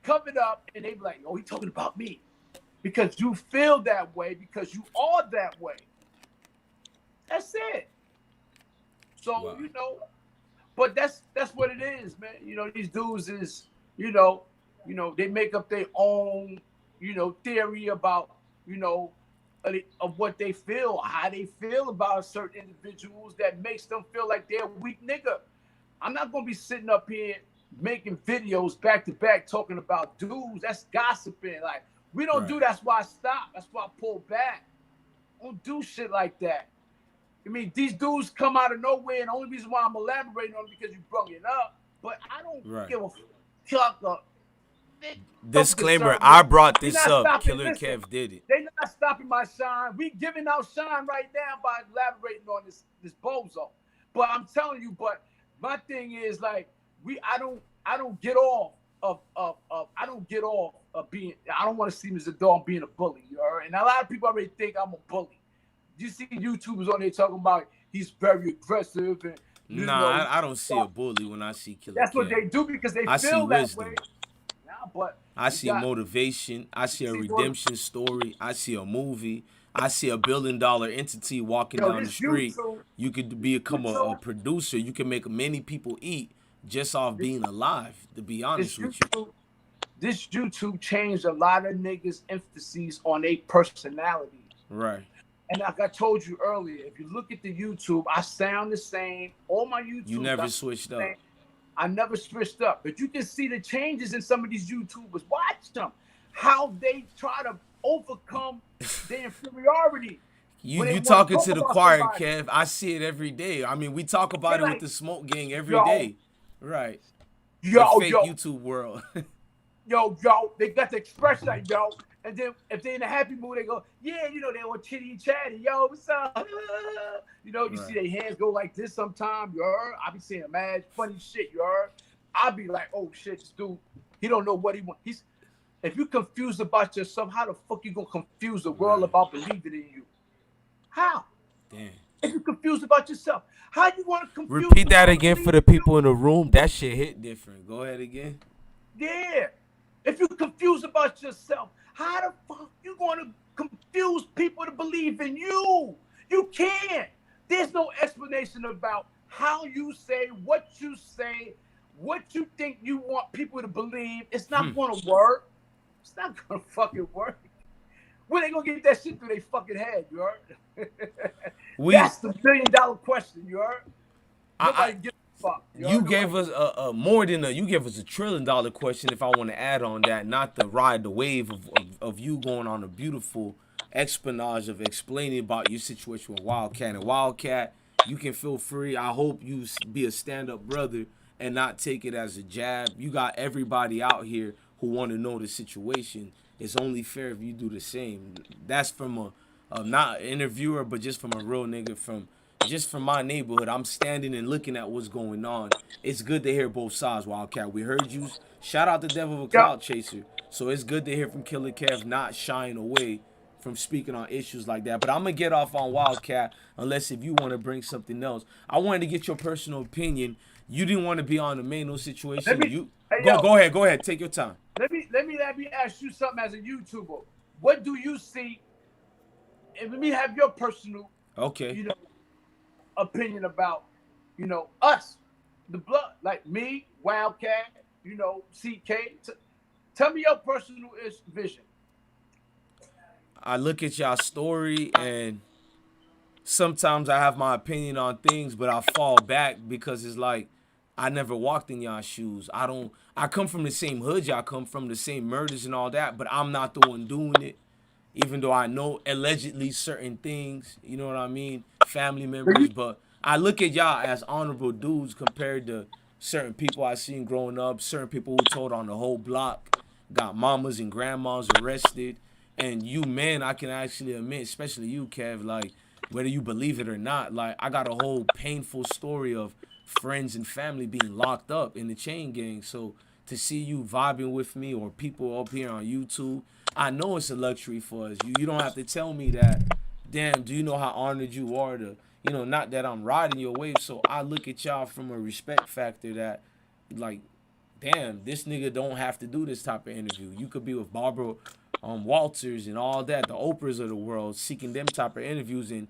covered up, and they be like, oh, he's talking about me. Because you feel that way, because you are that way. That's it. So, Wow. you know, but that's what it is, man. You know, these dudes is, you know, they make up their own, theory about, of what they feel, how they feel about certain individuals that makes them feel like they're a weak nigga. I'm not going to be sitting up here making videos back to back talking about dudes. That's gossiping. Like, we don't do. That's why I stopped. That's why I pulled back. I don't do shit like that. I mean, these dudes come out of nowhere, and the only reason why I'm elaborating on it because you brought it up. But I don't give a fuck. Disclaimer, I brought this up. Killer Listen, Kev did it. They're not stopping my shine. We giving out shine right now by elaborating on this bozo. But I'm telling you, my thing is like I don't get off of being. I don't want to see me as a dog being a bully. You know? And a lot of people already think I'm a bully. You see YouTubers on there talking about he's very aggressive and I don't see a bully when I see Killer Kev. That's what they do because they feel that way. But I see motivation. I see a redemption story. I see a movie. I see a $1 billion entity walking down the street. You could become a producer. You can make many people eat just off being alive, to be honest with you. This YouTube changed a lot of niggas' emphasis on their personality. Right. And like I told you earlier, if you look at the YouTube, I sound the same. All my YouTube. You never switched up. I never switched up. But you can see the changes in some of these YouTubers. Watch them. How they try to overcome their inferiority. You talking to the choir, Kev. I see it every day. I mean, we talk about it with the Smoke Gang every day. Right. The fake YouTube world. They got the expression like, and then if they're in a happy mood, they go, yeah, they all chitty chatty, yo, what's up? You see their hands go like this sometimes, you heard? I be saying mad funny shit, you heard? I be like, oh shit, this dude, he don't know what he wants. If you confused about yourself, how the fuck you gonna confuse the world about believing in you? How? Damn. If you're confused about yourself, how you want to confuse? Repeat that again for the people in the room. That shit hit different. Go ahead again. Yeah. If you're confused about yourself, how the fuck you going to confuse people to believe in you? You can't. There's no explanation about how you say, what you think you want people to believe. It's not going to work. It's not going to fucking work. When they going to get that shit through their fucking head, you heard? That's the $1 billion question, you heard? Nobody gives a fuck. You gave us you gave us $1 trillion question. If I want to add on that, not to ride the wave of you going on a beautiful explanage of explaining about your situation with WildKat. And WildKat, you can feel free. I hope you be a stand-up brother and not take it as a jab. You got everybody out here who want to know the situation. It's only fair if you do the same. That's from a not an interviewer, but just from a real nigga from my neighborhood. I'm standing and looking at what's going on. It's good to hear both sides, WildKat. We heard you. Shout out to Devil of a Yo, Cloud Chaser. So it's good to hear from Killer Kev not shying away from speaking on issues like that. But I'm gonna get off on WildKat unless if you want to bring something else. I wanted to get your personal opinion. You didn't want to be on the Maino let situation. me, You hey, go yo, go ahead. Take your time. let me ask you something as a YouTuber. What do you see? And let me have your personal, Okay. you know, opinion about, us, the blood, like me, WildKat, CK. Tell me your personal vision. I look at y'all story and sometimes I have my opinion on things, but I fall back because it's like I never walked in y'all shoes. I come from the same hood y'all come from, the same murders and all that, but I'm not the one doing it. Even though I know allegedly certain things, you know what I mean, family members, but I look at y'all as honorable dudes compared to certain people I seen growing up, certain people who told on the whole block, got mamas and grandmas arrested, and you men, I can actually admit, especially you, Kev, like whether you believe it or not, like I got a whole painful story of friends and family being locked up in the chain gang. So to see you vibing with me or people up here on YouTube, I know it's a luxury for us. You don't have to tell me that. Damn, do you know how honored you are to, not that I'm riding your wave. So I look at y'all from a respect factor that, like, damn, this nigga don't have to do this type of interview. You could be with Barbara Walters and all that, the Oprahs of the world, seeking them type of interviews. And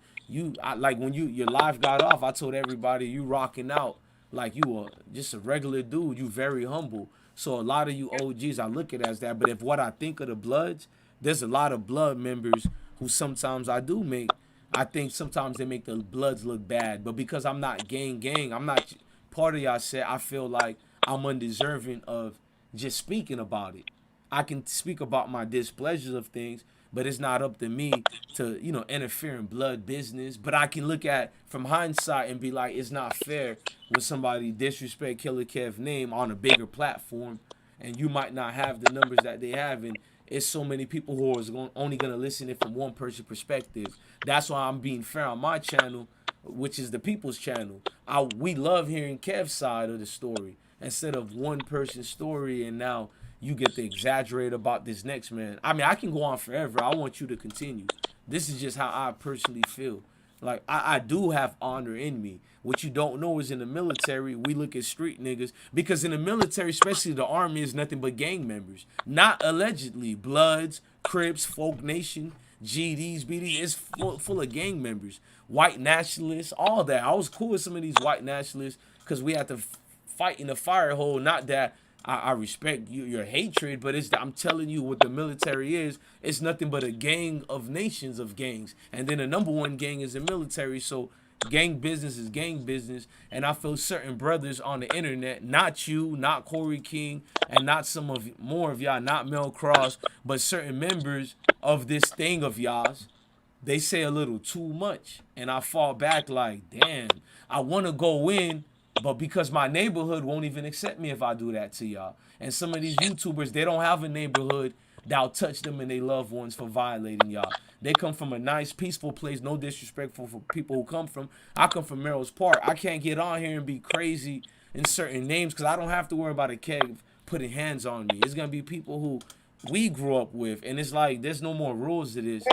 like when your live got off, I told everybody you rocking out like you are just a regular dude. You very humble. So a lot of you OGs, I look at it as that. But if what I think of the Bloods, there's a lot of Blood members who sometimes I think sometimes they make the Bloods look bad. But because I'm not gang, I'm not part of y'all set, I feel like I'm undeserving of just speaking about it. I can speak about my displeasures of things, but it's not up to me to, interfere in blood business. But I can look at from hindsight and be like, it's not fair when somebody disrespect Killer Kev's name on a bigger platform, and you might not have the numbers that they have, and it's so many people who are only gonna listen it from one person's perspective. That's why I'm being fair on my channel, which is the people's channel. We love hearing Kev's side of the story instead of one person's story, and now you get to exaggerate about this next man. I mean, I can go on forever. I want you to continue. This is just how I personally feel. Like, I do have honor in me. What you don't know is in the military, we look at street niggas. Because in the military, especially the army, is nothing but gang members. Not allegedly. Bloods, Crips, Folk Nation, GDs, BDs. It's full of gang members. White nationalists, all that. I was cool with some of these white nationalists because we had to fight in the fire hole. Not that I respect your hatred, but I'm telling you what the military is. It's nothing but a gang of nations of gangs. And then the number one gang is the military. So gang business is gang business. And I feel certain brothers on the internet, not you, not Corey King, and not more of y'all, not Mel Cross, but certain members of this thing of y'all's, they say a little too much. And I fall back like, damn, I want to go in, but because my neighborhood won't even accept me if I do that to y'all. And some of these YouTubers, they don't have a neighborhood that'll touch them and their loved ones for violating y'all. They come from a nice, peaceful place, no disrespectful for people who come from. I come from Merrill's Park. I can't get on here and be crazy in certain names because I don't have to worry about a keg putting hands on me. It's going to be people who we grew up with. And it's like, there's no more rules to this.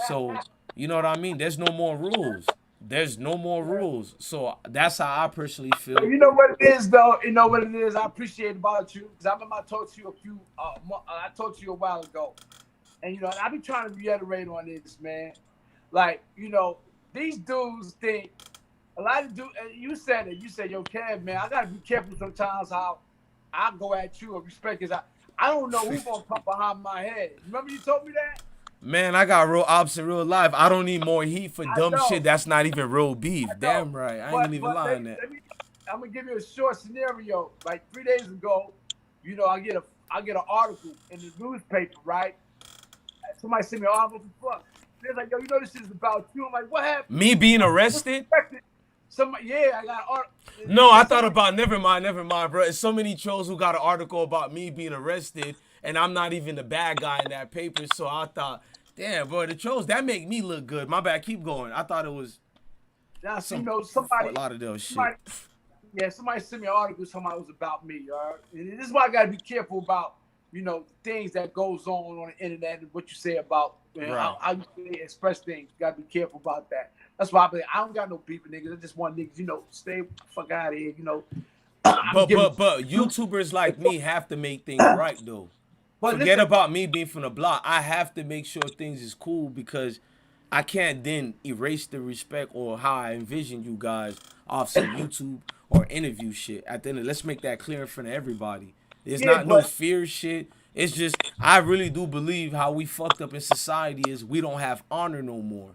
So, you know what I mean? There's no more rules. There's no more rules. So that's how I personally feel. You know what it is, though. You know what it is. I appreciate about you because I remember I talked to you I talked to you a while ago, and and I've been trying to reiterate on this, man. Like, these dudes think a lot of dudes. And you said it. You said, "Yo, Kev, man, I gotta be careful sometimes how I go at you or respect." Because I don't know who's gonna come behind my head. Remember you told me that? Man, I got real ops in real life. I don't need more heat for dumb shit that's not even real beef. Damn right. I ain't gonna even lie on that. I'm gonna give you a short scenario. Like 3 days ago, I get an article in the newspaper, right? Somebody sent me an article for fuck. They're like, yo, you know this is about you. I'm like, what happened? Me being arrested? Somebody, yeah, I got art. No, I thought about never mind, bro. There's so many trolls who got an article about me being arrested, and I'm not even the bad guy in that paper. So I thought, damn, bro, the trolls that make me look good. My bad, keep going. I thought it was some, somebody, a lot of those shit. Somebody sent me an article talking about it was about me. All right, and this is why I gotta be careful about things that goes on the internet and what you say about how you express things. You gotta be careful about that. That's why I don't got no beef with niggas. I just want niggas, stay the fuck out of here, But YouTubers like me have to make things right though. But forget about me being from the block. I have to make sure things is cool because I can't then erase the respect or how I envision you guys off some YouTube or interview shit. At the end, let's make that clear in front of everybody. There's no fear shit. It's just I really do believe how we fucked up in society is we don't have honor no more.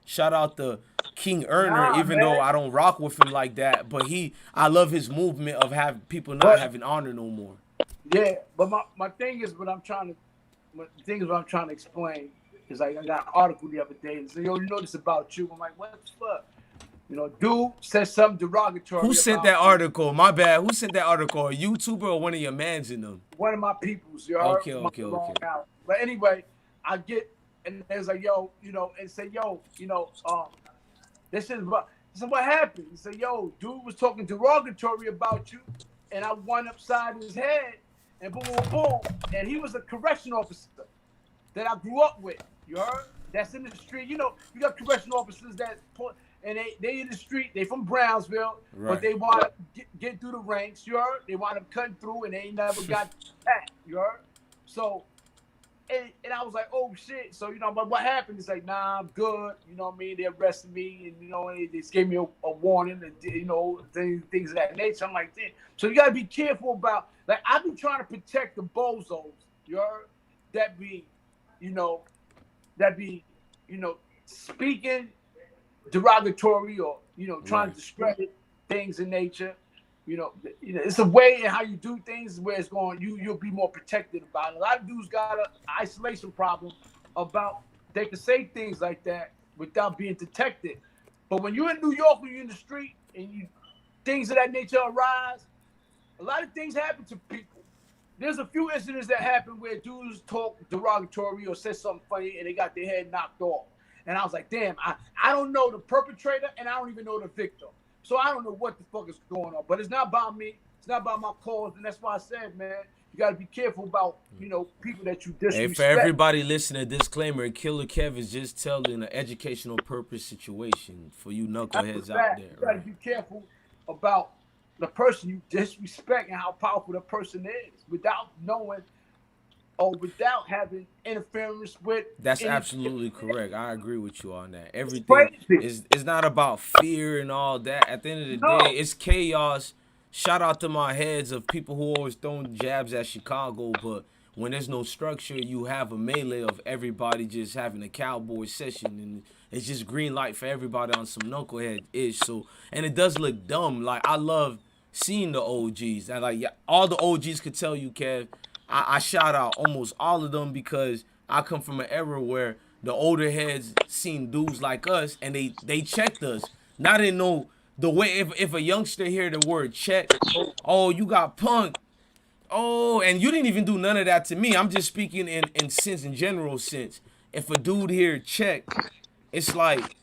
Shout out to King Earner, even though I don't rock with him like that, but I love his movement of having people not having honor no more. Yeah, but my thing is what I'm trying to explain is like I got an article the other day and said, yo, you know this about you. I'm like, what the fuck? Dude said something derogatory. Who sent that article? My bad. Who sent that article? A YouTuber or one of your mans in them? One of my peoples, yo. Okay. But anyway, I get and there's like, yo, and say, yo, this is what happened. He said, yo, dude was talking derogatory about you, and I went upside his head, and boom, boom, boom, and he was a correctional officer that I grew up with. You heard? That's in the street. You got correctional officers that and they in the street. They from Brownsville, but they want to get through the ranks. You heard? They want to cut through, and they ain't never got that. You heard? So. And I was like, oh shit. So, but what happened? It's like, nah, I'm good. You know what I mean? They arrested me and, they gave me a warning and, things of that nature. I'm like, damn. So you got to be careful about, like, I've been trying to protect the bozos, that be speaking derogatory or, trying to discredit things in nature. It's a way in how you do things where it's going. You'll be more protected about it. A lot of dudes got an isolation problem about they can say things like that without being detected. But when you're in New York, when you're in the street, and things of that nature arise, a lot of things happen to people. There's a few incidents that happen where dudes talk derogatory or say something funny and they got their head knocked off. And I was like, damn, I don't know the perpetrator and I don't even know the victim. So I don't know what the fuck is going on, but it's not about me. It's not about my cause, and that's why I said, man, you got to be careful about, people that you disrespect. Hey, for everybody listening, disclaimer: Killer Kev is just telling an educational purpose situation for you knuckleheads out there. You got to be careful about the person you disrespect and how powerful the person is without knowing or without having interference with. That's absolutely correct. I agree with you on that. Everything is not about fear and all that. At the end of the day, it's chaos. Shout out to my heads of people who always throwing jabs at Chicago, but when there's no structure, you have a melee of everybody just having a cowboy session, and it's just green light for everybody on some knucklehead-ish. So, and it does look dumb. Like, I love seeing the OGs. And like, all the OGs could tell you, Kev, I shout out almost all of them because I come from an era where the older heads seen dudes like us and they checked us. Now they know the way if a youngster hear the word check, oh, you got punked. Oh, and you didn't even do none of that to me. I'm just speaking in sense, in general sense. If a dude here check, it's like,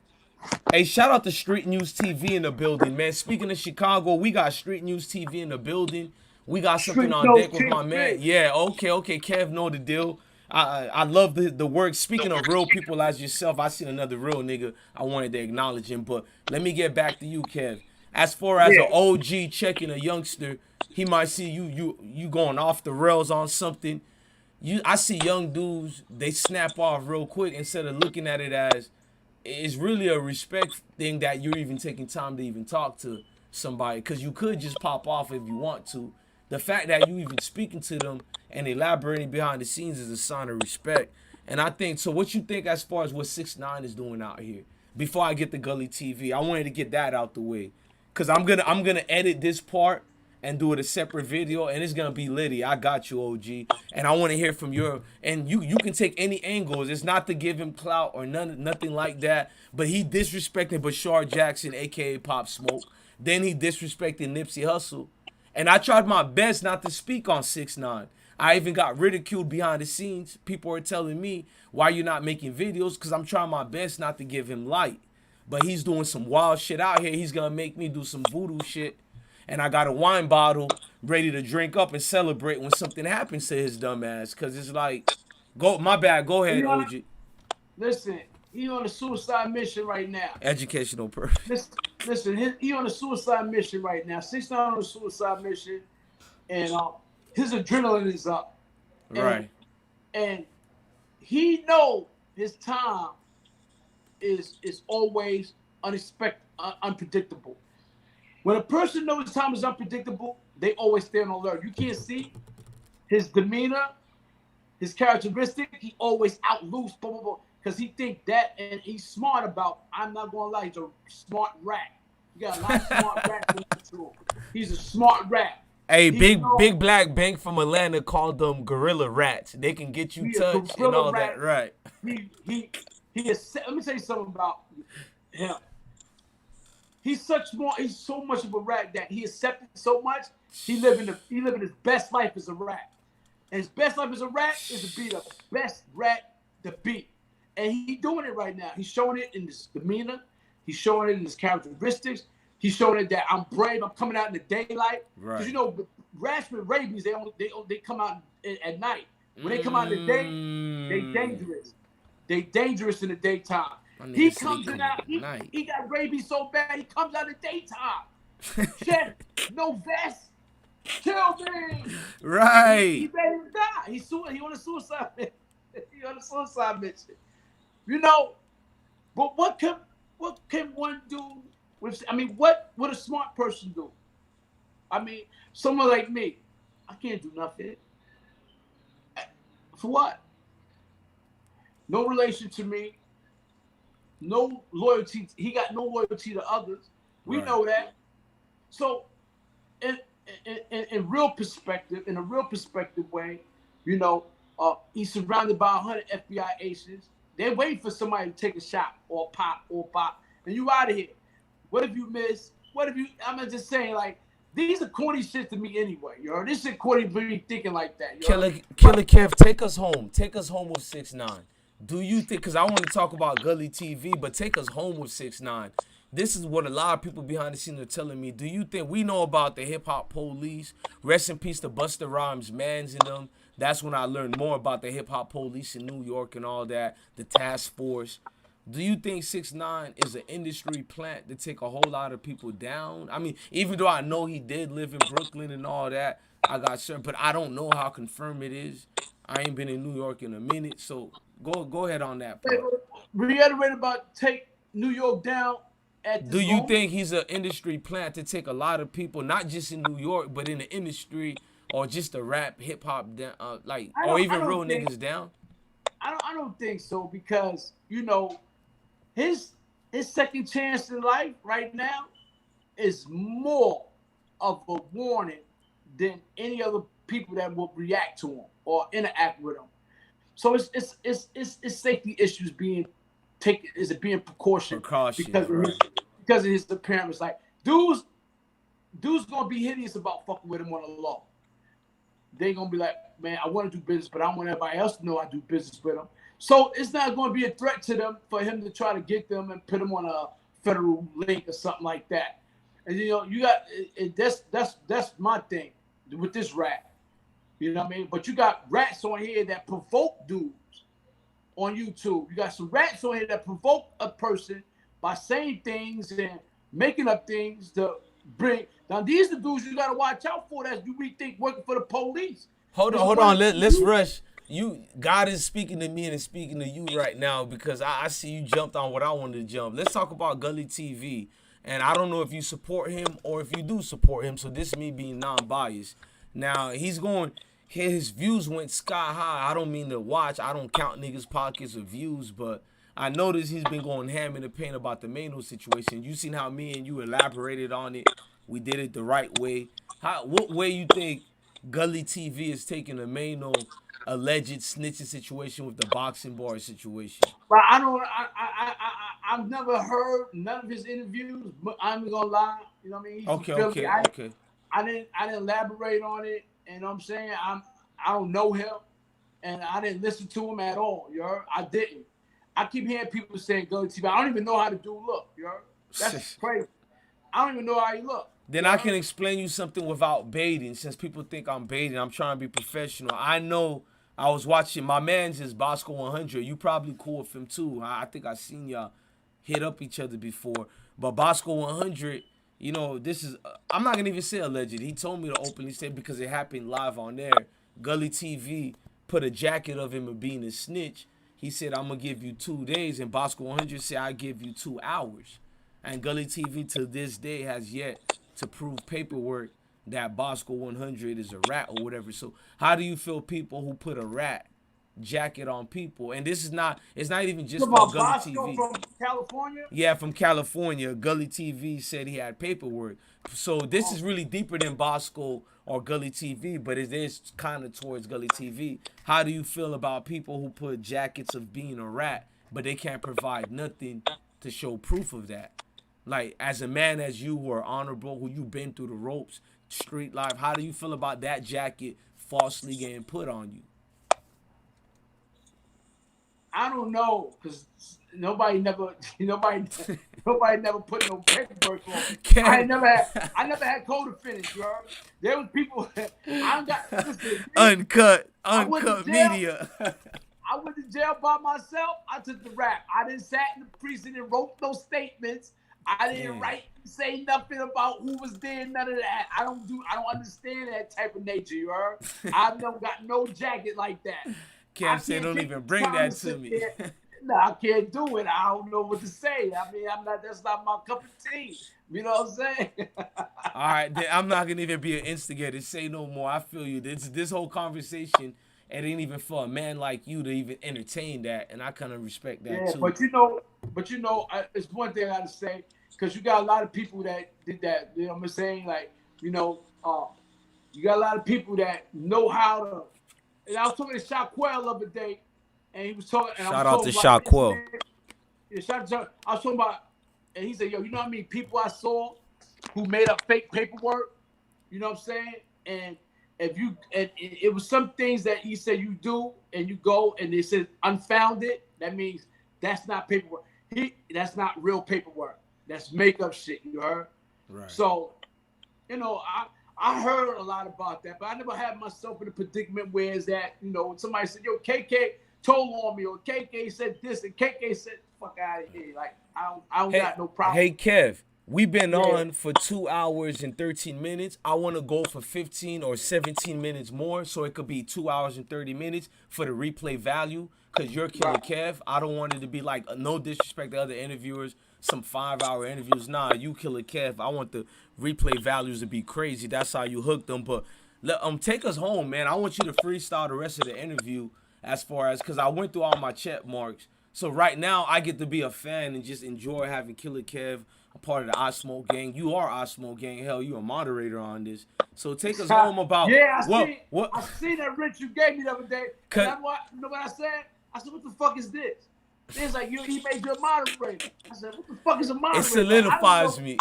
hey, shout out to Street News TV in the building, man. Speaking of Chicago, we got Street News TV in the building. We got something on deck with my man. Yeah, okay. Kev know the deal. I love the work. Speaking of real people as yourself, I seen another real nigga. I wanted to acknowledge him. But let me get back to you, Kev. As far as an OG checking a youngster, he might see you going off the rails on something. I see young dudes, they snap off real quick instead of looking at it as it's really a respect thing that you're even taking time to even talk to somebody, because you could just pop off if you want to. The fact that you even speaking to them and elaborating behind the scenes is a sign of respect. And I think, so what you think as far as what 6ix9ine is doing out here? Before I get the Gully TV, I wanted to get that out the way. Because I'm gonna edit this part and do it a separate video, and it's gonna be litty. I got you, OG, and I want to hear from your. And you can take any angles. It's not to give him clout or nothing like that. But he disrespected Bashar Jackson, aka Pop Smoke. Then he disrespected Nipsey Hussle, and I tried my best not to speak on 6ix9ine. I even got ridiculed behind the scenes. People are telling me, why you not making videos? Because I'm trying my best not to give him light. But he's doing some wild shit out here. He's going to make me do some voodoo shit. And I got a wine bottle ready to drink up and celebrate when something happens to his dumb ass. Because it's like, my bad. Go ahead, OG. Listen, he on a suicide mission right now. Educational purpose. Listen, he on a suicide mission right now. 6ix9ine on a suicide mission. And his adrenaline is up. Right. And he know his time is always unexpected, unpredictable. When a person knows his time is unpredictable, they always stay on alert. You can't see his demeanor, his characteristic. He always out loose, blah, blah, blah, because he think that, and he's smart about, I'm not going to lie, he's a smart rat. You got a lot of smart rats in control. He's a smart rat. Hey, big black bank from Atlanta called them gorilla rats. They can get you touched and all rat. that. Right. He is. Let me tell you something about him. He's so much of a rat that he accepted so much. He living his best life as a rat. And his best life as a rat is to be the best rat to be. And he's doing it right now. He's showing it in his demeanor. He's showing it in his characteristics. He's showing it that I'm brave. I'm coming out in the daylight. Right. Because you know, rats with rabies, they come out at night. When they come out in the day, they dangerous. They dangerous in the daytime. He comes out. He got rabies so bad. He comes out in the daytime. Shit, no vest. Kill me. Right. He ready to die. He on a suicide mission. He on a suicide mission. You know, but what can one do? What a smart person do? I mean, someone like me, I can't do nothing. For what? No relation to me. No loyalty. He got no loyalty to others. We know that. So, in real perspective, in a real perspective way, you know, he's surrounded by 100 FBI agents. They're waiting for somebody to take a shot or pop, and you out of here. What if you miss? What if you? I'm just saying, like, these are corny shit to me anyway. You know, this shit corny for me thinking like that. Killer Kev, take us home. Take us home with 6ix9ine. Do you think? Because I want to talk about Gully TV, but take us home with 6ix9ine. This is what a lot of people behind the scenes are telling me. Do you think we know about the hip hop police? Rest in peace to Busta Rhymes, Mans and them. That's when I learned more about the hip hop police in New York and all that. The task force. Do you think 6ix9ine is an industry plant to take a whole lot of people down? I mean, even though I know he did live in Brooklyn and all that, I got certain, but I don't know how confirmed it is. I ain't been in New York in a minute, so go ahead on that part. Reiterate about take New York down. Do you think he's an industry plant to take a lot of people, not just in New York, but in the industry, or just the rap, hip hop down, or even real niggas down? I don't think so, because you know, his second chance in life right now is more of a warning than any other people that will react to him or interact with him. So it's safety issues being taken, is it being precaution because of his appearance. Like dudes gonna be hideous about fucking with him on the law. They gonna be like, man, I want to do business, but I want everybody else to know I do business with them. So it's not going to be a threat to them for him to try to get them and put them on a federal link or something like that. And you know, you got that's my thing with this rat. You know what I mean? But you got rats on here that provoke dudes on YouTube. You got some rats on here that provoke a person by saying things and making up things to bring. Now these are the dudes you got to watch out for. That you think working for the police. Hold on. Let's rush. God is speaking to me and is speaking to you right now, because I see you jumped on what I wanted to jump. Let's talk about Gully TV. And I don't know if you support him or if you do support him. So this is me being non-biased. Now, his views went sky high. I don't mean to watch. I don't count niggas' pockets of views, but I noticed he's been going ham in the paint about the Maino situation. You seen how me and you elaborated on it We did it the right way. What way you think Gully TV is taking the Maino alleged snitching situation with the boxing bar situation? But I don't. I've never heard none of his interviews. But I'm gonna lie. You know what I mean? He's from Philly. Okay. I didn't elaborate on it. And you know what I'm saying? I don't know him, and I didn't listen to him at all. You heard? I didn't. I keep hearing people saying Gully TV. I don't even know how the dude look. You heard? That's crazy. I don't even know how he look. Then I can explain you something without baiting. Since people think I'm baiting, I'm trying to be professional. I know I was watching, my man's is Bosco 100. You probably cool with him too. I think I seen y'all hit up each other before. But Bosco 100, you know, this is, I'm not going to even say alleged. He told me to openly say because it happened live on there. Gully TV put a jacket of him being a snitch. He said, I'm going to give you 2 days. And Bosco 100 said, I give you 2 hours. And Gully TV to this day has yet to prove paperwork that Bosco 100 is a rat or whatever. So how do you feel people who put a rat jacket on people? And this is not, it's not even just about Gully Bosco TV. From California? Yeah, from California. Gully TV said he had paperwork. So this is really deeper than Bosco or Gully TV, but it is kind of towards Gully TV. How do you feel about people who put jackets of being a rat, but they can't provide nothing to show proof of that? Like, as a man as you who are honorable, who you've been through the ropes, street life, how do you feel about that jacket falsely getting put on you? I don't know, because nobody never put no paperwork on me. I never had code to finish, bro. There was people I got listen, uncut jail, media. I went to jail by myself. I took the rap. I didn't sat in the precinct and wrote no statements. I didn't say nothing about who was there, none of that. I don't understand that type of nature, you heard? I've never got no jacket like that. Can't say don't even bring that to me. No, I can't do it. I don't know what to say. I mean, that's not my cup of tea. You know what I'm saying? All right, then I'm not gonna even be an instigator. Say no more. I feel you. This whole conversation, it ain't even for a man like you to even entertain that, and I kind of respect that too. But you know, it's one thing I gotta say, because you got a lot of people that did that. You know what I'm saying? Like, you know, you got a lot of people that know how to. And I was talking to Shaquille the other day, and he was talking. And shout out to Shaquille. Yeah, I was talking about, and he said, "Yo, you know how many people I saw who made up fake paperwork? You know what I'm saying? And if you, and it was some things that he said you do, and you go, and they said unfounded. That means that's not paperwork. That's not real paperwork. That's makeup shit. You heard? Right. So, you know, I heard a lot about that, but I never had myself in a predicament where is that, you know, somebody said, yo, KK told on me, or KK said this, and KK said, fuck out of here. Like, I don't got no problem. Hey, Kev, we've been on for 2 hours and 13 minutes. I want to go for 15 or 17 minutes more, so it could be 2 hours and 30 minutes for the replay value, because you're Killer Kev. I don't want it to be like, no disrespect to other interviewers, some 5-hour interviews. Nah, you Killer Kev. I want the replay values to be crazy. That's how you hook them. But take us home, man. I want you to freestyle the rest of the interview as far as, because I went through all my check marks. So right now, I get to be a fan and just enjoy having Killer Kev a part of the I Smoke gang. You are I Smoke gang. Hell, you a moderator on this. So take us home about I seen that rich you gave me the other day. And you know what I said? I said, what the fuck is this? It's like he made you a moderator. I said, what the fuck is a moderator? It solidifies me.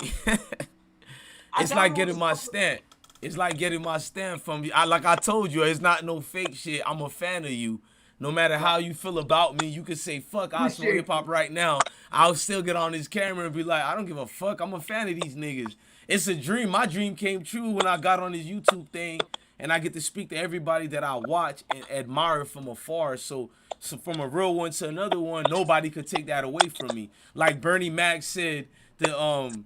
It's like getting my stamp. It's like getting my stamp from you. Like I told you, it's not no fake shit. I'm a fan of you. No matter how you feel about me, you can say, fuck IsmokeHiphop right now. I'll still get on this camera and be like, I don't give a fuck. I'm a fan of these niggas. It's a dream. My dream came true when I got on this YouTube thing, and I get to speak to everybody that I watch and admire from afar. So from a real one to another one, nobody could take that away from me. Like Bernie Mac said, Shepherd,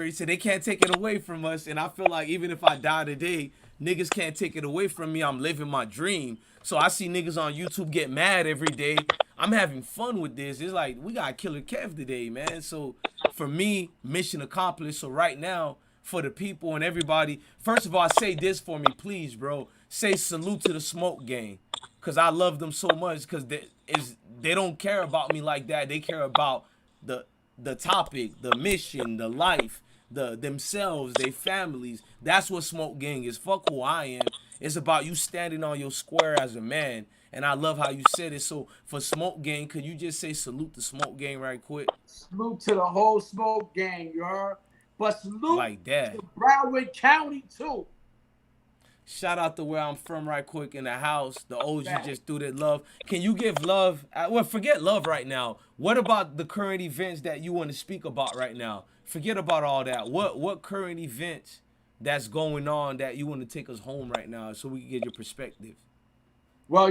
he said they can't take it away from us. And I feel like even if I die today, niggas can't take it away from me. I'm living my dream. So I see niggas on YouTube get mad every day. I'm having fun with this. It's like, we got Killer Kev today, man. So for me, mission accomplished. So right now, for the people and everybody, first of all, say this for me, please, bro. Say salute to the Smoke gang. Because I love them so much, because they don't care about me like that. They care about the topic, the mission, the life, themselves, their families. That's what Smoke Gang is. Fuck who I am. It's about you standing on your square as a man. And I love how you said it. So for Smoke Gang, could you just say salute the Smoke Gang right quick? Salute to the whole Smoke Gang, you heard? But salute Like that. to Broward County too. Shout out to where I'm from right quick in the house. The OG just threw that love. Can you give love? Well, forget love right now. What about the current events that you want to speak about right now? Forget about all that. What current events that's going on that you want to take us home right now so we can get your perspective? Well,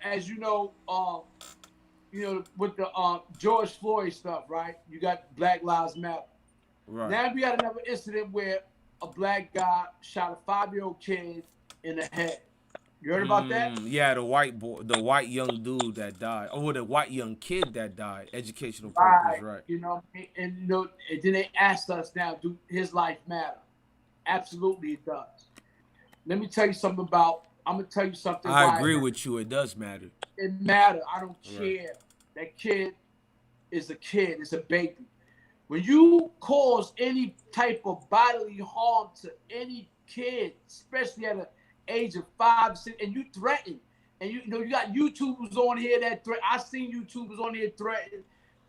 as you know, with the George Floyd stuff, right? You got Black Lives Matter. Right. Now we got another incident where a black guy shot a 5-year-old kid in the head. You heard about that? Yeah, the white young dude that died, or the white young kid that died. Educational purpose, right? And then they asked us now, do his life matter? Absolutely, it does. Let me tell you something I'm gonna tell you something. I agree with you. It does matter. It matters. I don't care. That kid is a kid. It's a baby. When you cause any type of bodily harm to any kid, especially at the age of 5, 6, and you threaten, and you got YouTubers on here that threaten. I seen YouTubers on here threatening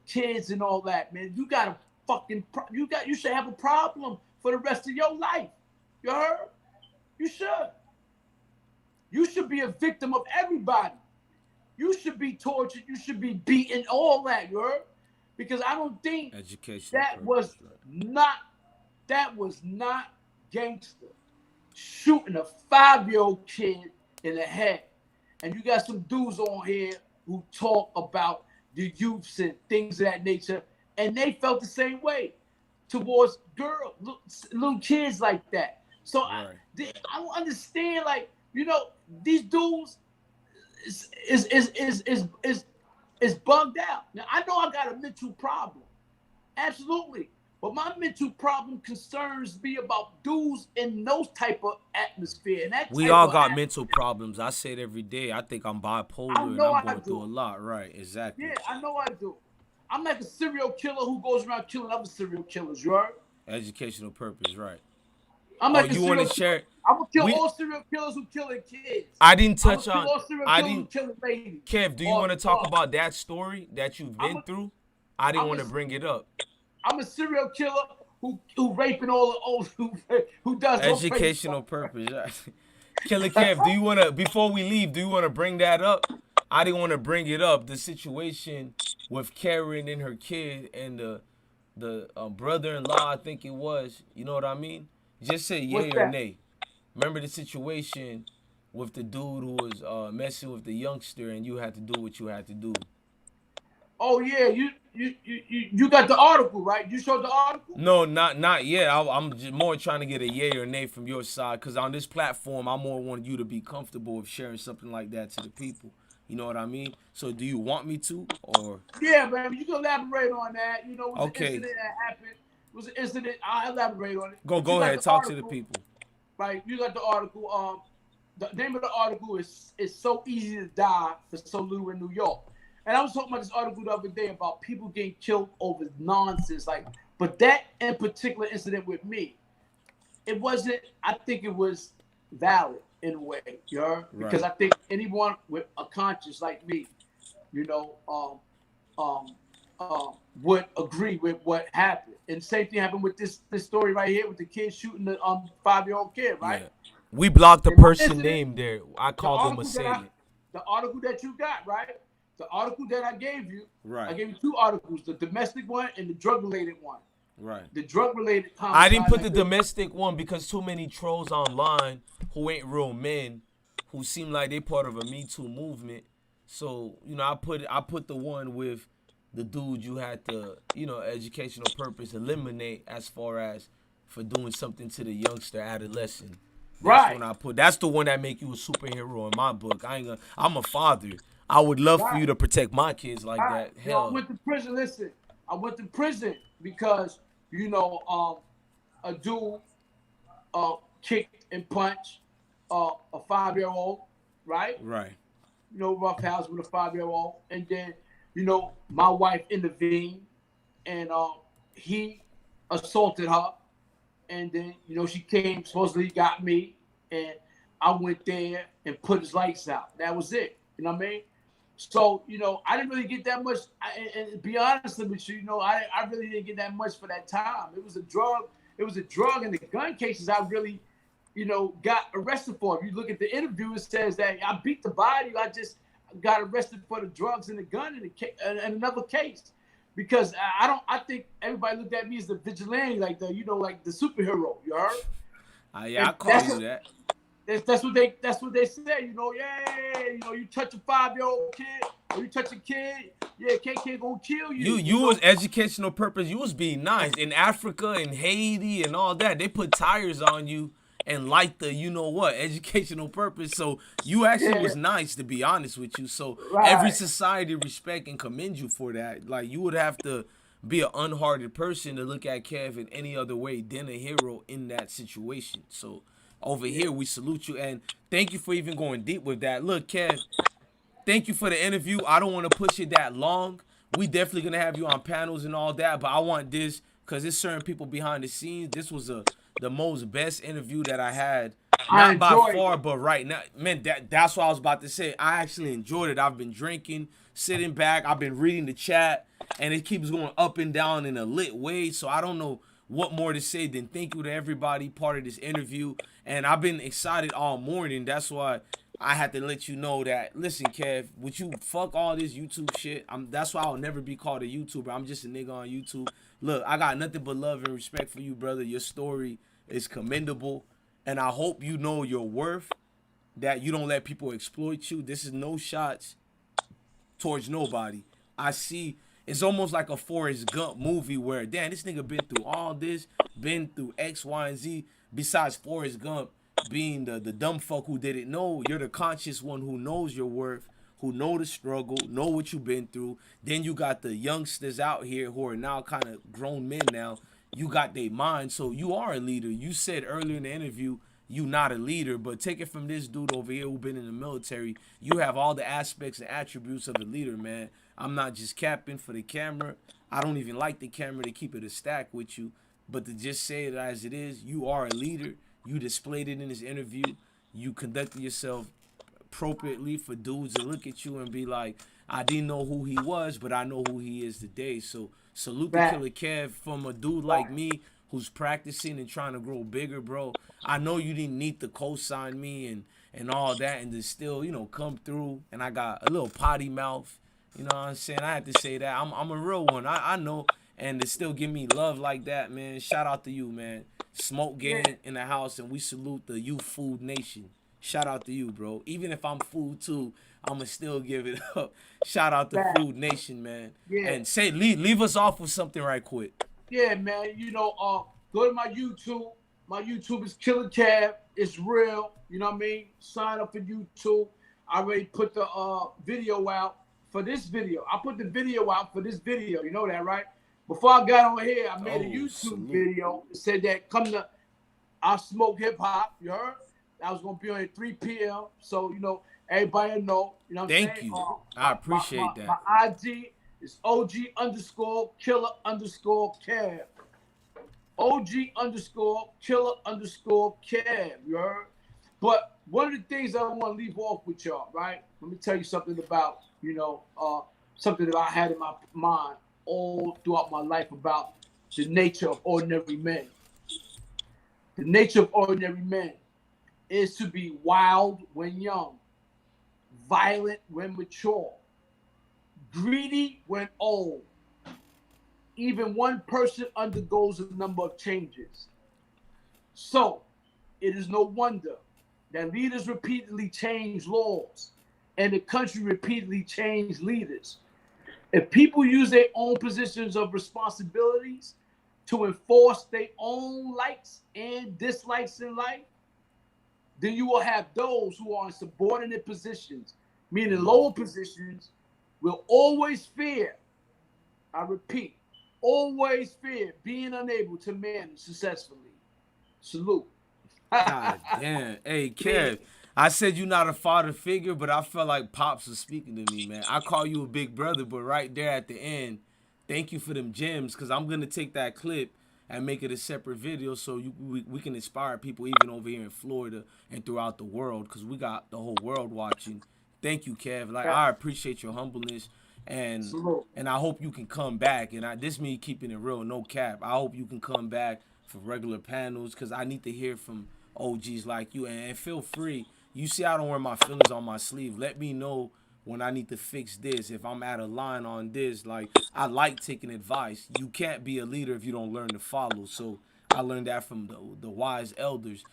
kids and all that, man. You got a fucking you should have a problem for the rest of your life. You heard? You should. You should be a victim of everybody. You should be tortured. You should be beaten. All that, you heard? Because I don't think that was not gangster. Shooting a 5-year-old kid in the head. And you got some dudes on here who talk about the youths and things of that nature, and they felt the same way towards girls, little kids like that. So I don't understand, these dudes is bugged out. Now I know I got a mental problem, absolutely, but my mental problem concerns me about dudes in those type of atmosphere. And we all got mental problems. I say it every day. I think I'm bipolar and I'm going through a lot. Right, exactly. Yeah, I know I do. I'm like a serial killer who goes around killing other serial killers. You heard? Educational purpose, right? I'm like you want to share? I'm gonna kill all serial killers who killing kids. I didn't touch on. I didn't. Kev, do you want to talk about that story that you've been through? I didn't want to bring it up. I'm a serial killer who raping all the old who does educational purpose. Killer Kev, do you want to, before we leave, do you want to bring that up? I didn't want to bring it up. The situation with Karen and her kid and the brother-in-law, I think it was. You know what I mean? Just say yay or nay. Remember the situation with the dude who was messing with the youngster, and you had to do what you had to do. Oh yeah, you got the article, right? You showed the article? No, not yet. I'm just more trying to get a yay or nay from your side, because on this platform, I more want you to be comfortable with sharing something like that to the people. You know what I mean? So do you want me to, or? Yeah, man, you can elaborate on that. You know, it was an incident that happened. It was an incident. I'll elaborate on it. Go ahead, talk to the people. Right, you got the article. The name of the article is So Easy to Die for So Little in New York. And I was talking about this article the other day about people getting killed over nonsense. But that in particular incident with me, it wasn't, I think it was valid in a way, you know? Because I think anyone with a conscience like me, would agree with what happened. And same thing happened with this story right here with the kid shooting the 5-year-old kid, right? Yeah. We blocked the person name there. I called them assailant. The article that you got, right? The article that I gave you, right? I gave you 2 articles: the domestic one and the drug-related one. Right. The drug-related. I didn't put the domestic one because too many trolls online who ain't real men, who seem like they part of a Me Too movement. So I put the one with the dude you had to educational purpose eliminate as far as for doing something to the youngster adolescent. That's when I put. That's the one that make you a superhero in my book. I'm a father. I would love for you to protect my kids like that. Hell. I went to prison. Listen, I went to prison because a dude kicked and punched a 5-year-old, right? Right. Rough house with a 5-year-old, and then my wife intervened, and he assaulted her, and then she came, supposedly got me, and I went there and put his lights out. That was it. You know what I mean? So I didn't really get that much. And to be honest with you, I really didn't get that much for that time. It was a drug. It was a drug, and the gun cases I really, got arrested for. If you look at the interview, it says that I beat the body. I just got arrested for the drugs and the gun in another case. Because I think everybody looked at me as the vigilante, like the superhero. You heard? Yeah, I call you that. That's what they say. You touch a 5-year-old kid, or you touch a kid, yeah, KK gonna kill you. You was educational purpose. You was being nice in Africa and Haiti and all that. They put tires on you and light the educational purpose. So you actually was nice, to be honest with you. So every society respect and commend you for that. Like, you would have to be an unhearted person to look at Kev in any other way than a hero in that situation. So over here, we salute you, and thank you for even going deep with that. Look, Kev, thank you for the interview. I don't want to push it that long. We definitely going to have you on panels and all that, but I want this, because there's certain people behind the scenes. This was the most best interview that I had. Not by far, but right now. Man, that's what I was about to say. I actually enjoyed it. I've been drinking, sitting back. I've been reading the chat, and it keeps going up and down in a lit way, so I don't know what more to say than thank you to everybody part of this interview. And I've been excited all morning. That's why I had to let you know that, listen, Kev, would you fuck all this YouTube shit? That's why I'll never be called a YouTuber. I'm just a nigga on YouTube. Look, I got nothing but love and respect for you, brother. Your story is commendable. And I hope you know your worth, that you don't let people exploit you. This is no shots towards nobody. I see it's almost like a Forrest Gump movie where, damn, this nigga been through all this, been through X, Y, and Z. Besides Forrest Gump being the dumb fuck who didn't know, you're the conscious one who knows your worth, who know the struggle, know what you've been through. Then you got the youngsters out here who are now kind of grown men now. You got their mind, so you are a leader. You said earlier in the interview, you not a leader, but take it from this dude over here who been in the military. You have all the aspects and attributes of a leader, man. I'm not just capping for the camera. I don't even like the camera to keep it a stack with you. But to just say it as it is, you are a leader. You displayed it in this interview. You conducted yourself appropriately for dudes to look at you and be like, I didn't know who he was, but I know who he is today. So salute to Killer Kev from a dude like me who's practicing and trying to grow bigger, bro. I know you didn't need to co-sign me and all that and to still, come through. And I got a little potty mouth. You know what I'm saying? I had to say that. I'm a real one. I know. And to still give me love like that, man. Shout out to you, man. Smoke gang in the house, and we salute the You Food Nation. Shout out to you, bro. Even if I'm food too, I'ma still give it up. Shout out to Food Nation, man. Yeah. And say leave us off with something right quick. Yeah, man. Go to my YouTube. My YouTube is Killer Kev. It's real. You know what I mean? Sign up for YouTube. I already put the video out for this video. I put the video out for this video. You know that, right? Before I got on here, I made a YouTube video that said that come to I Smoke Hip Hop. You heard? I was gonna be on at 3 p.m. So everybody know. You know what I'm saying? Thank you. I appreciate that. My IG is OG_Killer_Kev. OG_Killer_Kev. You heard? But one of the things I want to leave off with y'all, right? Let me tell you something about something that I had in my mind all throughout my life about the nature of ordinary men. The nature of ordinary men is to be wild when young, violent when mature, greedy when old. Even one person undergoes a number of changes. So it is no wonder that leaders repeatedly change laws and the country repeatedly change leaders. If people use their own positions of responsibilities to enforce their own likes and dislikes in life, then you will have those who are in subordinate positions, meaning lower positions, will always fear, I repeat, always fear being unable to manage successfully. Salute. God damn. Hey, Kev, I said you're not a father figure, but I felt like Pops was speaking to me, man. I call you a big brother, but right there at the end, thank you for them gems, because I'm going to take that clip and make it a separate video so we can inspire people even over here in Florida and throughout the world, because we got the whole world watching. Thank you, Kev. Like, I appreciate your humbleness, and I hope you can come back. And this me keeping it real, no cap. I hope you can come back for regular panels, because I need to hear from OGs like you. And feel free. You see, I don't wear my feelings on my sleeve. Let me know when I need to fix this, if I'm out of line on this. Like, I like taking advice. You can't be a leader if you don't learn to follow. So I learned that from the wise elders.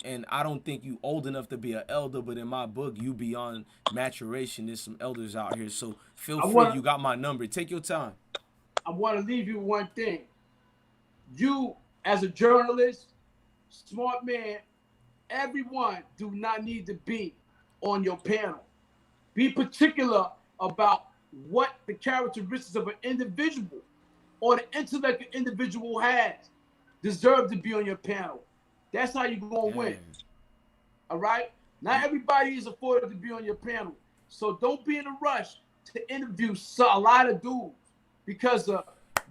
And I don't think you old enough to be an elder, but in my book, you beyond maturation. There's some elders out here. So feel free. You got my number. Take your time. I want to leave you with one thing. You, as a journalist, smart man, everyone do not need to be on your panel. Be particular about what the characteristics of an individual or the intellect an individual has deserve to be on your panel. That's how you're going to win. All right? Not everybody is afforded to be on your panel. So don't be in a rush to interview a lot of dudes because of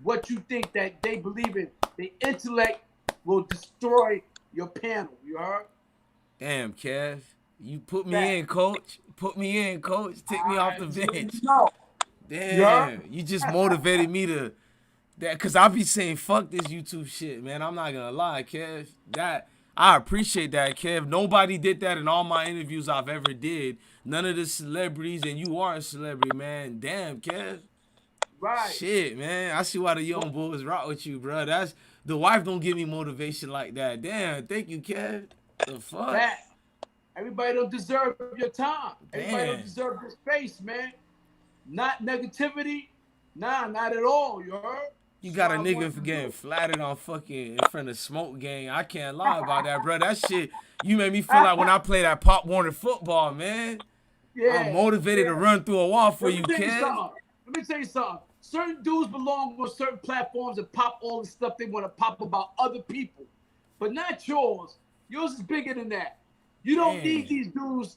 what you think that they believe in. The intellect will destroy your panel. You heard? Damn, Kev. You put me in, coach. Put me in, coach. Take me off the bench. No. Damn. You just motivated me to that, because I be saying fuck this YouTube shit, man. I'm not gonna lie, Kev. I appreciate that, Kev. Nobody did that in all my interviews I've ever did. None of the celebrities, and you are a celebrity, man. Damn, Kev. Right. Shit, man. I see why the young boys rock with you, bro. That's the wife don't give me motivation like that. Damn, thank you, Kev. The fuck? Everybody don't deserve your time. Damn. Everybody don't deserve your space, man. Not negativity. Nah, not at all, you heard? You got a nigga for getting flattered on fucking in front of Smoke Gang. I can't lie about that, bro. That shit, you made me feel like when I play that Pop Warner football, man. Yeah, I'm motivated to run through a wall for you, kid. Let me tell you something. Certain dudes belong on certain platforms and pop all the stuff they want to pop about other people, but not yours. Yours is bigger than that. You don't need these dudes.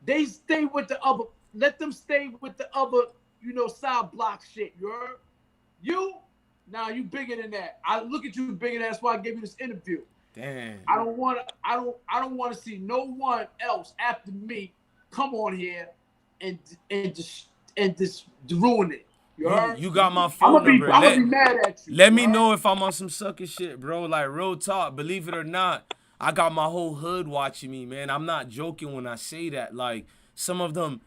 They stay with the other. Let them stay with the other, side block shit. You heard? You bigger than that. I look at you bigger than that. That's why I gave you this interview. Damn. I don't want to see no one else after me come on here and just ruin it. You got my phone number. I'm gonna be mad at you. Let me know if I'm on some sucker shit, bro. Like, real talk. Believe it or not, I got my whole hood watching me, man. I'm not joking when I say that. Like, some of them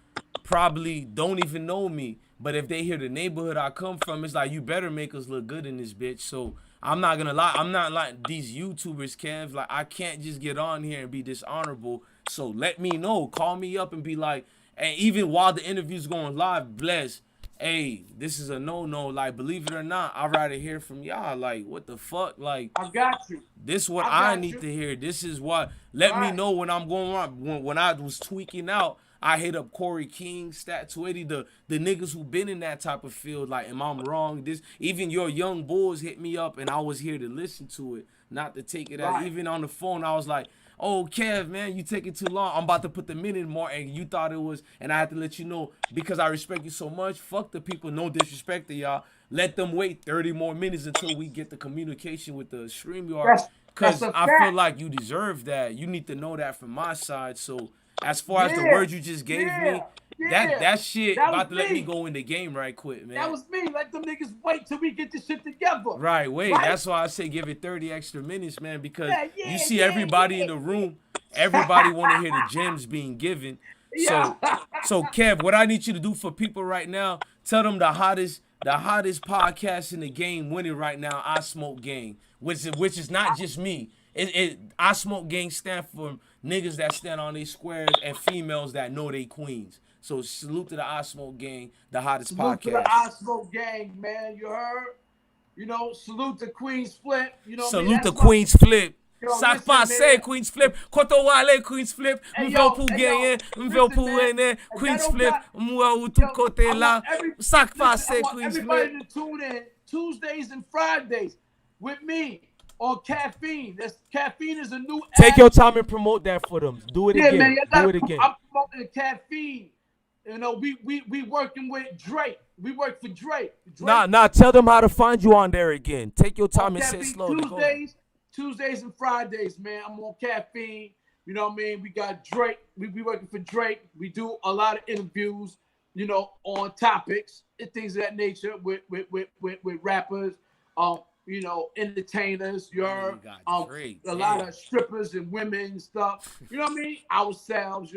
probably don't even know me, but if they hear the neighborhood I come from, it's like, you better make us look good in this bitch. So I'm not gonna lie, I'm not like these YouTubers, Kev. Like, I can't just get on here and be dishonorable. So let me know. Call me up and be like, and even while the interview's going live, Bless, hey, this is a no-no. Like, believe it or not, I'd rather hear from y'all. Like, what the fuck? Like, I got you. This is what I need to hear. This is what, let me know when I'm going on. When I was tweaking out, I hit up Corey King, Stat 280, the niggas who been in that type of field. Like, am I wrong? Even your young boys hit me up, and I was here to listen to it, not to take it out. Even on the phone, I was like, oh, Kev, man, you taking too long. I'm about to put the minute more, and you thought it was, and I had to let you know, because I respect you so much. Fuck the people, no disrespect to y'all. Let them wait 30 more minutes until we get the communication with the StreamYard, because I feel like you deserve that. You need to know that from my side. So as far as the words you just gave me, that shit about to let me go in the game right quick, man. That was me. Let them niggas wait till we get this shit together. Right, wait. Right? That's why I say give it 30 extra minutes, man, because you see everybody in the room, everybody want to hear the gems being given. So Kev, what I need you to do for people right now, tell them the hottest podcast in the game winning right now, I Smoke Gang, which is not just me. I Smoke Gang stand for niggas that stand on these squares and females that know they queens. So salute to the I Smoke Gang, the hottest podcast. Salute to the I Smoke Gang, man. You heard? Salute to Queen's Flip. Salute to Queen's Flip. Sac passe, Queen's Flip. Koto wale, Queen's Flip. M'vel pou genye, m'vel pou ene. Queen's Flip, m'wa ou tout kote la. Sac passe, Queen's Flip. Everybody to tune in Tuesdays and Fridays with me on Caffeine. Caffeine is a new app. Take your time and promote that for them. Do it again. Man, do it again. I'm promoting Caffeine You know, we working with Drake. We work for Drake. Nah. Tell them how to find you on there again. Take your time and say it slowly. Tuesdays and Fridays, man. I'm on caffeine. You know what I mean? We got Drake. We working for Drake. We do a lot of interviews, you know, on topics and things of that nature with rappers, you know, entertainers, a lot of strippers and women and stuff. You know what I mean? Ourselves,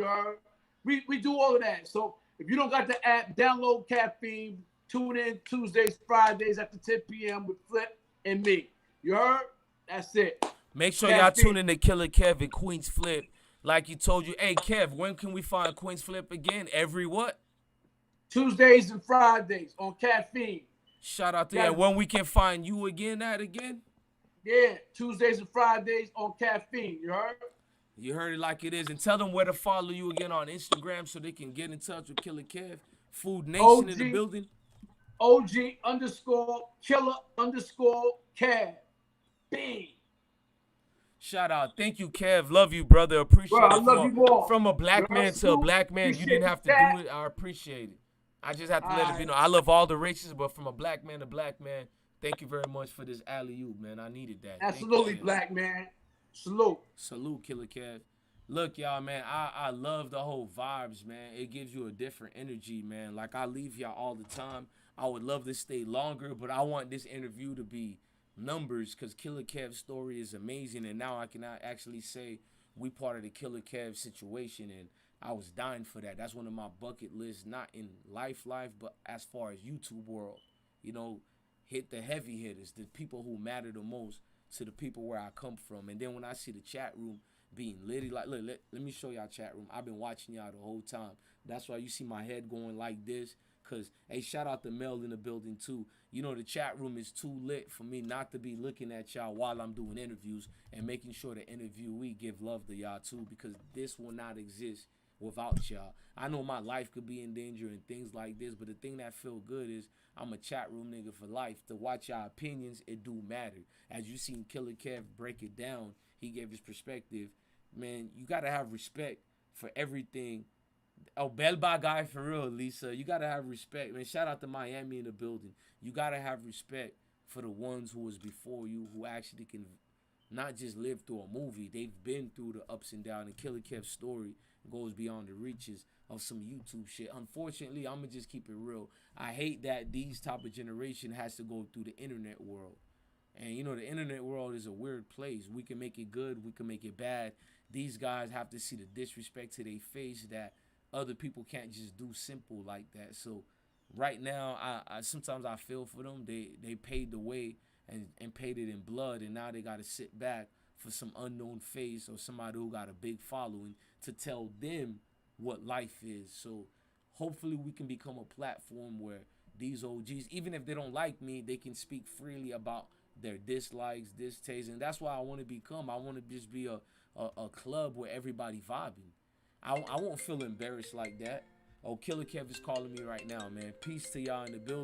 we do all of that. So if you don't got the app, download Caffeine. Tune in Tuesdays, Fridays after 10 p.m. with Flip and me. You heard? That's it. Make sure y'all tune in to Killer Kev and Queens Flip. Like he told you, hey Kev, when can we find Queens Flip again? Every what? Tuesdays and Fridays on Caffeine. Shout out to you. When we can find you again, Yeah, Tuesdays and Fridays on Caffeine. You heard? You heard it like it is. And tell them where to follow you again on Instagram so they can get in touch with Killer Kev. Food Nation in the building. OG_Killer_Kev. Bang. Shout out. Thank you, Kev. Love you, brother. Appreciate it. I love you more. From a black man to a black man, you didn't have to do it. I appreciate it. I just have to let it be known. I love all the races, but from a black man to black man, thank you very much for this alley-oop, man. I needed that. Absolutely, black man. Salute. Salute, Killer Kev. Look, y'all, man, I love the whole vibes, man. It gives you a different energy, man. Like, I leave y'all all the time. I would love to stay longer, but I want this interview to be numbers because Killer Kev's story is amazing, and now I can actually say we part of the Killer Kev situation, and I was dying for that. That's one of my bucket lists, not in life, but as far as YouTube world, you know, hit the heavy hitters, the people who matter the most to the people where I come from. And then when I see the chat room being litty, like, look, let me show y'all chat room. I've been watching y'all the whole time. That's why you see my head going like this. Because, hey, shout out to Mel in the building, too. You know, the chat room is too lit for me not to be looking at y'all while I'm doing interviews and making sure the interviewee give love to y'all, too, because this will not exist without y'all. I know my life could be in danger and things like this, but the thing that feel good is I'm a chat room nigga for life. To watch y'all opinions, it do matter. As you seen Killer Kev break it down, he gave his perspective. Man, you got to have respect for everything. Oh, Belba guy, for real, Lisa. You got to have respect. Man, shout out to Miami in the building. You got to have respect for the ones who was before you, who actually can not just live through a movie. They've been through the ups and downs. And Killer Kev's story goes beyond the reaches of some YouTube shit. Unfortunately, I'm going to just keep it real. I hate that these type of generation has to go through the internet world. And, you know, the internet world is a weird place. We can make it good. We can make it bad. These guys have to see the disrespect to their face that other people can't just do simple like that. So right now, I sometimes I feel for them. They paid the way and paid it in blood, and now they got to sit back for some unknown face or somebody who got a big following to tell them what life is. So hopefully we can become a platform where these OGs, even if they don't like me, they can speak freely about their dislikes, distaste, and that's why I want to become. I want to just be a club where everybody vibing. I won't feel embarrassed like that. Oh, Killer Kev is calling me right now, man. Peace to y'all in the building.